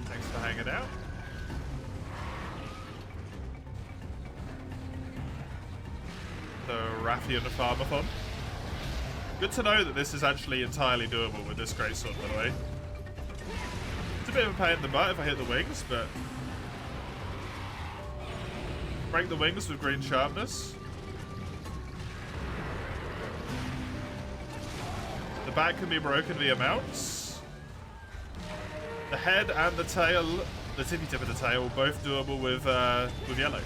Thanks for hanging out. The Raffian Farmathon. Good to know that this is actually entirely doable with this greatsword, by the way. It's a bit of a pain in the butt if I hit the wings, but... break the wings with green sharpness. The back can be broken via mounts. The head and the tail, the tippy tip of the tail, both doable with yellow.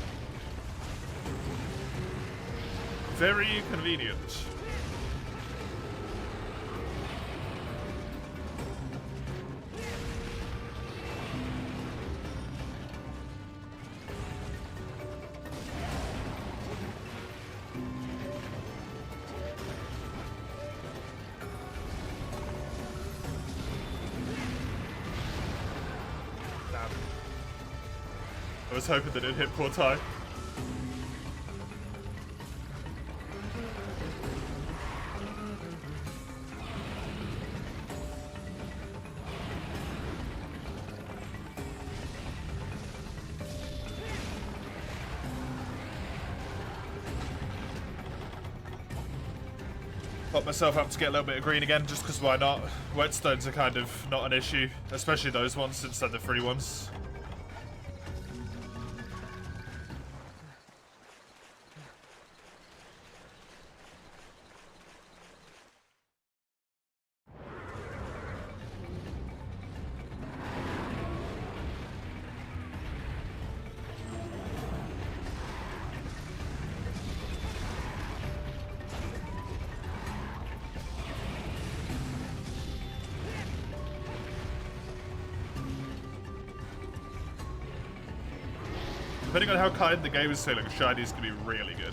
Very convenient. I was hoping that it hit poor Ty. Pop myself up to get a little bit of green again, just because why not? Whetstones are kind of not an issue, especially those ones since they're the free ones. Depending on how kind the game is feeling, Shiny's gonna be really good.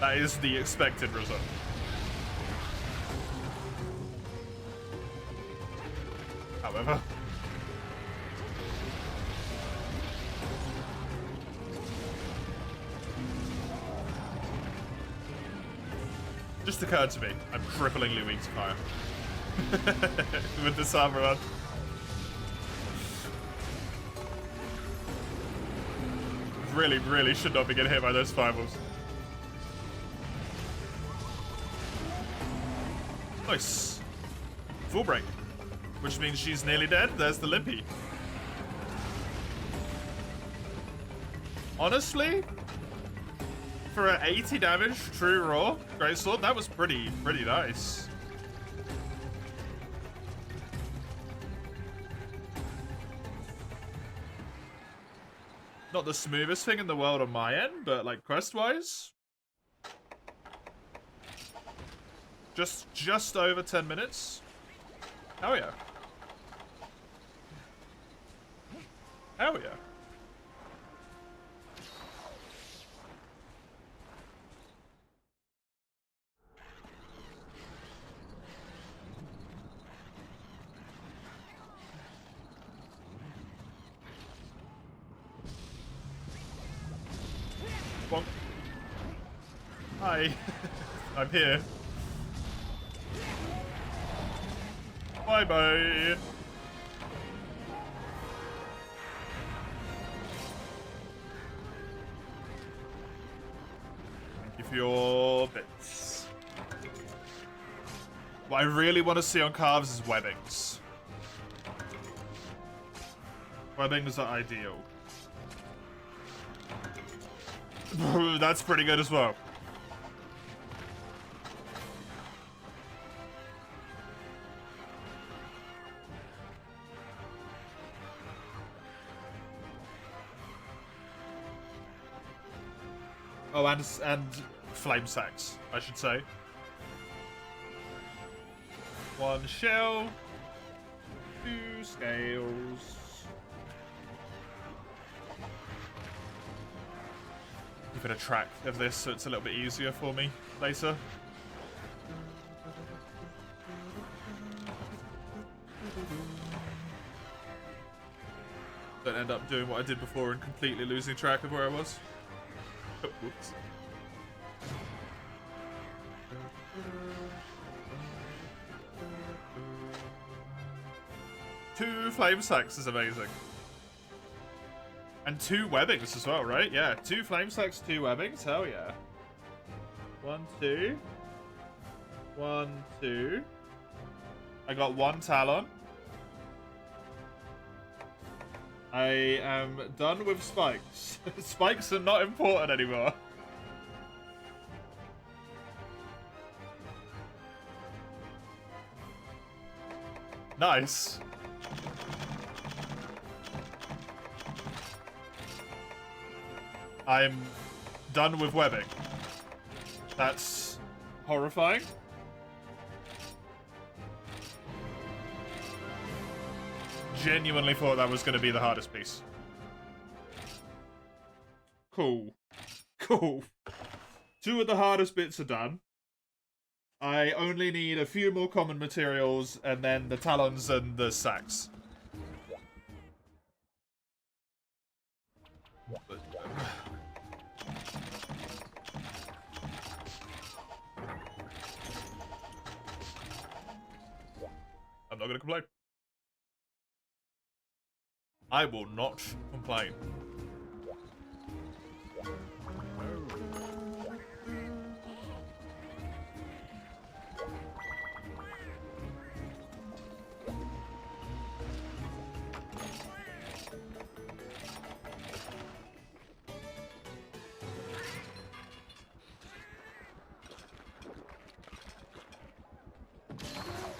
That is the expected result. However... just occurred to me, I'm cripplingly weak to fire. With this armor on. Really should not be getting hit by those fireballs. Nice. Full break. Which means she's nearly dead. There's the Limpy. Honestly, for an 80 damage true raw greatsword, that was pretty nice. Not the smoothest thing in the world on my end, but like quest-wise, just over 10 minutes. Hell yeah. Hell yeah. Bonk. Hi. I'm here. Bye-bye. Thank you for your bits. What I really want to see on calves is webbings. Webbings are ideal. That's pretty good as well. Oh, and flame sacks, I should say. 1 shell. 2 scales. Give it a track of this so it's a little bit easier for me later. Don't end up doing what I did before and completely losing track of where I was. Oh, whoops. Two flame sacks is amazing. And 2 webbings as well, right? Yeah, 2 flame sacks, 2 webbings. Hell yeah. 1, 2. 1, 2. I got 1 talon. I am done with spikes. Spikes are not important anymore. Nice. I'm done with webbing. That's horrifying. Genuinely thought that was going to be the hardest piece. Cool. Cool. 2 of the hardest bits are done. I only need a few more common materials and then the talons and the sacks. I'm not going to complain. I will not complain.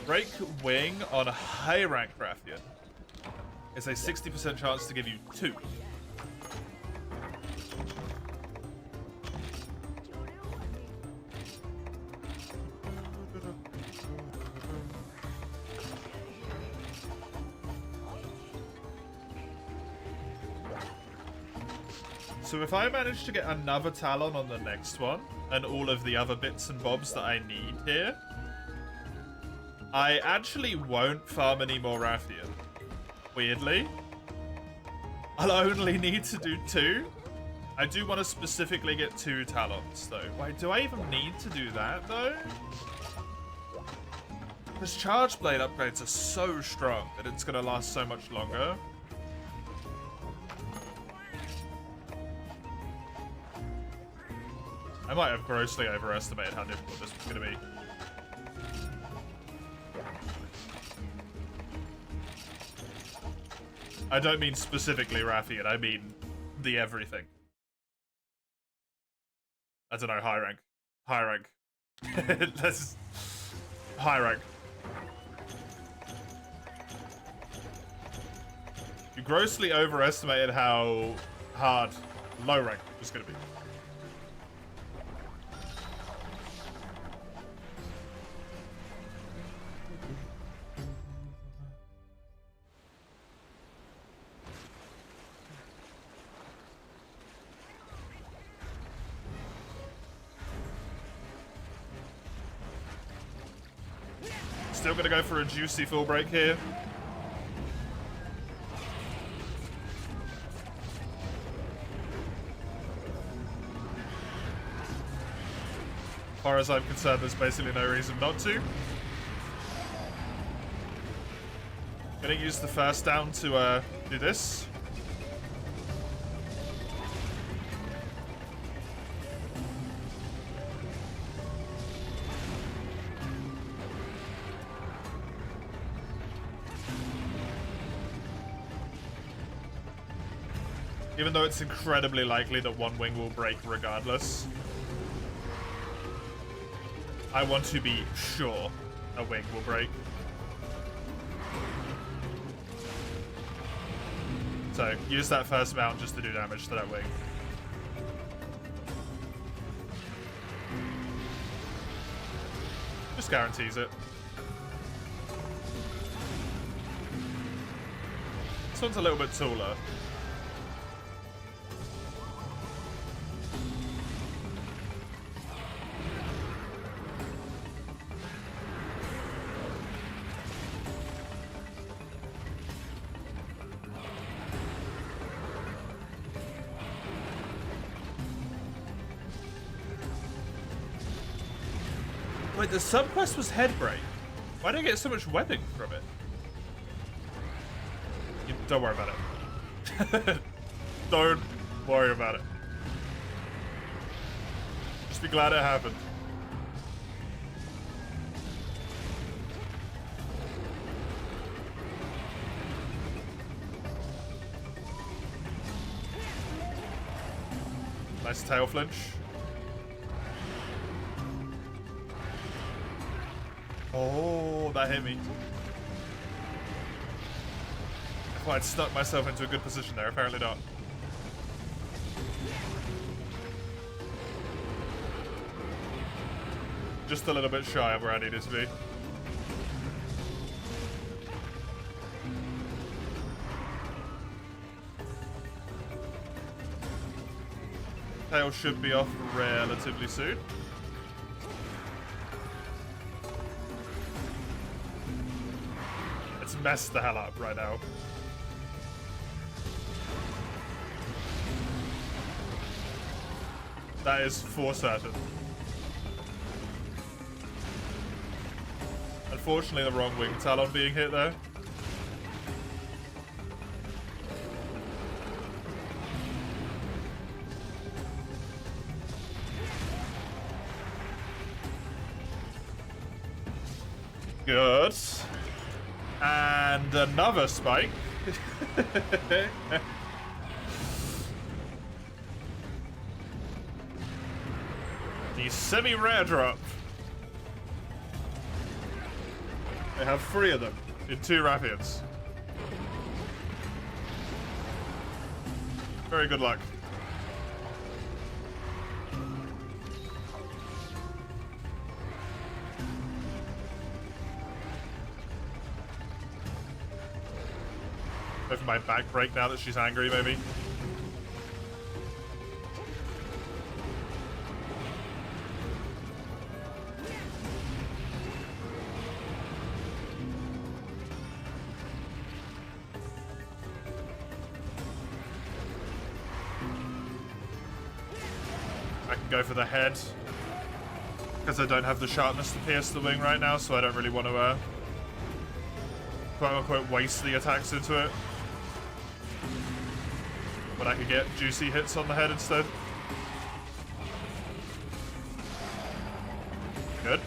Break wing on a high rank Rathian is a 60% chance to give you 2. So if I manage to get another Talon on the next one, and all of the other bits and bobs that I need here, I actually won't farm any more Rathian. Weirdly. I'll only need to do 2. I do want to specifically get 2 Talons, though. Wait, do I even need to do that, though? Because Charge Blade upgrades are so strong that it's going to last so much longer. I might have grossly overestimated how difficult this was going to be. I don't mean specifically Rathian, I mean the everything. I don't know, high rank. High rank. That's high rank. You grossly overestimated how hard low rank was going to be. Still gonna go for a juicy full break here. As far as I'm concerned, there's basically no reason not to. Gonna use the first down to do this. Even though it's incredibly likely that one wing will break regardless, I want to be sure a wing will break. So, use that first mount just to do damage to that wing. almost guarantees it. This one's a little bit taller. Wait, the subquest was head break. Why did I get so much webbing from it? Don't worry about it. Don't worry about it. Just be glad it happened. Nice tail flinch. Oh, that hit me. I thought I'd stuck myself into a good position there, apparently not. Just a little bit shy of where I needed to be. Tail should be off relatively soon. It's messed the hell up right now. That is for certain. Unfortunately, the wrong wing talon being hit there. Good. And another spike. The semi-rare drop. They have 3 of them in 2 Rathians. Very good luck. Go for my back break now that she's angry, maybe. I can go for the head because I don't have the sharpness to pierce the wing right now, so I don't really want to quote-unquote waste the attacks into it. But I could get juicy hits on the head instead. Good.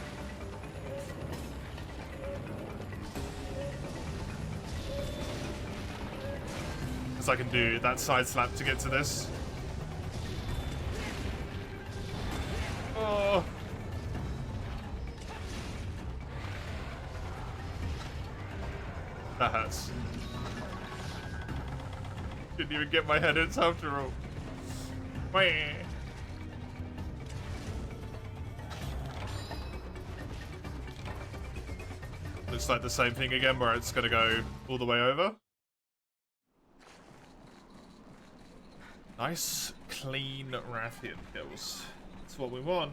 Because I can do that side slap to get to this. Oh. That hurts. Didn't even get my head in time to roll. Wah. Looks like the same thing again, where it's gonna go all the way over. Nice, clean Rathian kills. That's what we want.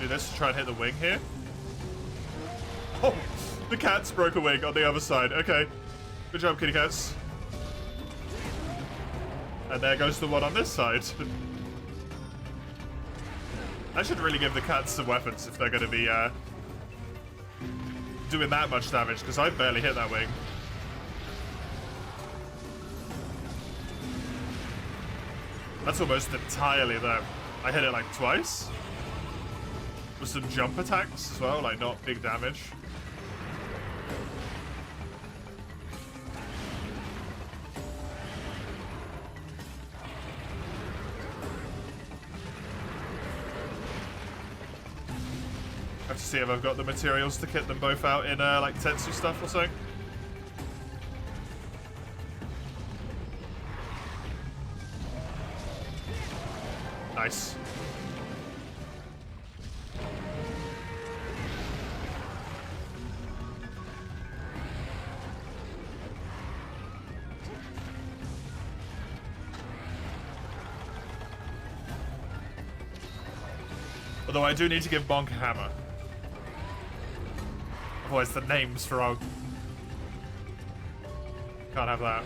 Do this to try and hit the wing here. Oh, the cats broke a wing on the other side. Okay, good job, kitty cats. And there goes the one on this side. I should really give the cats some weapons if they're going to be doing that much damage, because I barely hit that wing. That's almost entirely them. I hit it like twice. With some jump attacks as well, like not big damage. have to see if I've got the materials to kit them both out in like Tetsu stuff or something. Nice. Although I do need to give Bonk a hammer. Otherwise the name's wrong. Can't have that.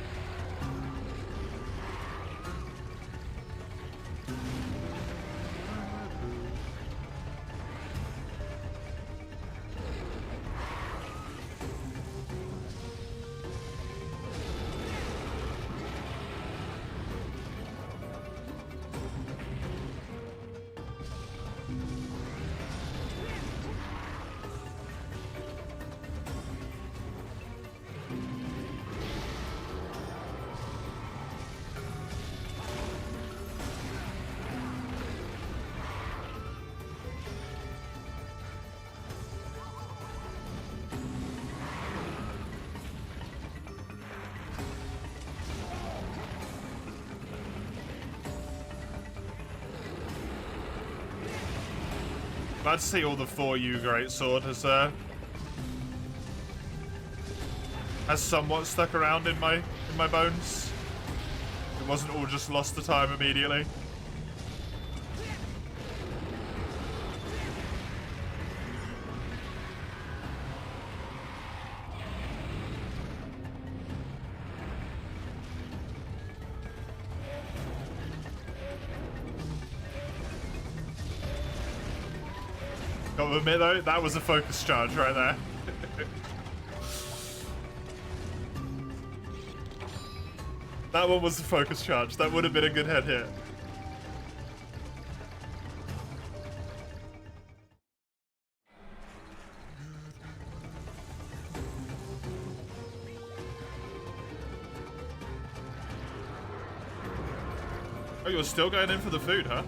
Glad to see all the 4U greatsword has somewhat stuck around in my bones. It wasn't all just lost to time immediately. Gotta admit though, that was a focus charge right there. That one was a focus charge. That would have been a good head hit. Oh, you're still going in for the food, huh?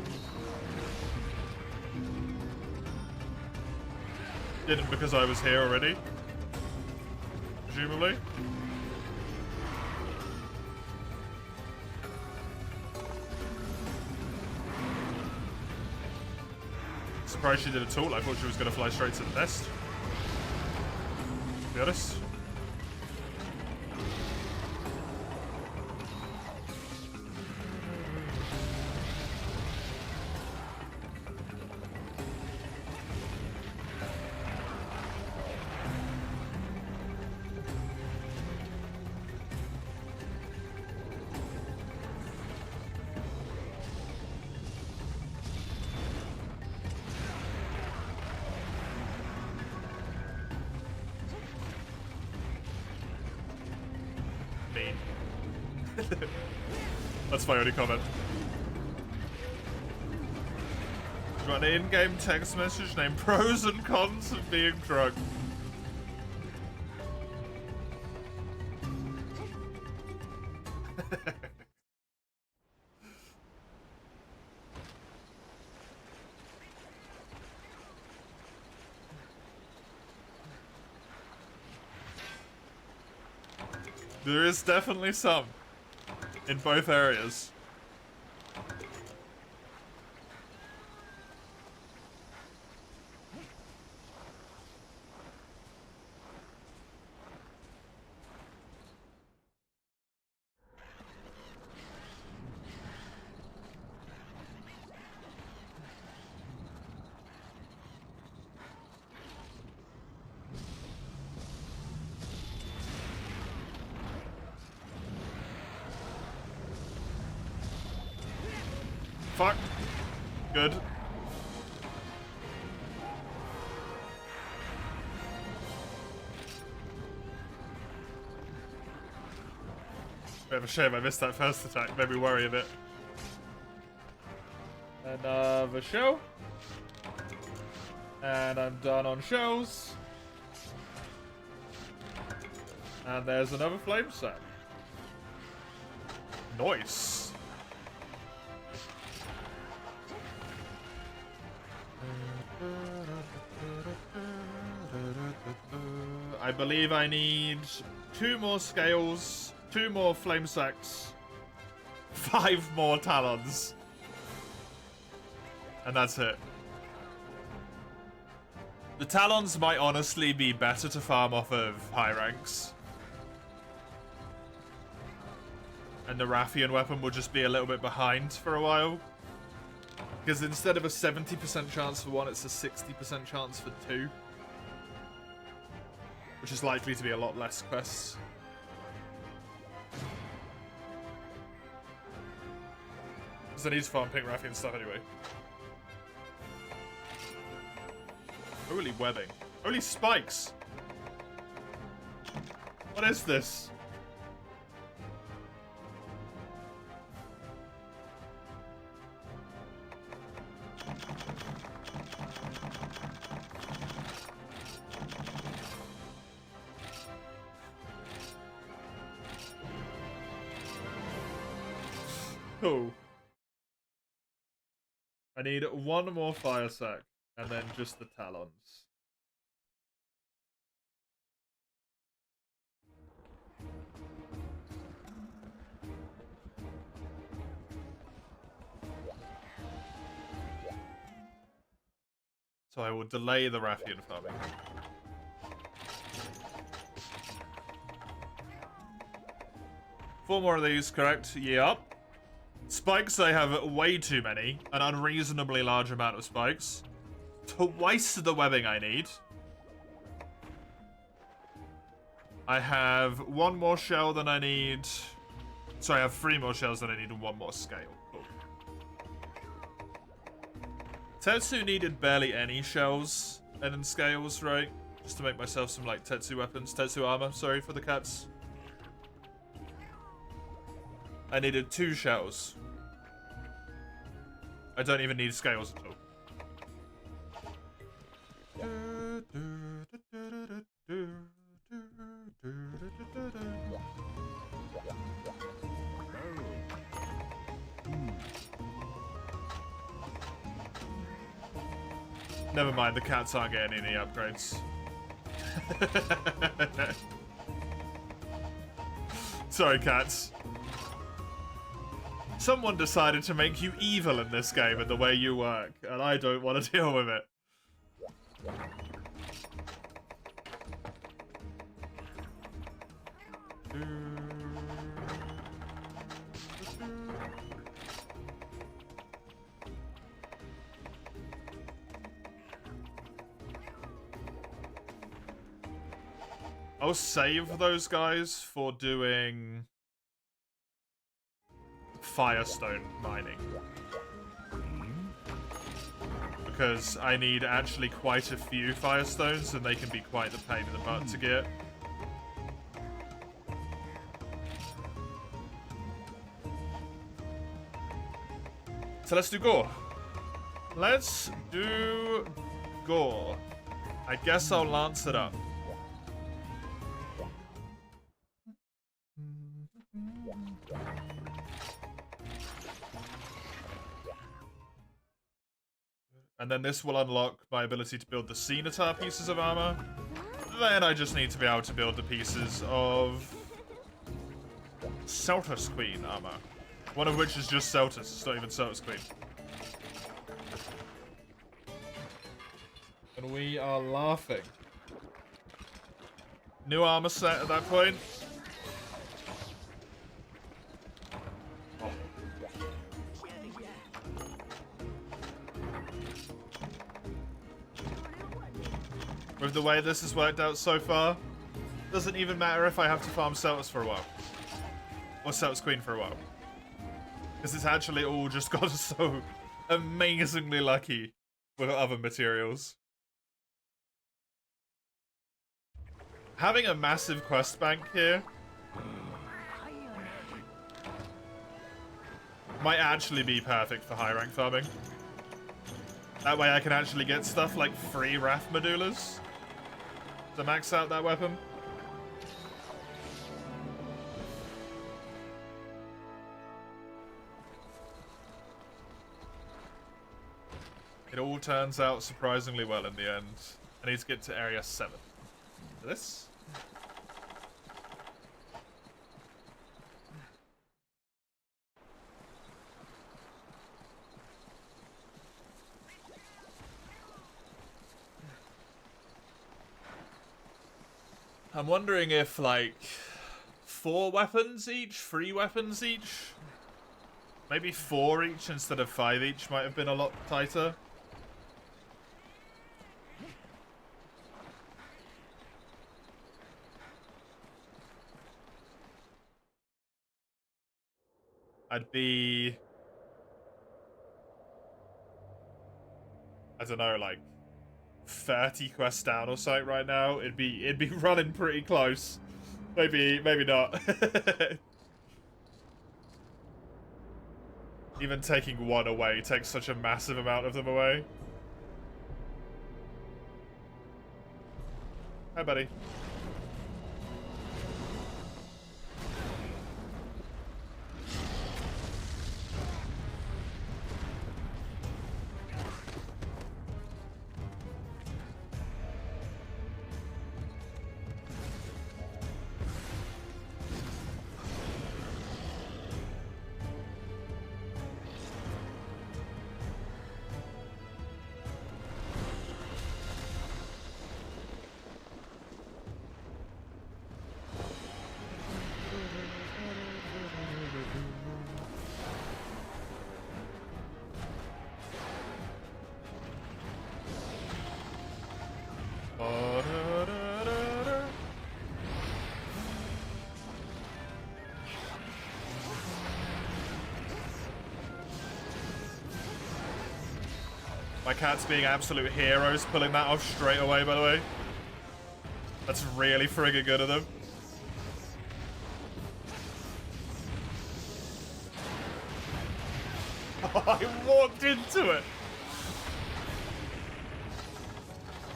Didn't because I was here already, presumably. Surprised she did at all. I thought she was going to fly straight to the nest, to be honest. That's my only comment. Got an in-game text message named Pros and Cons of Being Drunk. There is definitely some in both areas. Fuck. Good. Bit of a shame I missed that first attack. Made me worry a bit. Another shell. And I'm done on shells. And there's another flame set. Nice. I believe I need 2 more scales, 2 more flame sacks, 5 more talons. And that's it. The talons might honestly be better to farm off of high ranks. And the Rathian weapon will just be a little bit behind for a while. Because instead of a 70% chance for 1, it's a 60% chance for 2. Which is likely to be a lot less quests. Because I need to farm pink Rathian stuff anyway. Holy webbing. Holy spikes! What is this? Cool. I need 1 more fire sack, and then just the talons. So I will delay the Rathian farming. Four more of these, correct? Yup. Spikes, I have way too many. An unreasonably large amount of spikes. Twice the webbing I need. I have 1 more shell than I need. Sorry, I have 3 more shells than I need and 1 more scale. Cool. Tetsu needed barely any shells and then scales, right? Just to make myself some, like, Tetsu weapons. Tetsu armor, sorry for the cats. I needed 2 shells. I don't even need scales at all. Never mind, the cats aren't getting any upgrades. Sorry, cats. Someone decided to make you evil in this game and the way you work, and I don't want to deal with it. I'll save those guys for doing Firestone mining. Because I need actually quite a few Firestones and they can be quite the pain in the butt to get. So let's do Gore. Let's do Gore. I guess I'll lance it up. And then this will unlock my ability to build the Cenatar pieces of armor. Then I just need to be able to build the pieces of Celtus Queen armor. One of which is just Celtus, it's not even Celtus Queen. And we are laughing. New armor set at that point. With the way this has worked out so far, doesn't even matter if I have to farm Celtus for a while. Or Celtus Queen for a while. Because it's actually all just got so amazingly lucky with other materials. Having a massive quest bank here might actually be perfect for high rank farming. That way I can actually get stuff like free Wrath Medullas to max out that weapon. It all turns out surprisingly well in the end. I need to get to area 7. This? I'm wondering if, like, 4 weapons each? 3 weapons each? Maybe 4 each instead of 5 each might have been a lot tighter. I'd be... I don't know, like 30 quests down or something right now. It'd be running pretty close. Maybe not. Even taking 1 away takes such a massive amount of them away. Hi, buddy. My cat's being absolute heroes, pulling that off straight away, by the way. That's really friggin' good of them. Oh, I walked into it.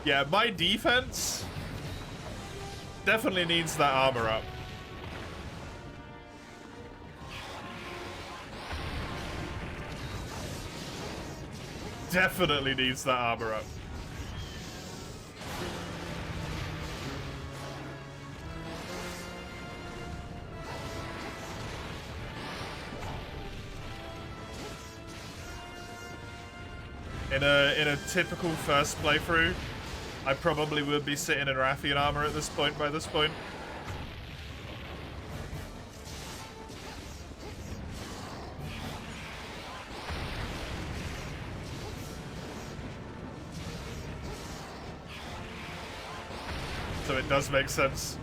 Yeah, my defense definitely needs that armor up. Definitely needs that armor up. In a typical first playthrough, I probably would be sitting in Rathian armor at this point, by this point. So it does make sense.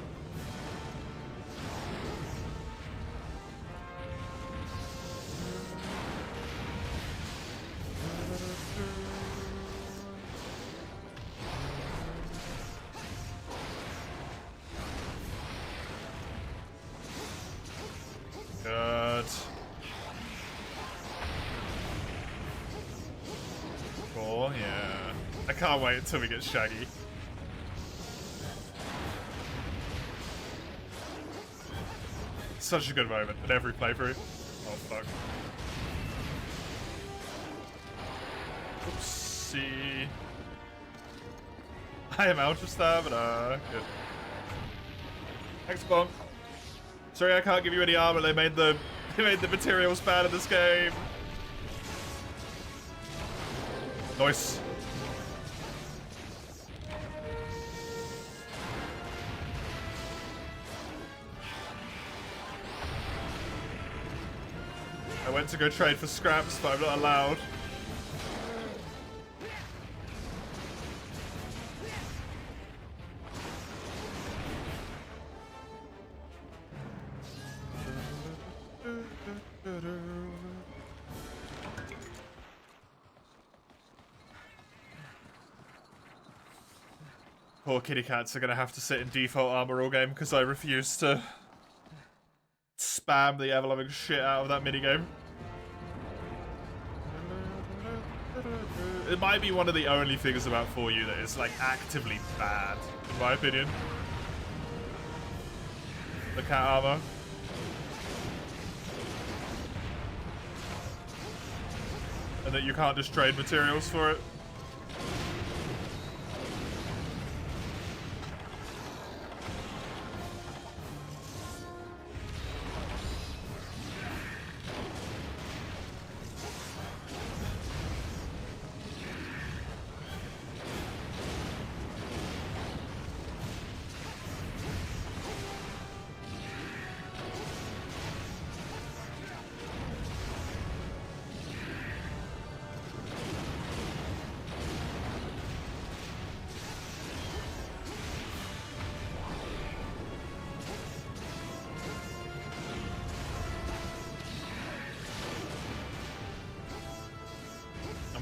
Good. Cool, yeah. I can't wait until we get Shaggy. Such a good moment in every playthrough. Oh, fuck. Oopsie. I am out of stamina. Good. Thanks, Bonk. Sorry, I can't give you any armor. They made the materials bad in this game. Nice. I went to go trade for scraps, but I'm not allowed. Poor kitty cats are gonna have to sit in default armor all game because I refuse to spam the ever-loving shit out of that minigame. It might be one of the only things about 4U that is, like, actively bad, in my opinion. The cat armor. And that you can't just trade materials for it.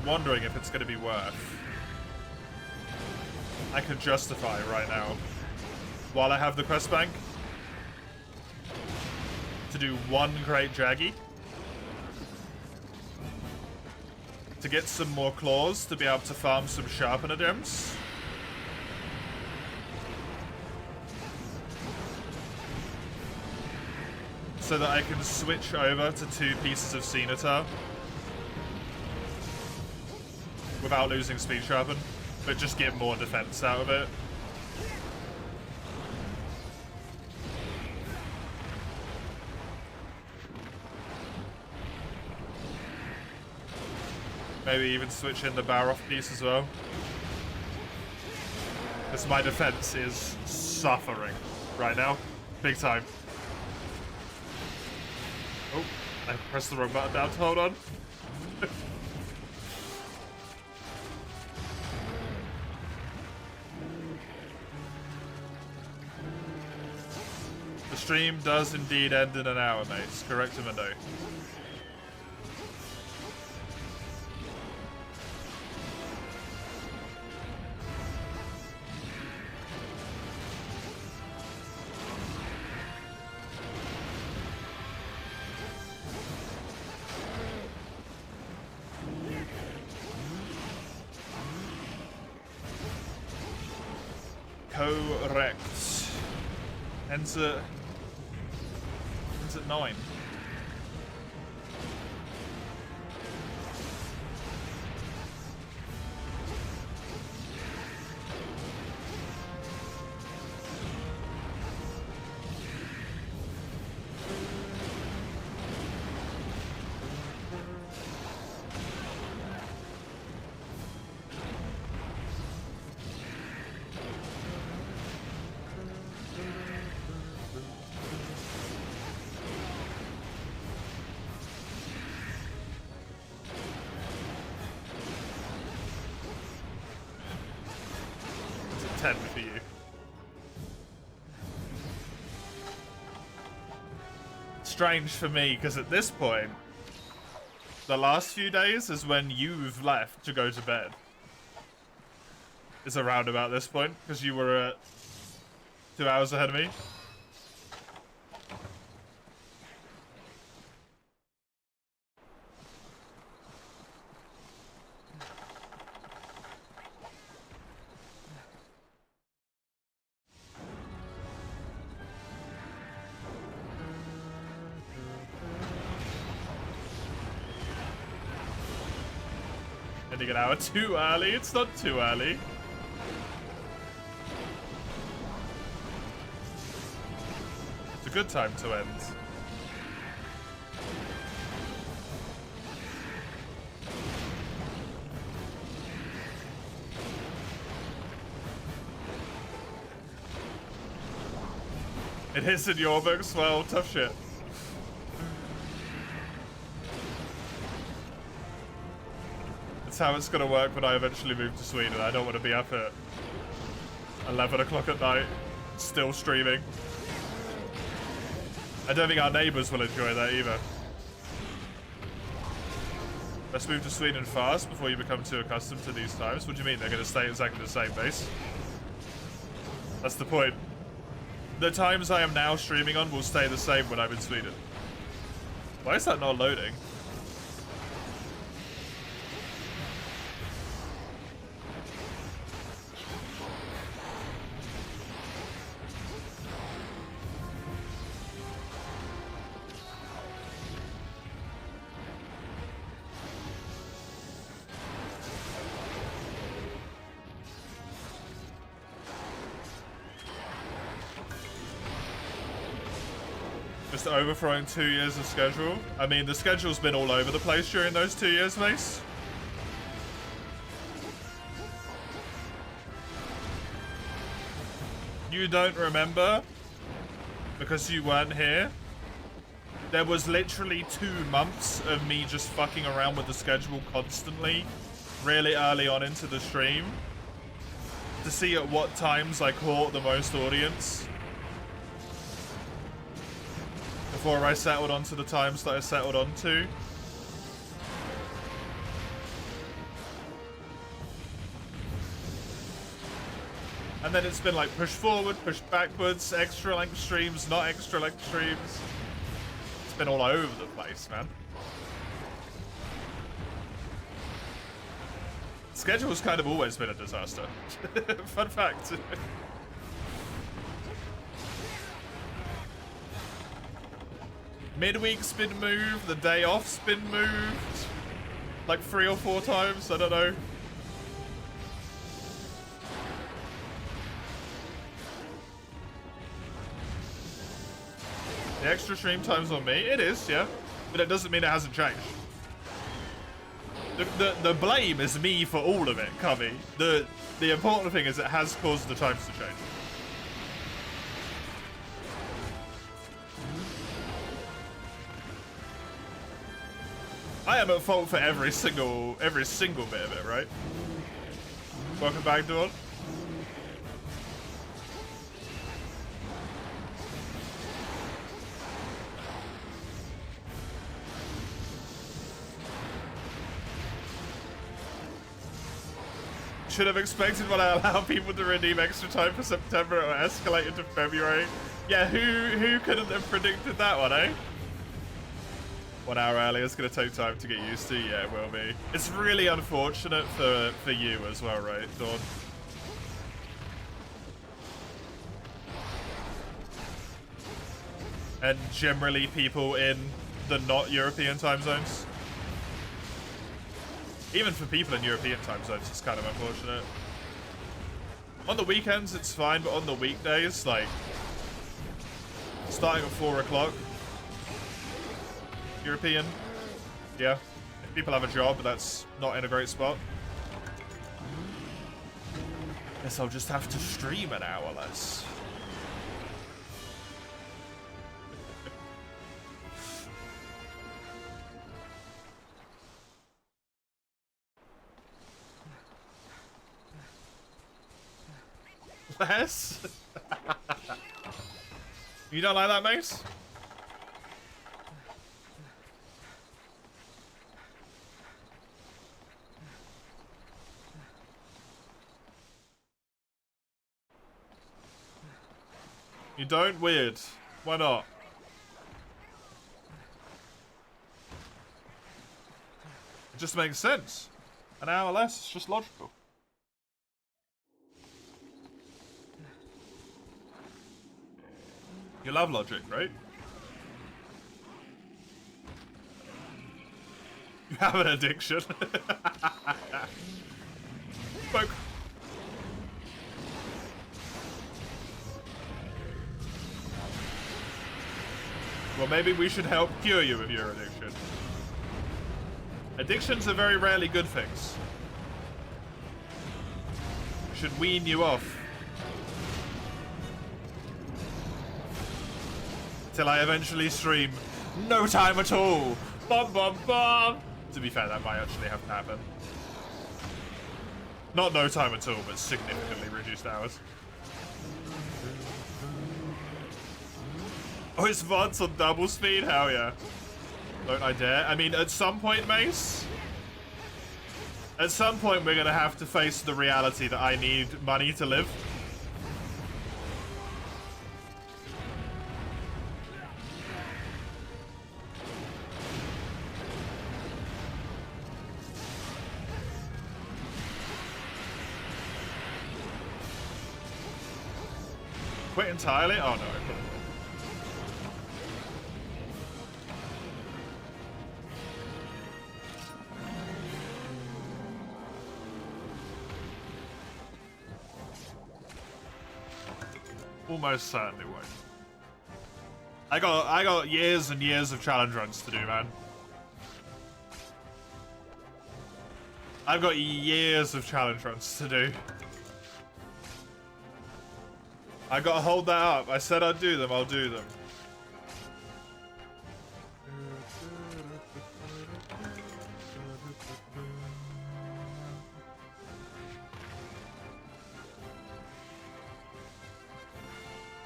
wondering if it's going to be worth. I can justify right now, while I have the quest bank, to do one Great Jaggy, to get some more claws, to be able to farm some sharpener gems. So that I can switch over to 2 pieces of Cenotaph without losing speed sharpen, but just get more defense out of it. Maybe even switch in the bar off piece as well. Because my defense is suffering right now. Big time. Oh, I pressed the wrong button down to hold on. The stream does indeed end in an hour, mates. Correct him a no. Correct. Ends at 9. For you. Strange for me, because at this point, the last few days is when you've left to go to bed. It's around about this point, because you were 2 hours ahead of me. Ending an hour too early? It's not too early. It's a good time to end. It is in your books? Well, tough shit. How it's gonna work when I eventually move to Sweden. I don't want to be up at 11 o'clock at night still streaming. I don't think our neighbors will enjoy that either. Let's move to Sweden fast before you become too accustomed to these times. What do you mean? They're gonna stay exactly the same base? That's the point. The times I am now streaming on will stay the same when I'm in Sweden. Why is that not loading? Just overthrowing 2 years of schedule. I mean, the schedule's been all over the place during those 2 years, Mace. You don't remember? Because you weren't here? There was literally 2 months of me just fucking around with the schedule constantly, really early on into the stream, to see at what times I caught the most audience. Before I settled onto the times that I settled onto. And then it's been like push forward, push backwards, extra length streams, not extra length streams. It's been all over the place, man. Schedule's kind of always been a disaster. Fun fact. Midweek's been moved, the day off's been moved. Like 3 or 4 times, I don't know. The extra stream time's on me. It is, yeah. But it doesn't mean it hasn't changed. The blame is me for all of it, Cubby. The important thing is it has caused the times to change. I am at fault for every single bit of it, right? Welcome back, Dawn. Should have expected when I allow people to redeem extra time for September, it will escalate into February. Yeah, who couldn't have predicted that one, eh? 1 hour early, it's going to take time to get used to. Yeah, it will be. It's really unfortunate for you as well, right, Dawn? And generally people in the not European time zones. Even for people in European time zones, it's kind of unfortunate. On the weekends, it's fine, but on the weekdays, like, starting at 4 o'clock, European, yeah. If people have a job, that's not in a great spot. Guess I'll just have to stream an hour less. Less? You don't like that, Mace? You don't? Weird. Why not? It just makes sense. An hour less, it's just logical. You love logic, right? You have an addiction. Spoke. Well, maybe we should help cure you of your addiction. Addictions are very rarely good things. We should wean you off. Till I eventually stream no time at all. Bum bum bum. To be fair, that might actually have to happen. Not no time at all, but significantly reduced hours. Oh, it's VODs on double speed? Hell yeah. Don't I dare. I mean, at some point, Mace, at some point we're gonna have to face the reality that I need money to live. Quit entirely? Oh no, I couldn't. Almost certainly won't. I got years and years of challenge runs to do, man. I've got years of challenge runs to do. I gotta hold that up. I said I'd do them, I'll do them.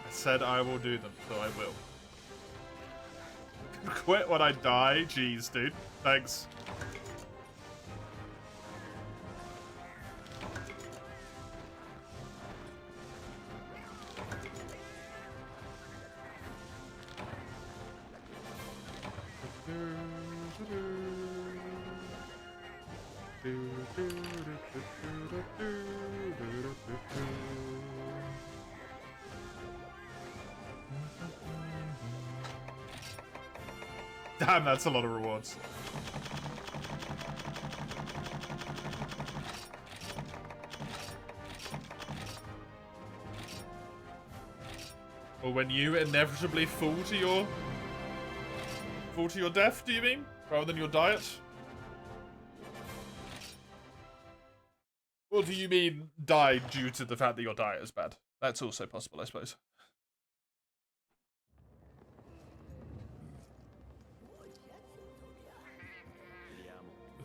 Said I will do them, so I will. Quit when I die? Jeez, dude. Thanks. Damn, that's a lot of rewards. Or when you inevitably fall to your death, do you mean? Rather than your diet? Or do you mean die due to the fact that your diet is bad? That's also possible, I suppose.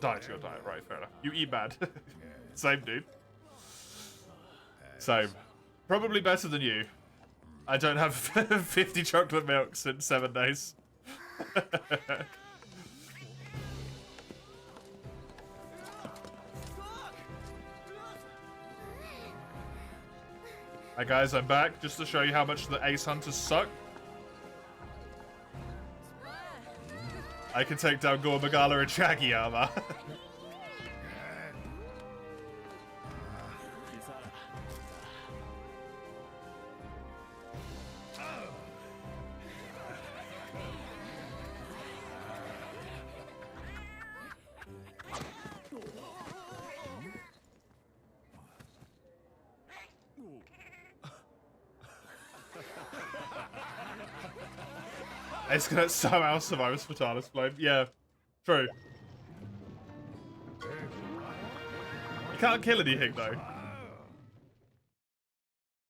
Die to your diet, right, fair enough. You eat bad. Same, dude. Same. Probably better than you. I don't have 50 chocolate milks in 7 days. Hi guys, I'm back just to show you how much the ace hunters suck. I can take down Gormagala and Shaggy armor. It's gonna somehow survive with Spitalis Flame. Yeah, true. He can't kill anything though.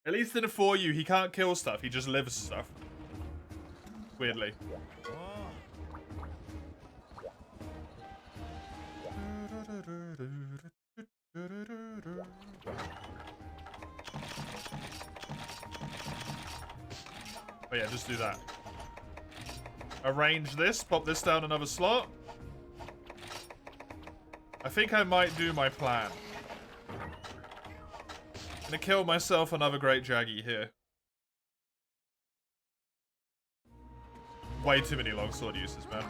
At least in a 4U, he can't kill stuff, he just lives stuff. Weirdly. Oh yeah, just do that. Arrange this, pop this down another slot. I think I might do my plan. Gonna kill myself another Great Jaggy here. Way too many longsword uses, man.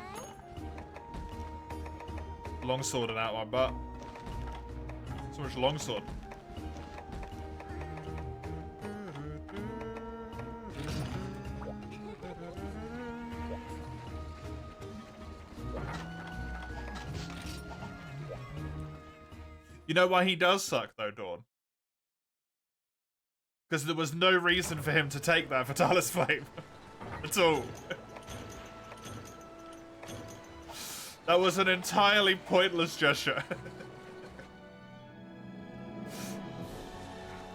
Longsword and out one butt. So much longsword. You know why he does suck, though, Dawn? Because there was no reason for him to take that Fatalis Flame. At all. That was an entirely pointless gesture.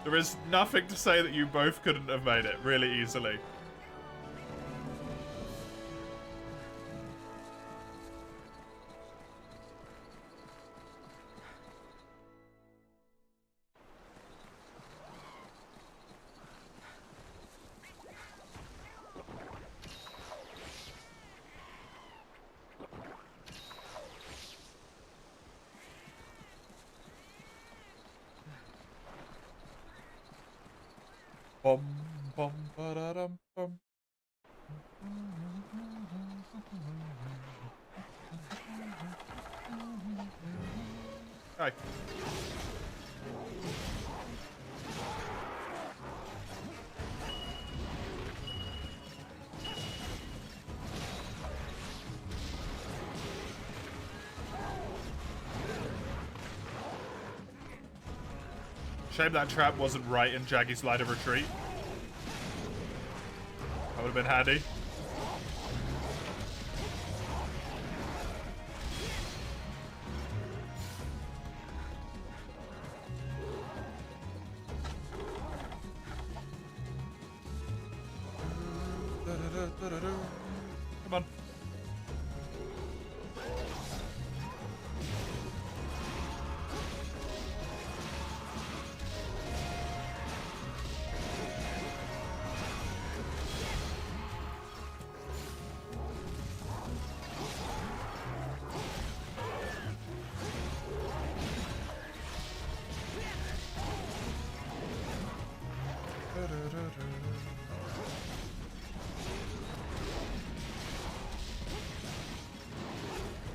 There is nothing to say that you both couldn't have made it really easily. Bum, bum, ba-da-dum, bum. Hi. Shame that trap wasn't right in Jaggy's line of retreat. That would have been handy. Come on.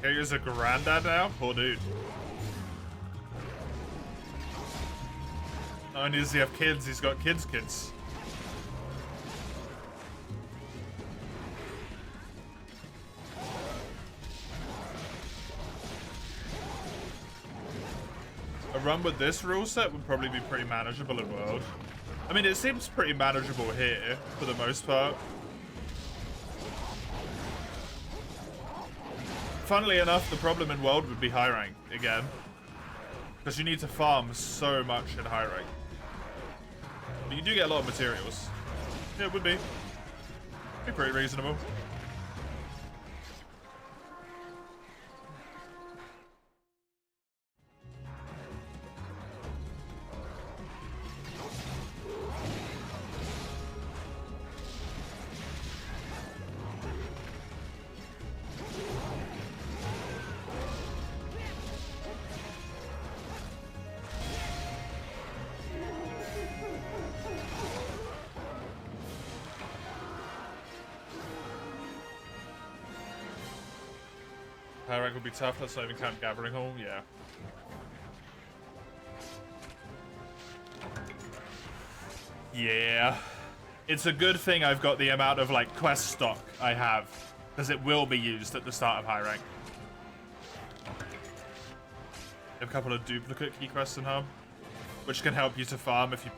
Here's a granddad now? Poor dude. Not only does he have kids, he's got kids' kids. A run with this rule set would probably be pretty manageable in World. I mean, it seems pretty manageable here, for the most part. Funnily enough, the problem in World would be high rank, again. Because you need to farm so much in high rank. But you do get a lot of materials. Yeah, it would be. Be pretty reasonable. High rank would be tough, let's not even count Gathering Hall, yeah. Yeah. It's a good thing I've got the amount of, like, quest stock I have, because it will be used at the start of high rank. A couple of duplicate key quests in Hub, which can help you to farm if you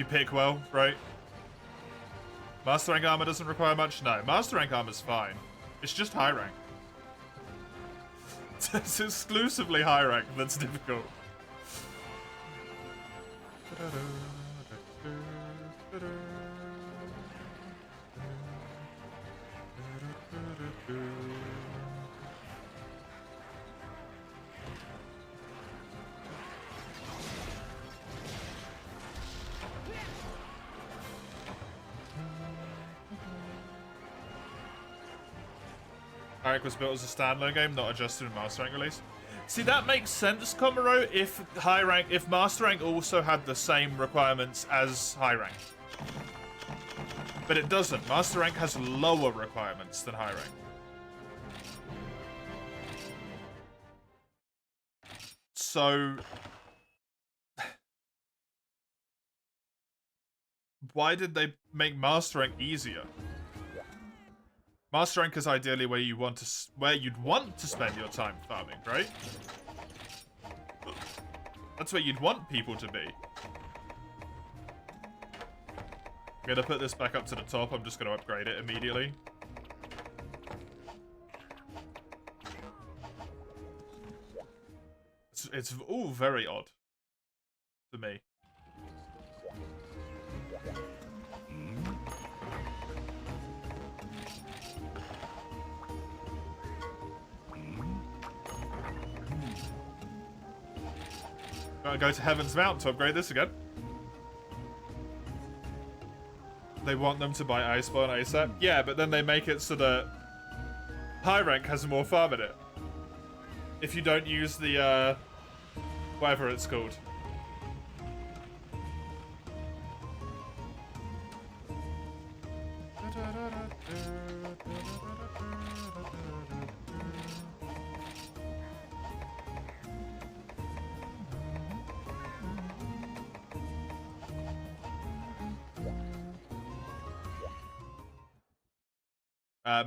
pick well, right? Master rank armor doesn't require much? No, Master rank armor's fine. It's just high rank. It's exclusively high rank that's difficult. High rank was built as a standalone game, not adjusted in Master rank release. See, that makes sense, Komaro, if Master rank also had the same requirements as high rank. But it doesn't. Master rank has lower requirements than high rank. So why did they make Master rank easier? Master rank is ideally where you'd want to spend your time farming, right? That's where you'd want people to be. I'm gonna put this back up to the top. I'm just gonna upgrade it immediately. It's all very odd to me. Gotta go to Heaven's Mount to upgrade this again. They want them to buy Iceborne ASAP. Yeah, but then they make it so that high rank has more farm in it. If you don't use the, whatever it's called.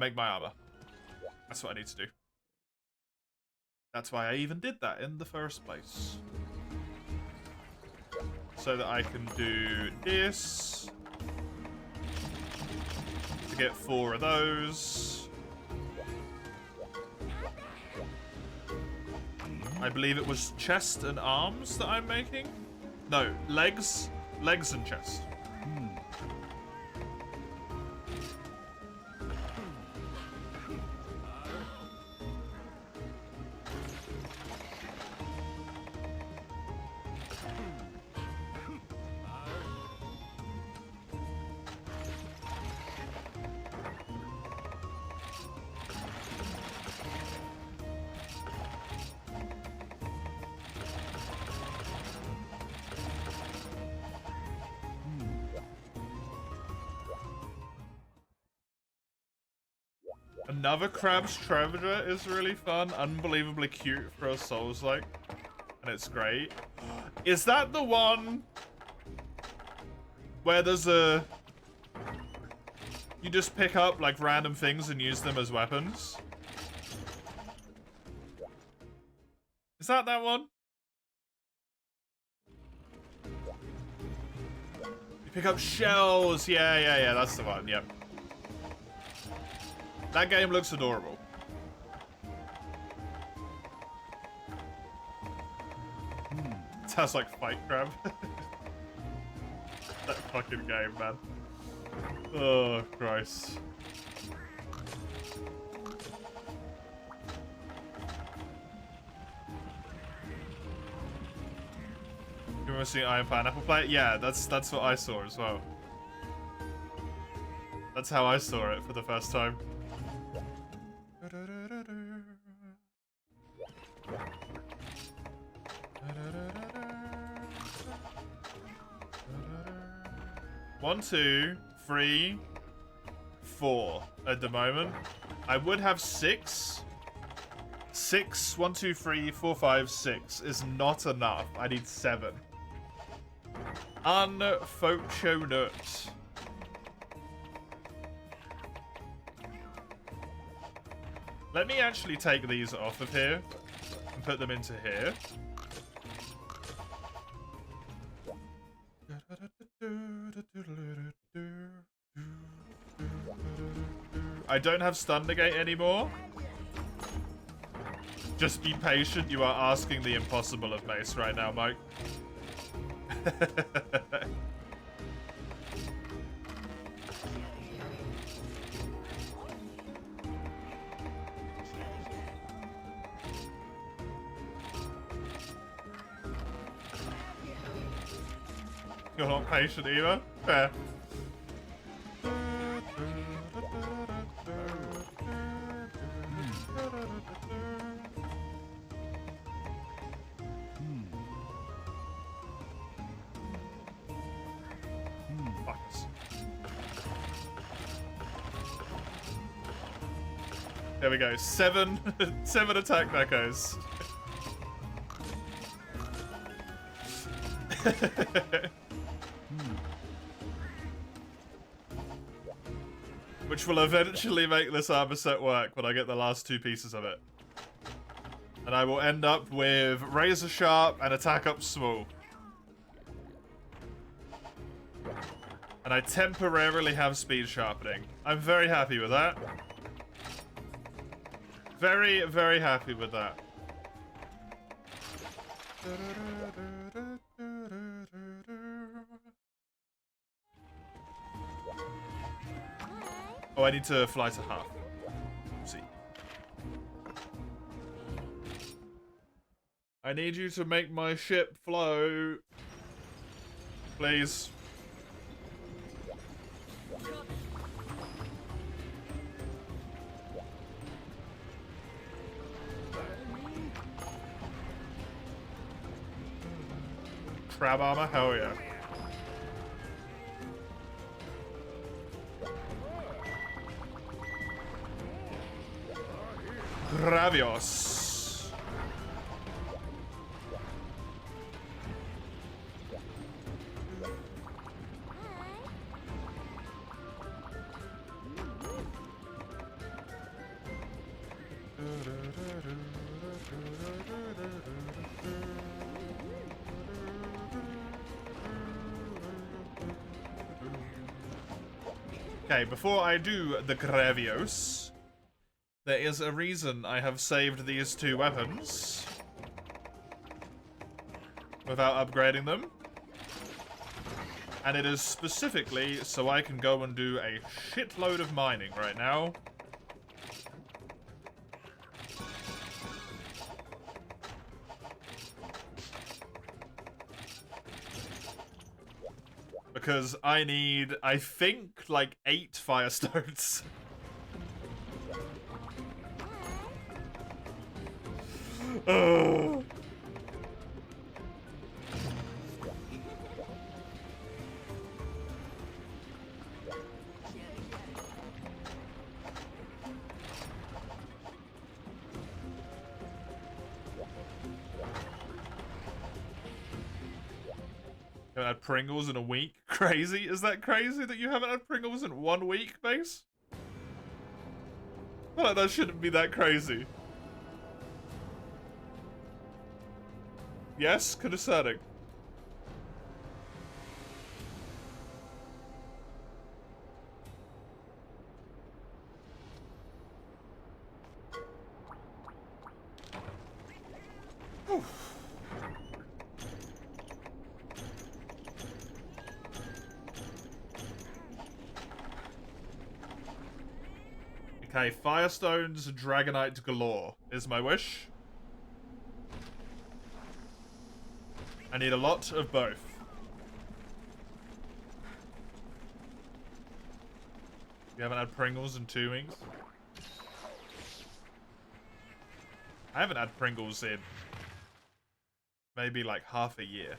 Make my armor. That's what I need to do. That's why I even did that in the first place. So that I can do this. To get 4 of those. I believe it was chest and arms that I'm making. No, legs. Legs and chest. Another Crab's Treasure is really fun, unbelievably cute for a Souls-like, and it's great. Is that the one where there's a... You just pick up, like, random things and use them as weapons? Is that one? You pick up shells. Yeah, that's the one. Yep. That game looks adorable. It sounds like Fight Crab. That fucking game, man. Oh, Christ. You want to see Iron Pineapple play? Yeah, that's what I saw as well. That's how I saw it for the first time. One, 2, 3, 4 at the moment. I would have 6. 6, 1, 2, 3, 4, 5, 6 is not enough. I need 7. Unfortunate. Let me actually take these off of here and put them into here. I don't have stun negate anymore. Just be patient. You are asking the impossible of Mace right now, Mike. You're not patient either? Fair. There we go. 7 attack echoes. Which will eventually make this armor set work when I get the last 2 pieces of it. And I will end up with razor sharp and attack up small. And I temporarily have speed sharpening. I'm very happy with that. Very, very happy with that. Oh, I need to fly to half. See. I need you to make my ship float. Please. Crab armor? Hell yeah. Gravios. Okay, before I do the Gravios, there is a reason I have saved these 2 weapons without upgrading them. And it is specifically so I can go and do a shitload of mining right now. Because I need, I think, like 8 firestones. Oh. Haven't had Pringles in a week? Crazy? Is that crazy that you haven't had Pringles in 1 week, Mace? I feel like that shouldn't be that crazy. Yes, concerning. Okay, Firestones, Dragonite galore is my wish. I need a lot of both. You haven't had Pringles in 2 weeks? I haven't had Pringles in maybe like half a year.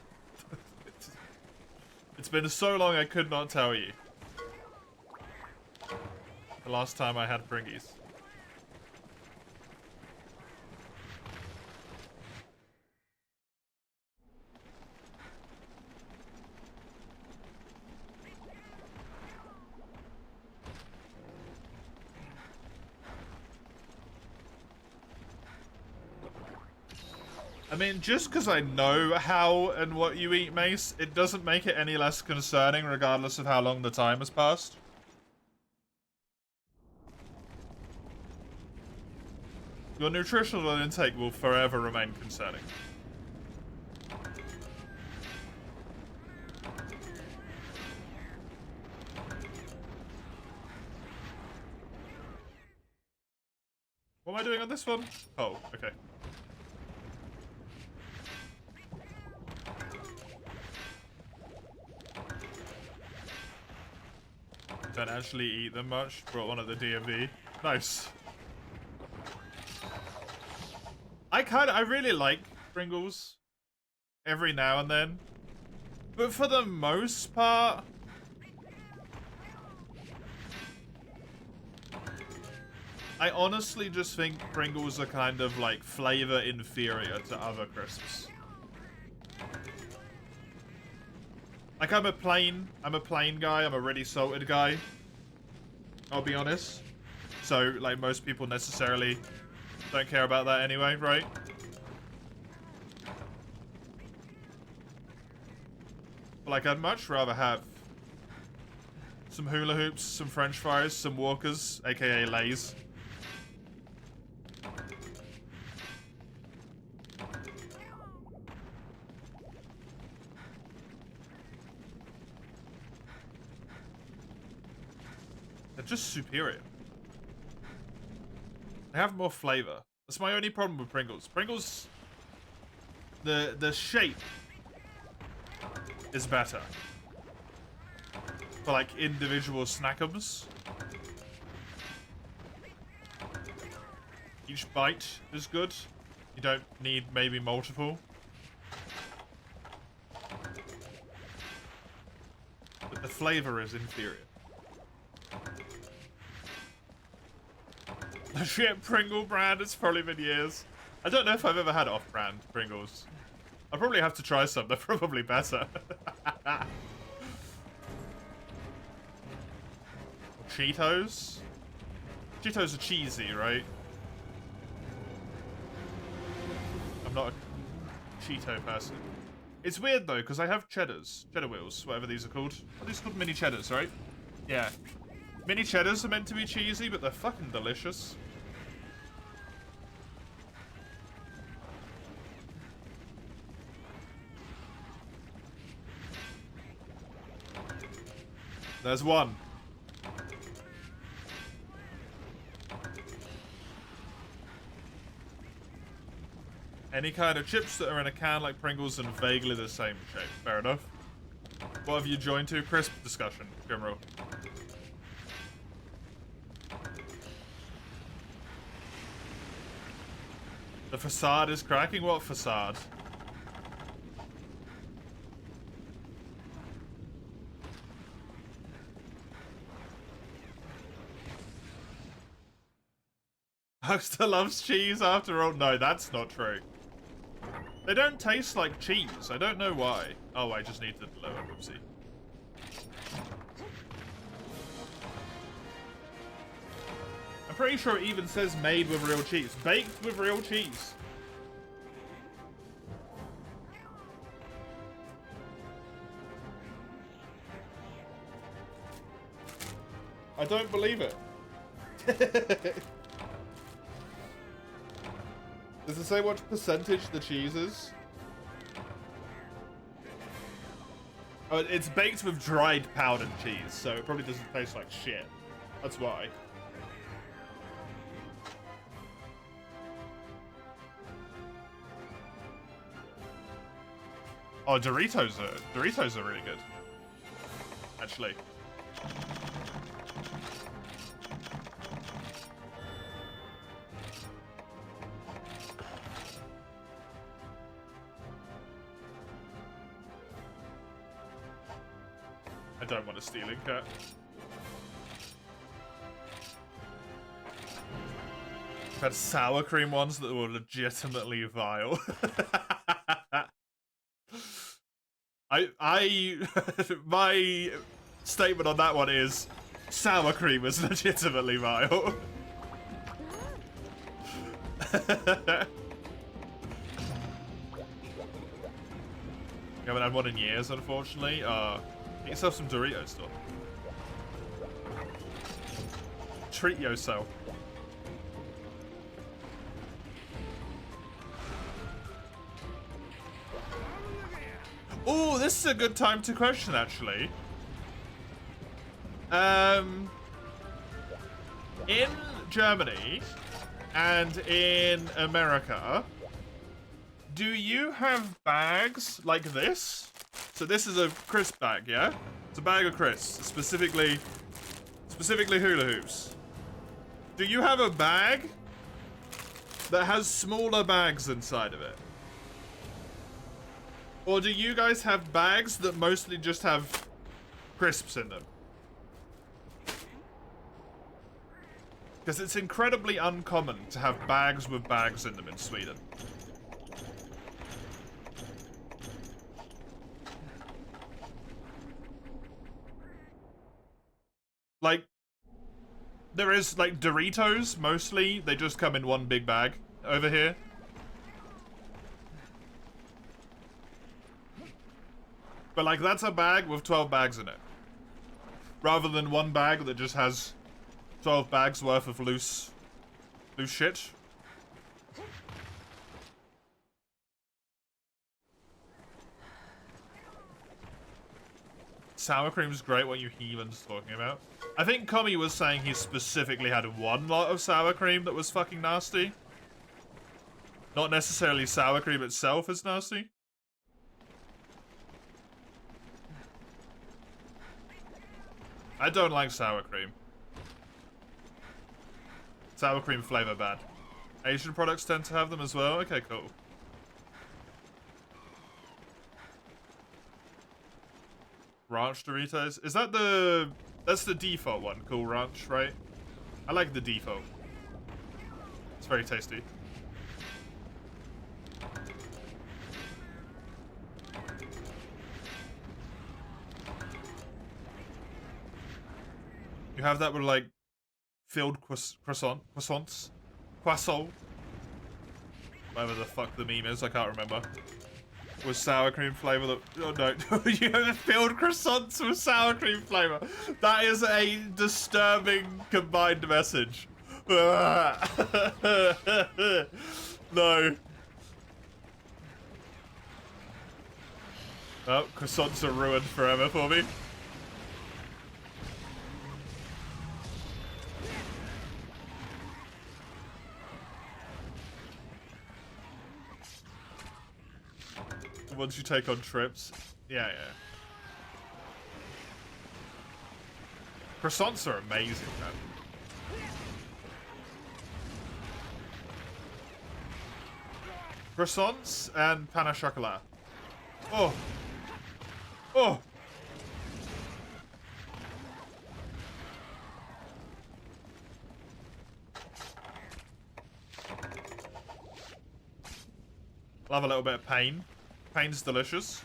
It's been so long I could not tell you the last time I had Pringies. I mean, just because I know how and what you eat, Mace, it doesn't make it any less concerning regardless of how long the time has passed. Your nutritional intake will forever remain concerning. What am I doing on this one? Oh, okay. Don't actually eat them much. Brought one at the DMV. Nice. I really like Pringles every now and then. But for the most part, I honestly just think Pringles are kind of like flavor inferior to other crisps. Like I'm a plain guy, I'm a really salted guy. I'll be honest. So like most people necessarily don't care about that anyway, right? But like I'd much rather have some hula hoops, some french fries, some Walkers, aka Lays. They're just superior. They have more flavor. That's my only problem with Pringles. Pringles, the shape is better for like individual snackums. Each bite is good. You don't need maybe multiple. But the flavor is inferior. The shit Pringle brand, it's probably been years. I don't know if I've ever had off-brand Pringles. I'll probably have to try some, they're probably better. Cheetos? Cheetos are cheesy, right? I'm not a Cheeto person. It's weird though, because I have cheddars. Cheddar wheels, whatever these are called. Are these called mini cheddars, right? Yeah. Mini cheddars are meant to be cheesy, but they're fucking delicious. There's one. Any kind of chips that are in a can like Pringles and vaguely the same shape. Fair enough. What have you joined to? Crisp discussion, General. The facade is cracking? What facade? Huckster loves cheese after all? No, that's not true. They don't taste like cheese. I don't know why. Oh, I just need to lower. Whoopsie. I'm pretty sure it even says made with real cheese. Baked with real cheese. I don't believe it. Does it say what percentage the cheese is? Oh, it's baked with dried powdered cheese, so it probably doesn't taste like shit. That's why. Oh, Doritos are really good. Actually. I don't want a stealing cat. I've had sour cream ones that were legitimately vile. My statement on that one is sour cream is legitimately vile. We haven't had one in years, unfortunately. Get yourself some Doritos stuff. Treat yourself. Oh, this is a good time to question, actually. In Germany and in America, do you have bags like this? So this is a crisp bag, yeah? It's a bag of crisps, specifically hula hoops. Do you have a bag that has smaller bags inside of it? Or do you guys have bags that mostly just have crisps in them? Because it's incredibly uncommon to have bags with bags in them in Sweden. Like, there is, like, Doritos, mostly. They just come in one big bag over here. But, like, that's a bag with 12 bags in it. Rather than one bag that just has 12 bags worth of loose shit. Sour cream's great, what you heathens talking about. I think Commie was saying he specifically had one lot of sour cream that was fucking nasty. Not necessarily sour cream itself is nasty. I don't like sour cream. Sour cream flavor bad. Asian products tend to have them as well. Okay, cool. Ranch Doritos. Is that the... That's the default one. Cool Ranch, right? I like the default. It's very tasty. You have that with, like, filled croissants? Croissant? Whatever the fuck the meme is, I can't remember. With sour cream flavor that... Oh no, you have filled croissants with sour cream flavor. That is a disturbing combined message. No. Oh, croissants are ruined forever for me. Once you take on trips. Yeah, yeah. Croissants are amazing, man. Croissants and pain au chocolat. Oh. Oh. Love a little bit of pain. Pain's delicious.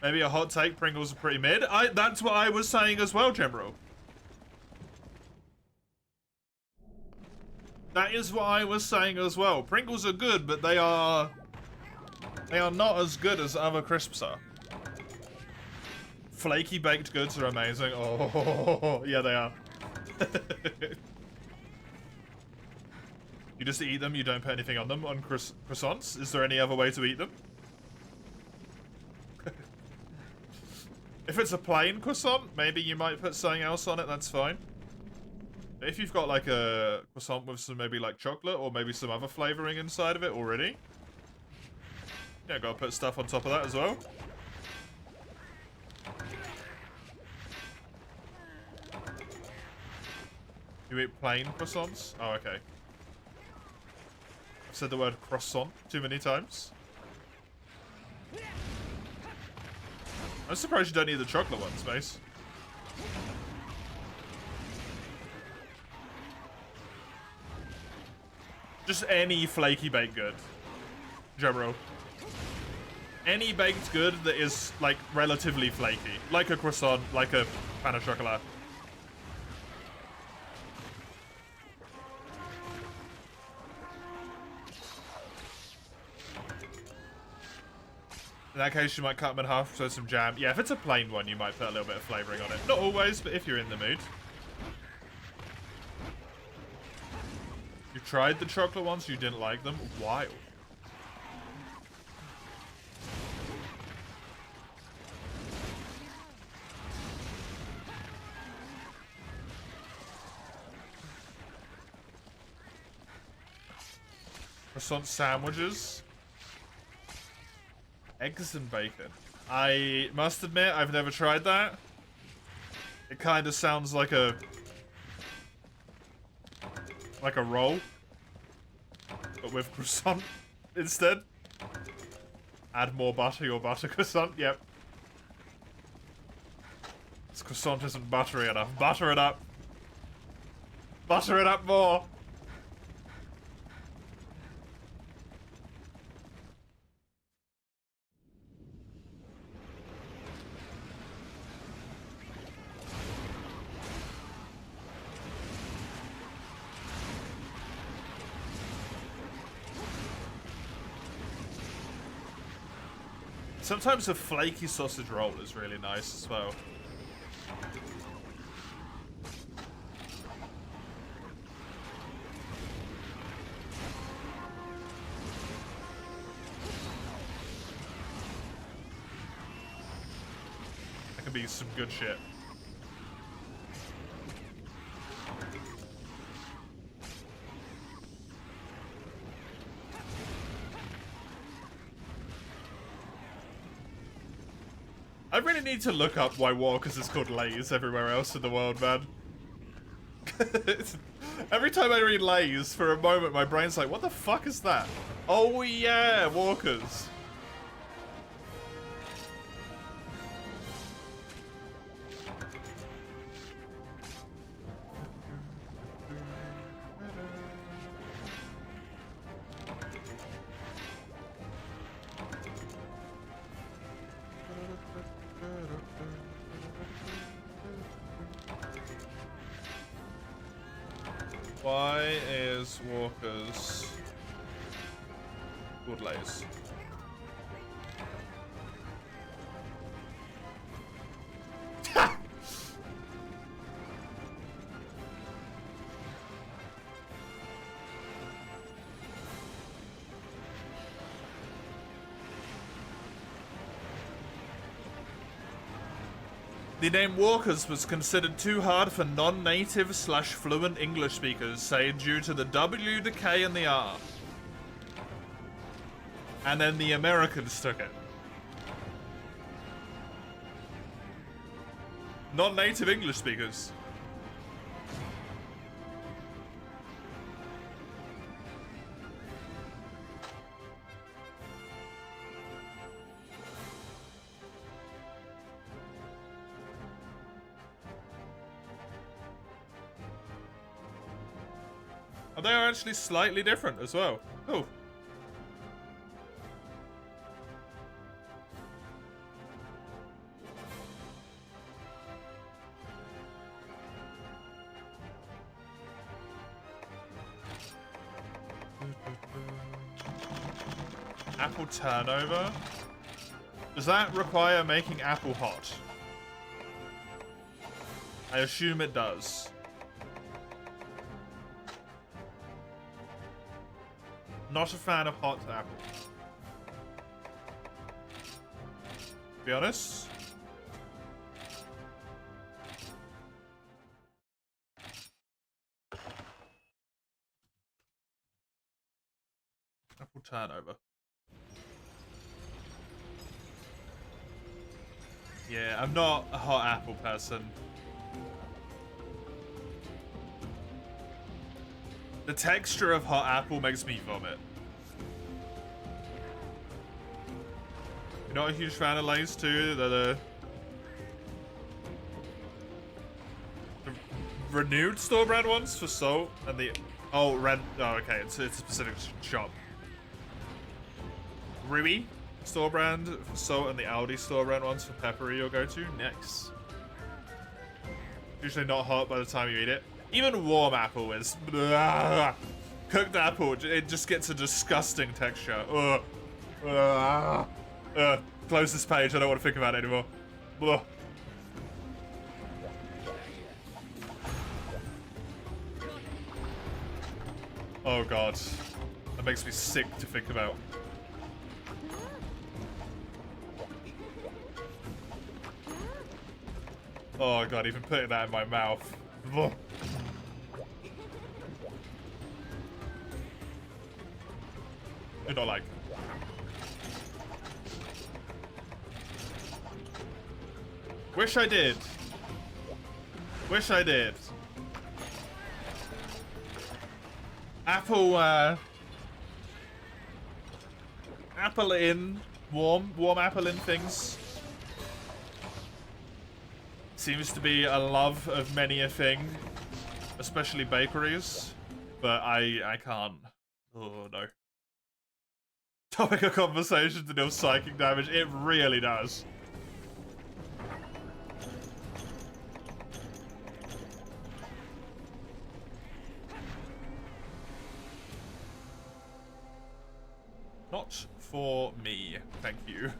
Maybe a hot take, Pringles are pretty mid. That's what I was saying as well, General. That is what I was saying as well. Pringles are good, but they are not as good as other crisps are. Flaky baked goods are amazing. Oh, yeah, they are. You just eat them, you don't put anything on them on croissants? Is there any other way to eat them? If it's a plain croissant, maybe you might put something else on it, that's fine. But if you've got like a croissant with some maybe like chocolate or maybe some other flavoring inside of it already, Yeah, gotta put stuff on top of that as well. You eat plain croissants? Oh, okay. I've said the word croissant too many times. I'm surprised you don't eat the chocolate ones, Mace. Just any flaky baked good. General. Any baked good that is, like, relatively flaky. Like a croissant, like a pain au chocolat. In that case, you might cut them in half, so some jam. Yeah, if it's a plain one, you might put a little bit of flavouring on it. Not always, but if you're in the mood. You tried the chocolate ones, you didn't like them? Wild. Croissant sandwiches. Eggs and bacon. I must admit, I've never tried that. It kind of sounds like a roll, but with croissant instead. Add more butter, your butter croissant. Yep. This croissant isn't buttery enough. Butter it up. Butter it up more. Sometimes a flaky sausage roll is really nice as well. That can be some good shit. I really need to look up why Walkers is called Lay's everywhere else in the world, man. Every time I read Lay's, for a moment, my brain's like, what the fuck is that? Oh yeah, Walkers. Why is Walkers called Lay's? The name Walkers was considered too hard for non-native / fluent English speakers, say due to the W, the K, and the R. And then the Americans took it. Non-native English speakers. Oh, they are actually slightly different as well. Oh. Apple turnover? Does that require making apple hot? I assume it does. Not a fan of hot apple. To be honest. Apple turnover. Yeah, I'm not a hot apple person. The texture of hot apple makes me vomit. You're not a huge fan of Lay's too? The renewed store brand ones for salt and the oh okay, it's a specific shop. Rui store brand for salt and the Aldi store brand ones for peppery you'll go to. Nice. Usually not hot by the time you eat it. Even warm apple is blah. Cooked apple, it just gets a disgusting texture. Close this page, I don't want to think about it anymore. Blah. Oh god. That makes me sick to think about. Oh god, even putting that in my mouth. Ugh. Do not like. Wish I did. Wish I did. Apple, apple in, warm apple in things. Seems to be a love of many a thing, especially bakeries, but I can't. Oh no. Topic of conversation to deal psychic damage, it really does. Not for me, thank you.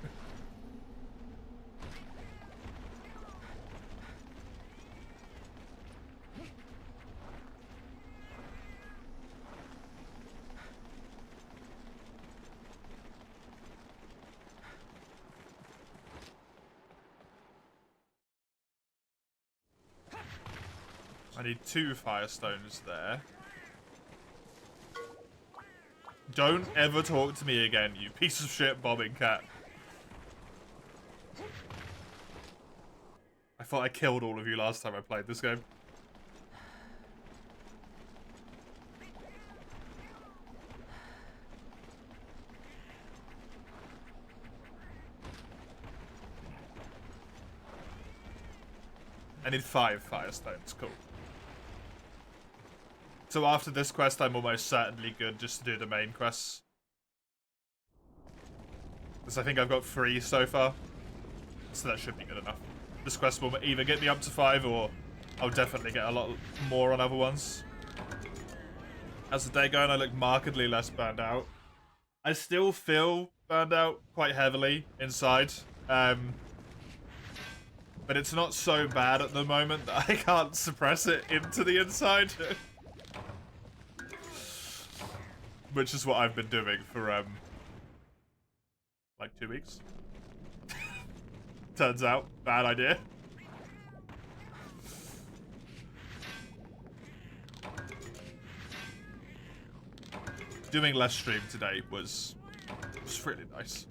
I need 2 firestones there. Don't ever talk to me again, you piece of shit bobbing cat. I thought I killed all of you last time I played this game. I need 5 firestones, cool. So after this quest, I'm almost certainly good just to do the main quests. Because I think I've got 3 so far. So that should be good enough. This quest will either get me up to 5 or I'll definitely get a lot more on other ones. As the day going, I look markedly less burned out. I still feel burned out quite heavily inside. But it's not so bad at the moment that I can't suppress it into the inside. Which is what I've been doing for, like 2 weeks. Turns out, bad idea. Doing less stream today was really nice.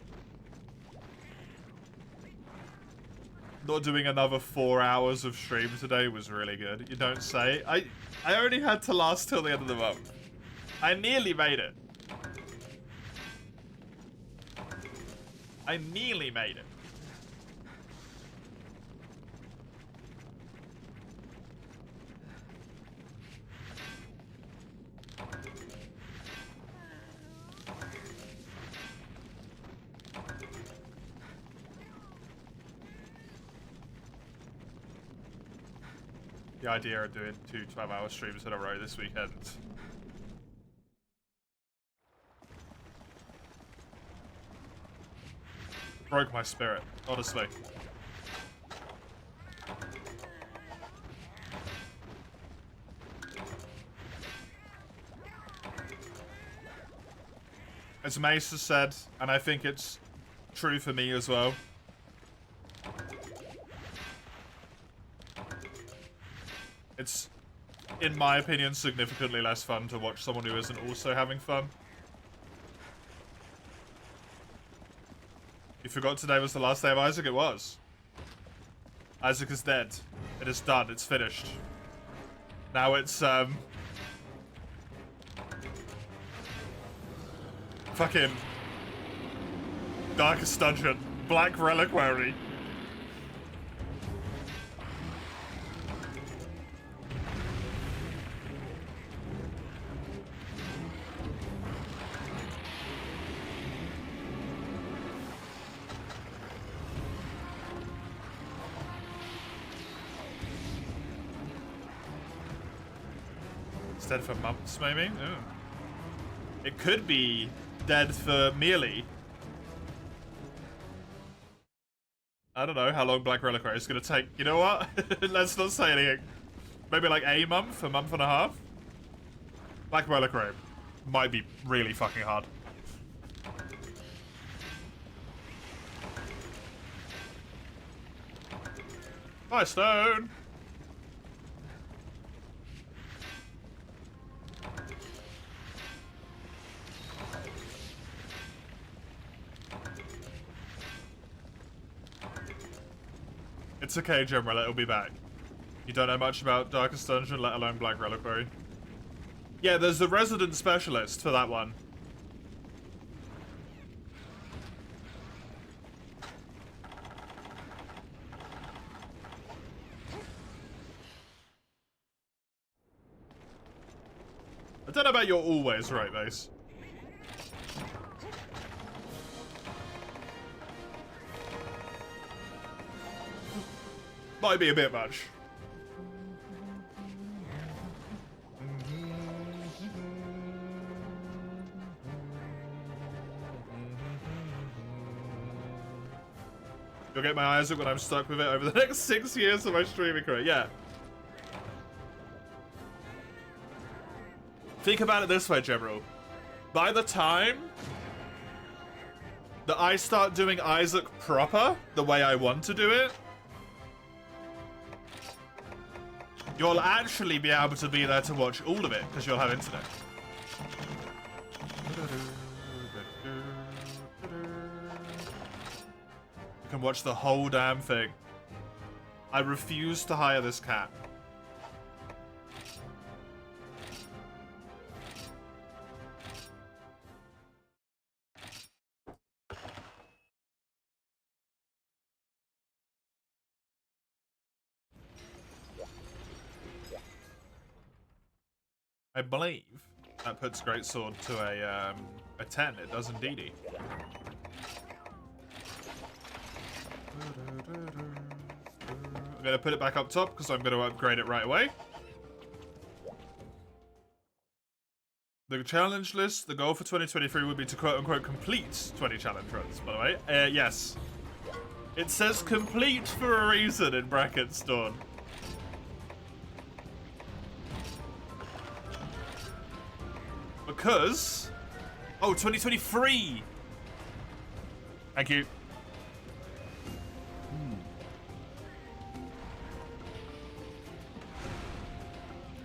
Not doing another 4 hours of stream today was really good. You don't say. I only had to last till the end of the month. I nearly made it. I nearly made it. The idea of doing 2 12-hour streams in a row this weekend. Broke my spirit, honestly. As Mace has said, and I think it's true for me as well, it's, in my opinion, significantly less fun to watch someone who isn't also having fun. You forgot today was the last day of Isaac? It was. Isaac is dead. It is done. It's finished. Now it's, fucking Darkest Dungeon. Black Reliquary. Dead for months, maybe? Oh. It could be dead for merely. I don't know how long Black Reliquary is going to take. You know what? Let's not say anything. Maybe like a month and a half? Black Reliquary might be really fucking hard. Bye, Stone! It's okay, Gemrella, it'll be back. You don't know much about Darkest Dungeon, let alone Black Reliquary. Yeah, there's the resident specialist for that one. I don't know about you're always right, Mace. Might be a bit much. You'll get my Isaac when I'm stuck with it over the next 6 years of my streaming career. Yeah. Think about it this way, General. By the time that I start doing Isaac proper, the way I want to do it, you'll actually be able to be there to watch all of it, because you'll have internet. You can watch the whole damn thing. I refuse to hire this cat. I believe that puts Greatsword to a 10. It does indeedy. I'm gonna put it back up top because I'm gonna upgrade it right away. The challenge list, the goal for 2023 would be to quote-unquote complete 20 challenge runs, by the way. Yes. It says complete for a reason in brackets, Dawn. Because... Oh, 2023! Thank you.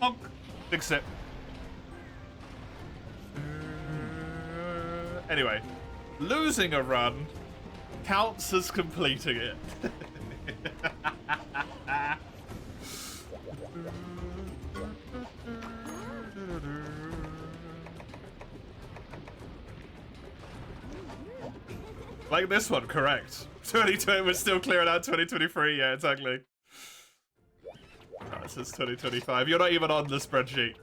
Honk. Big sip. Anyway, losing a run counts as completing it. Like this one, correct. 2020, we're still clearing out 2023, yeah, exactly. Oh, it says 2025. You're not even on the spreadsheet.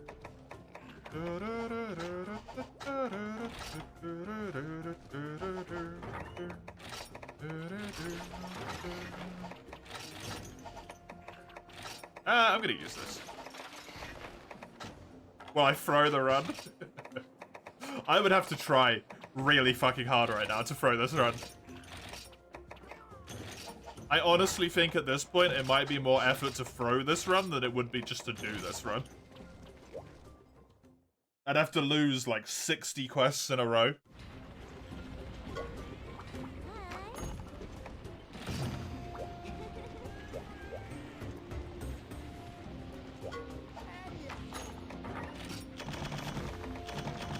I'm gonna use this. Well, I throw the run. I would have to try really fucking hard right now to throw this run. I honestly think at this point it might be more effort to throw this run than it would be just to do this run. I'd have to lose like 60 quests in a row.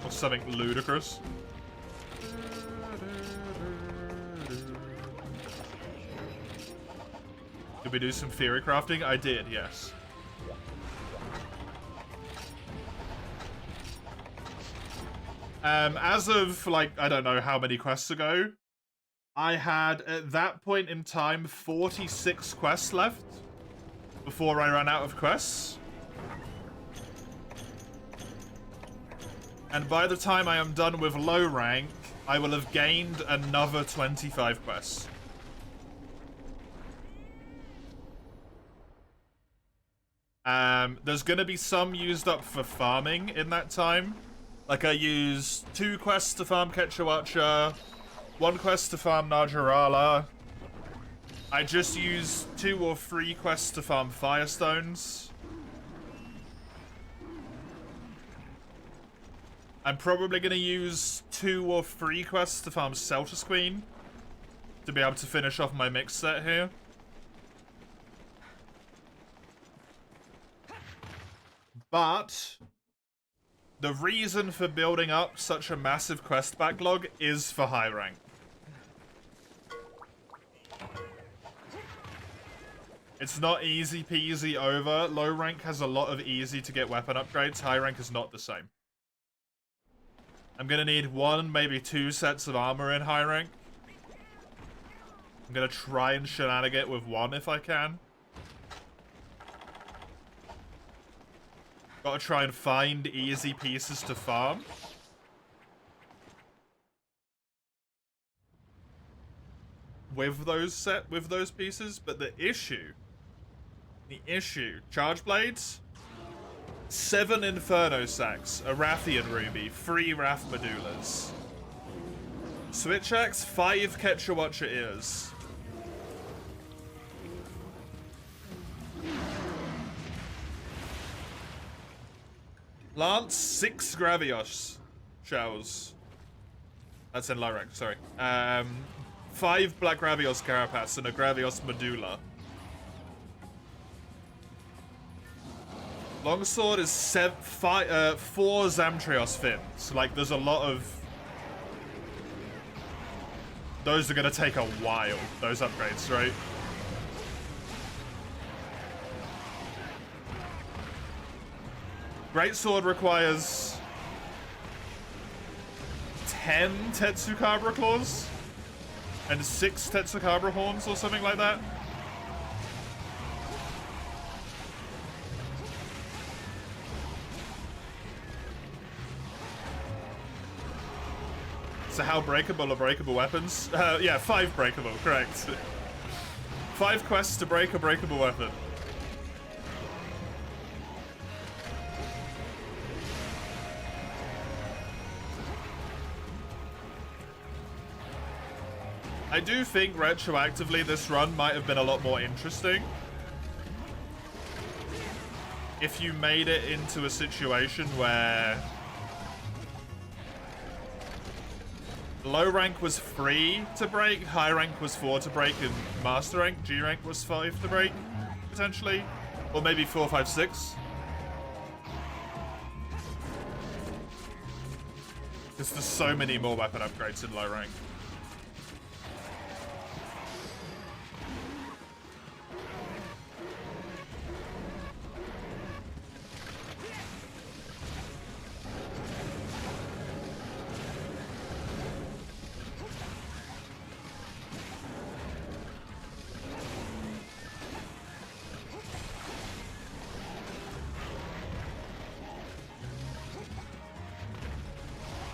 Or something ludicrous. Did we do some theory crafting? I did, yes. As of, like, I don't know how many quests ago, I had, at that point in time, 46 quests left before I ran out of quests. And by the time I am done with low rank, I will have gained another 25 quests. There's gonna be some used up for farming in that time. Like, I used 2 quests to farm Quechuacha, 1 quest to farm Najarala. I just used 2 or 3 quests to farm Firestones. I'm probably going to use 2 or 3 quests to farm Celtus Queen to be able to finish off my mix set here. But the reason for building up such a massive quest backlog is for high rank. It's not easy peasy over. Low rank has a lot of easy to get weapon upgrades. High rank is not the same. I'm gonna need 1, maybe 2 sets of armor in high rank. I'm gonna try and shenanigate with 1 if I can. Gotta try and find easy pieces to farm. With those pieces, but the issue, charge blades, 7 Inferno Sacks, a Rathian Ruby, 3 Wrath Medullas. Switch Axe, 5 Quechuacha Ears. Lance, 6 Gravios shells. That's in low rank, sorry. 5 Black Gravios Carapace and a Gravios Medulla. Longsword is 4 Zamtrios fins. Like, there's a lot of... Those are gonna take a while, those upgrades, right? Greatsword requires 10 Tetsukabra Claws and 6 Tetsukabra Horns or something like that. So how breakable are breakable weapons? Yeah, 5 breakable, correct. 5 quests to break a breakable weapon. I do think retroactively this run might have been a lot more interesting if you made it into a situation where low rank was 3 to break, high rank was 4 to break, and master rank, G rank was 5 to break, potentially. Or maybe 4, 5, 6. Because there's so many more weapon upgrades in low rank.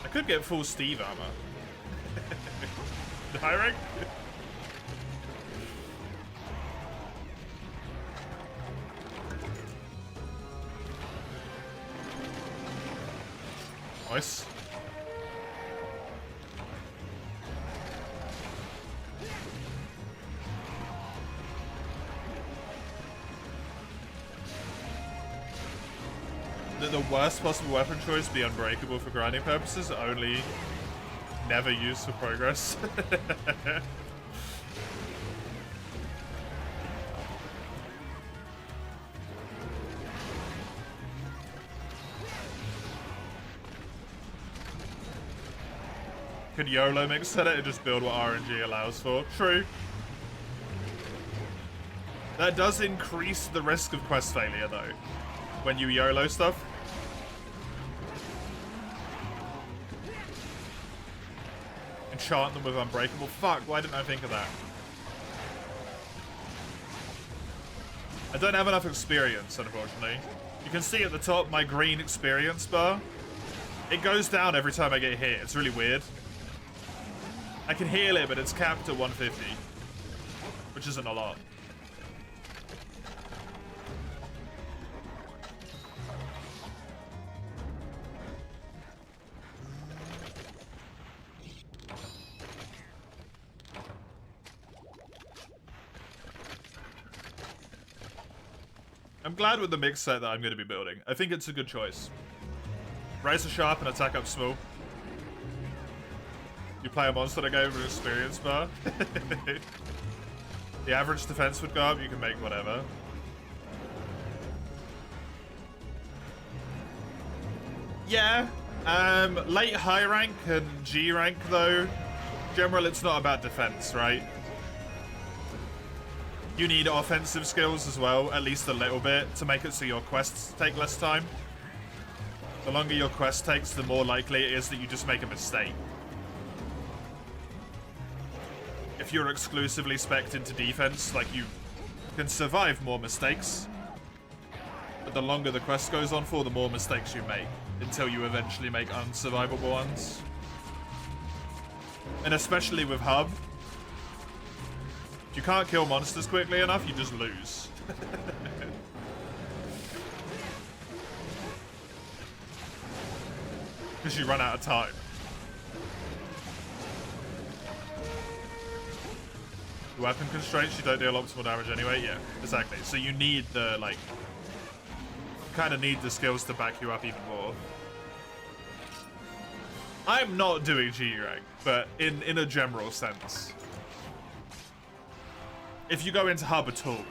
I could get full Steve armor. High rank? Nice. The worst possible weapon choice be unbreakable for grinding purposes, only never used for progress. Could YOLO mix set it and just build what RNG allows for? True. That does increase the risk of quest failure, though, when you YOLO stuff. Enchant them with Unbreakable. Fuck, why didn't I think of that? I don't have enough experience, unfortunately. You can see at the top my green experience bar. It goes down every time I get hit. It's really weird. I can heal it, but it's capped at 150, which isn't a lot. I'm glad with the mix set that I'm going to be building. I think it's a good choice. Razor sharp and attack up small. You play a monster that gave an experience bar. The average defense would go up, you can make whatever. Yeah. Late high rank and G rank though. General, it's not about defense, right? You need offensive skills as well, at least a little bit, to make it so your quests take less time. The longer your quest takes, the more likely it is that you just make a mistake. If you're exclusively spec'd into defense, like, you can survive more mistakes. But the longer the quest goes on for, the more mistakes you make, until you eventually make unsurvivable ones. And especially with Hub, if you can't kill monsters quickly enough, you just lose. Because you run out of time. Weapon constraints, you don't deal optimal damage anyway. Yeah, exactly. So you need the, like, kind of need the skills to back you up even more. I'm not doing G rank, but in a general sense. If you go into Hub at all,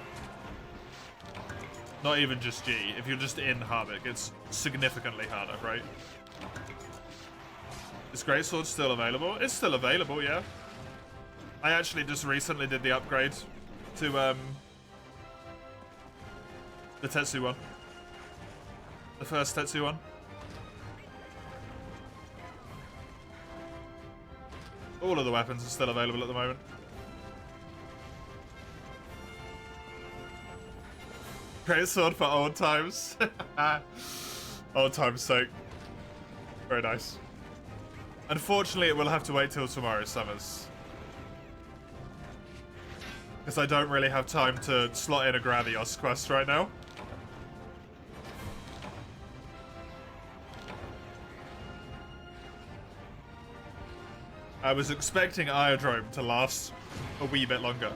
not even just G, if you're just in Hub, it gets significantly harder, right? Is Greatsword still available? It's still available, yeah. I actually just recently did the upgrade to the Tetsu one. The first Tetsu one. All of the weapons are still available at the moment. Great sword for old times. Old time's sake. Very nice. Unfortunately, it will have to wait till tomorrow, Summers. Because I don't really have time to slot in a Gradios quest right now. I was expecting Iodrome to last a wee bit longer.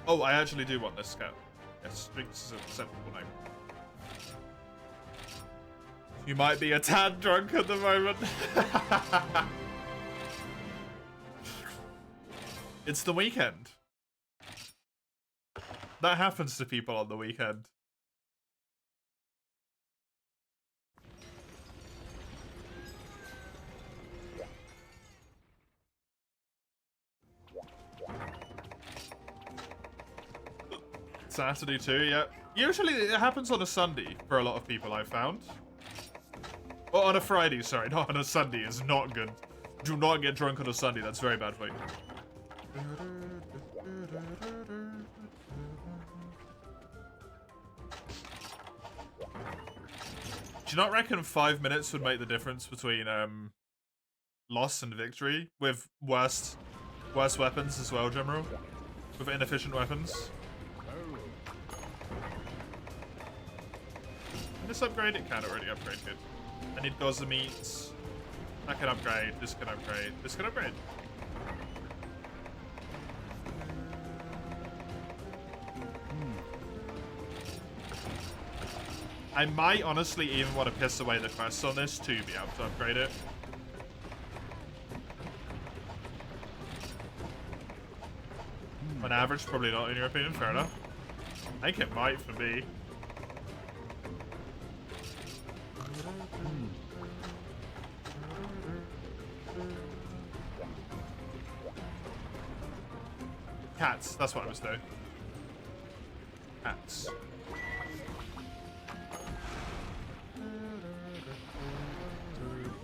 Oh, I actually do want this scout. Yes, I think this is a acceptable name. You might be a tad drunk at the moment. It's the weekend. That happens to people on the weekend. Saturday too, yeah. Usually it happens on a Sunday for a lot of people, I've found. Or on a Friday, sorry, not on a Sunday. It's not good. Do not get drunk on a Sunday, that's very bad for you. Do you not reckon 5 minutes would make the difference between loss and victory? With worse weapons as well, General? With inefficient weapons? Can this upgrade? It can already upgrade, good. I need Goza meats. That can upgrade, this can upgrade, this can upgrade. I might honestly even want to piss away the quests on this to be able to upgrade it. On average, probably not in your opinion, fair enough. I think it might for me. cats. That's what I was doing. Cats.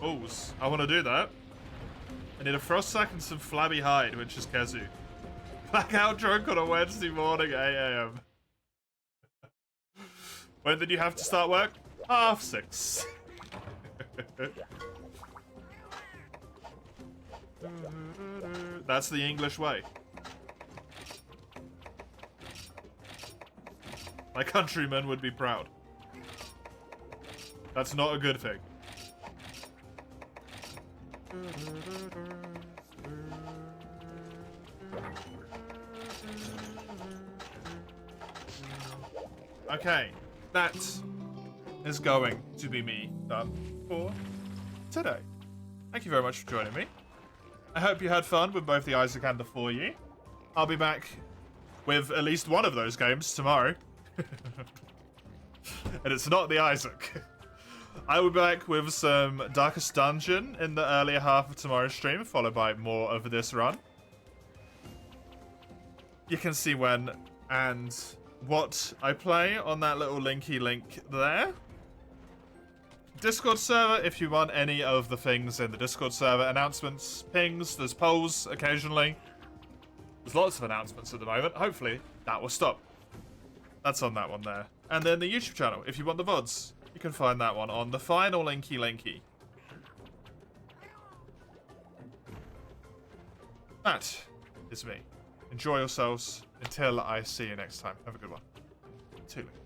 Balls. I want to do that. I need a frost sack and some flabby hide, which is Kezu. Blackout drunk on a Wednesday morning, 8 AM. When did you have to start work? 6:30. That's the English way. My countrymen would be proud. That's not a good thing. Okay, that is going to be me done for today. Thank you very much for joining me. I hope you had fun with both the Isaac and the 4U. I'll be back with at least one of those games tomorrow. And it's not the Isaac. I will be back with some Darkest Dungeon in the earlier half of tomorrow's stream, followed by more of this run. You can see when and what I play on that little linky link there. Discord server, if you want any of the things in the Discord server. Announcements, pings, there's polls occasionally. There's lots of announcements at the moment. Hopefully that will stop. That's on that one there. And then the YouTube channel, if you want the VODs. You can find that one on the final linky. That is me. Enjoy yourselves until I see you next time. Have a good one. Toodaloo.